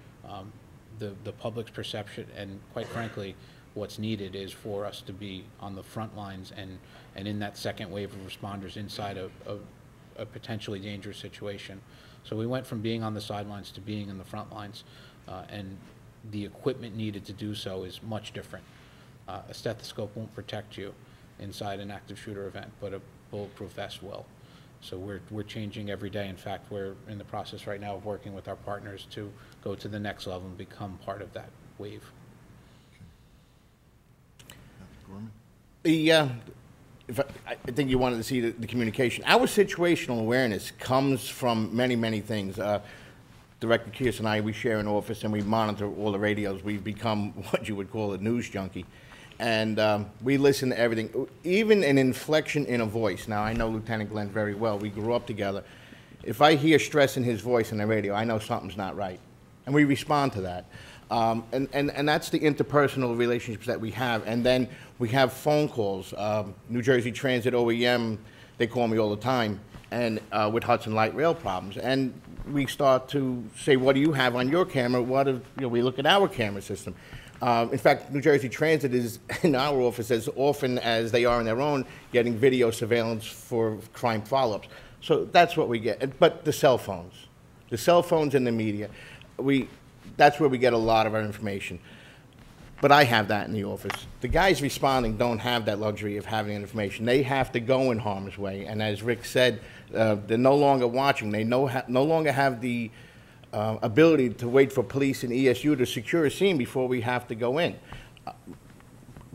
The public's perception, and quite frankly, what's needed is for us to be on the front lines and in that second wave of responders inside a potentially dangerous situation. So we went from being on the sidelines to being in the front lines, and the equipment needed to do so is much different. A stethoscope won't protect you inside an active shooter event, but a bulletproof vest will. So we're changing every day. In fact, we're in the process right now of working with our partners to go to the next level and become part of that wave. I think you wanted to see the communication. Our situational awareness comes from many, many things. Director Kearse and I, we share an office and we monitor all the radios. We've become what you would call a news junkie. And we listen to everything, even an inflection in a voice. Now, I know Lieutenant Glenn very well. We grew up together. If I hear stress in his voice in the radio, I know something's not right. And we respond to that. And that's the interpersonal relationships that we have. And then we have phone calls. New Jersey Transit OEM, they call me all the time, and with Hudson Light Rail problems. And we start to say, what do you have on your camera? What if, you know, we look at our camera system. In fact, New Jersey Transit is in our office as often as they are in their own, getting video surveillance for crime follow-ups. So that's what we get. But the cell phones and the media, that's where we get a lot of our information. But I have that in the office. The guys responding don't have that luxury of having information. They have to go in harm's way. And as Rick said, they're no longer watching. They no longer have the ability to wait for police and ESU to secure a scene before we have to go in.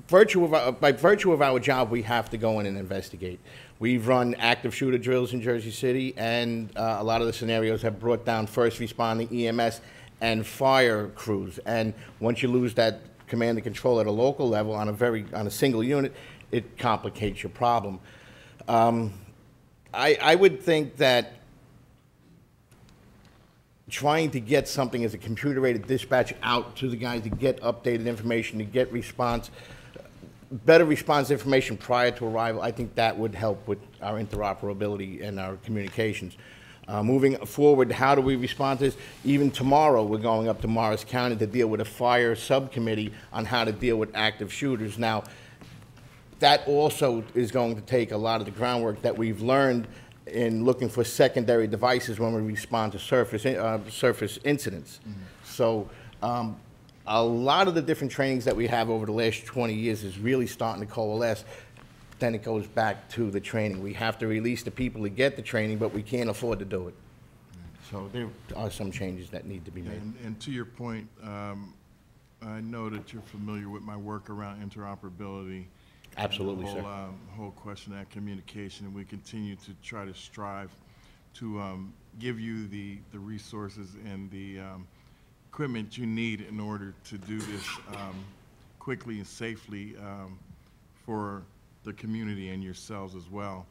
by virtue of our job, we have to go in and investigate. We've run active shooter drills in Jersey City, and a lot of the scenarios have brought down first responding EMS and fire crews. And once you lose that command and control at a local level on a single unit, it complicates your problem. I would think that trying to get something as a computer-aided dispatch out to the guys to get updated information, to get better response information prior to arrival, I think that would help with our interoperability and our communications. Moving forward, how do we respond to this? Even tomorrow, we're going up to Morris County to deal with a fire subcommittee on how to deal with active shooters. Now, that also is going to take a lot of the groundwork that we've learned in looking for secondary devices when we respond to surface incidents. Mm-hmm. So a lot of the different trainings that we have over the last 20 years is really starting to coalesce. Then it goes back to the training. We have to release the people to get the training, but we can't afford to do it. So there are some changes that need to be made. And to your point, I know that you're familiar with my work around interoperability. Absolutely, the whole, sir. Whole question of communication, and we continue to try to strive to give you the resources and the equipment you need in order to do this quickly and safely for the community and yourselves as well.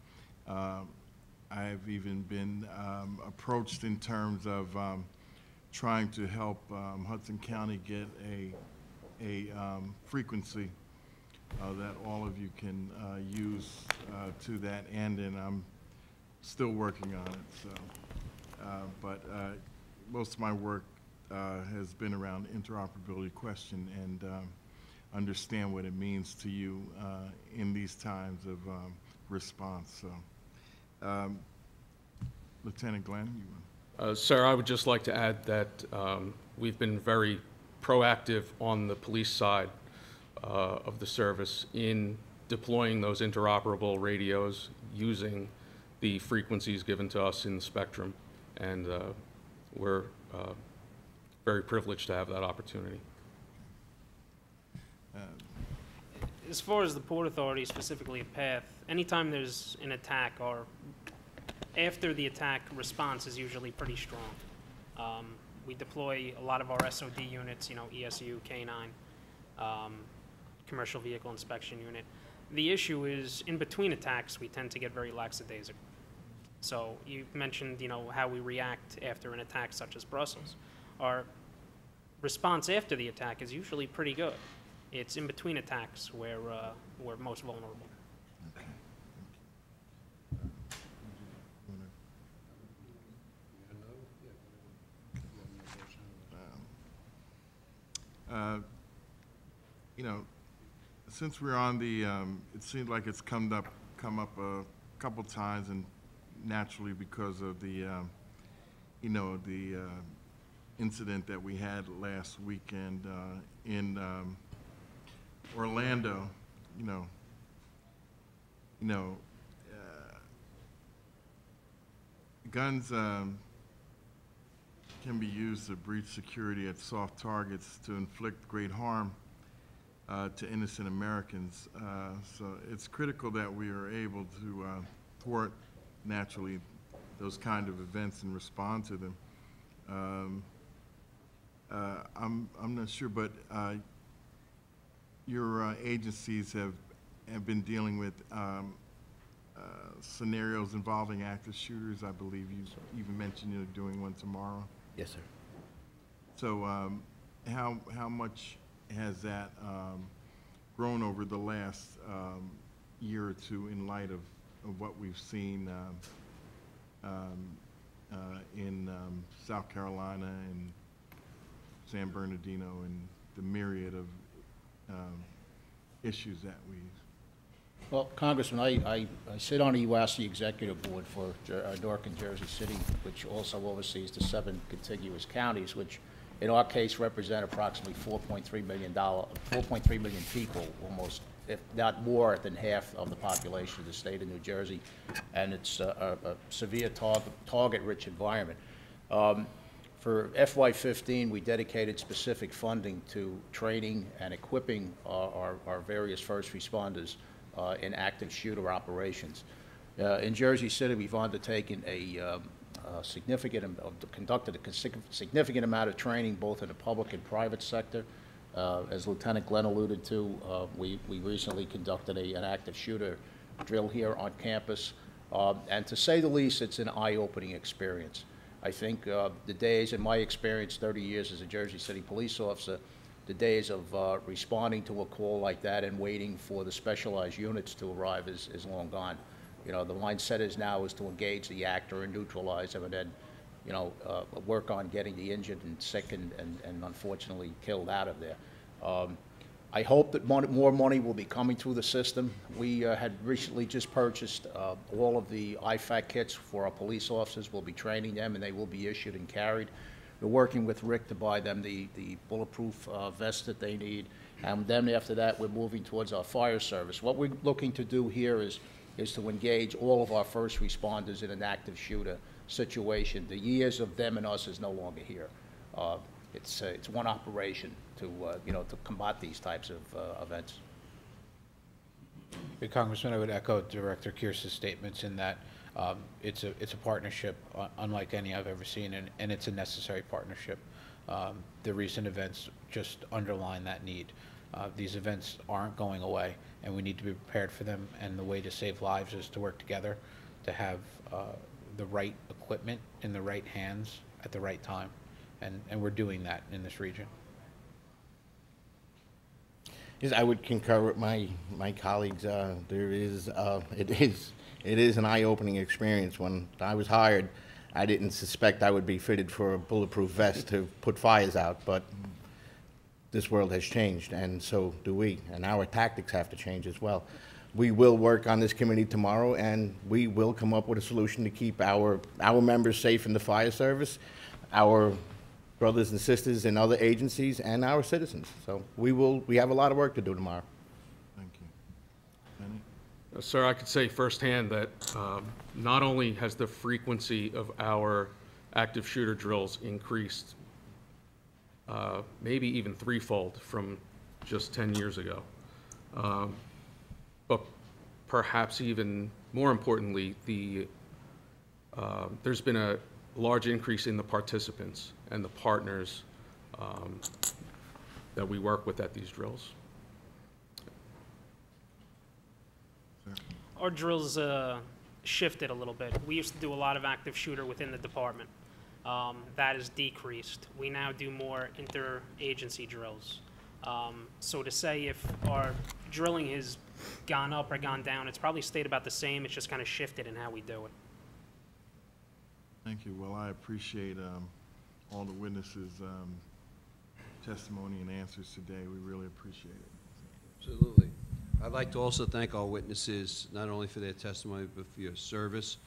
I've even been approached in terms of trying to help Hudson County get a frequency that all of you can use to that end, and I'm still working on it. So, but most of my work has been around the interoperability question and understand what it means to you in these times of response. So, Lieutenant Glenn, you want? Sir, I would just like to add that we've been very proactive on the police side of the service in deploying those interoperable radios using the frequencies given to us in the spectrum, and we're very privileged to have that opportunity. As far as the Port Authority, specifically at PATH, anytime there's an attack or after the attack, response is usually pretty strong. We deploy a lot of our SOD units, ESU, K9, commercial vehicle inspection unit. The issue is, in between attacks, we tend to get very lackadaisical. So you mentioned, how we react after an attack such as Brussels. Our response after the attack is usually pretty good. It's in between attacks where we're most vulnerable. Since we're on the, it seems like it's come up a couple times, and naturally because of the, the incident that we had last weekend in Orlando, guns can be used to breach security at soft targets to inflict great harm to innocent Americans. So it's critical that we are able to thwart naturally those kind of events and respond to them. I'm not sure, but your agencies have been dealing with scenarios involving active shooters. I believe you even mentioned you're doing one tomorrow. Yes, sir. So how much has that grown over the last year or two in light of what we've seen in South Carolina and San Bernardino and the myriad of issues that we... Well, Congressman, I sit on the UASC Executive Board for Newark and Jersey City, which also oversees the 7 contiguous counties, which in our case represent approximately 4.3 million people, almost, if not more than half of the population of the state of New Jersey, and it's a severe target-rich environment. For FY15, we dedicated specific funding to training and equipping our various first responders in active shooter operations. In Jersey City, we've undertaken conducted a significant amount of training both in the public and private sector. As Lieutenant Glenn alluded to, we recently conducted an active shooter drill here on campus. And to say the least, it's an eye-opening experience. I think the days, in my experience, 30 years as a Jersey City police officer, the days of responding to a call like that and waiting for the specialized units to arrive is long gone. You know, the mindset is now is to engage the actor and neutralize him and then, you know, work on getting the injured and sick and unfortunately killed out of there. I hope that more money will be coming through the system. We had recently just purchased all of the IFAC kits for our police officers. We'll be training them and they will be issued and carried. We're working with Rick to buy them the bulletproof vests that they need. And then after that, we're moving towards our fire service. What we're looking to do here is to engage all of our first responders in an active shooter situation. The years of them and us is no longer here. It's one operation to to combat these types of events. Congressman, I would echo Director Kearse's statements in that it's a partnership unlike any I've ever seen, and it's a necessary partnership. The recent events just underline that need. These events aren't going away, and we need to be prepared for them, and the way to save lives is to work together, to have the right equipment in the right hands at the right time, and we're doing that in this region. Yes, I would concur with my colleagues. It is an eye-opening experience. When I was hired, I didn't suspect I would be fitted for a bulletproof vest to put fires out, but this world has changed, and so do we, and our tactics have to change as well. We will work on this committee tomorrow, and we will come up with a solution to keep our members safe in the fire service, our brothers and sisters in other agencies, and our citizens. So we have a lot of work to do tomorrow. Thank you. Benny? Sir, I could say firsthand that not only has the frequency of our active shooter drills increased maybe even threefold from just 10 years ago, but perhaps even more importantly, there's been a large increase in the participants and the partners that we work with at these drills. Our drills shifted a little bit. We used to do a lot of active shooter within the department. That has decreased. We now do more interagency drills. So to say if our drilling has gone up or gone down, it's probably stayed about the same. It's just kind of shifted in how we do it. Thank you. Well, I appreciate all the witnesses' testimony and answers today. We really appreciate it. Absolutely. I'd like to also thank all witnesses, not only for their testimony, but for your service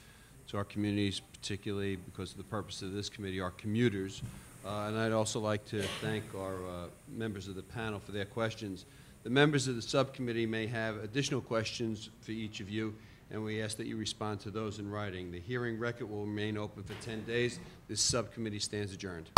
to our communities, particularly because of the purpose of this committee, our commuters. And I'd also like to thank our members of the panel for their questions. The members of the subcommittee may have additional questions for each of you, and we ask that you respond to those in writing. The hearing record will remain open for 10 days. This subcommittee stands adjourned.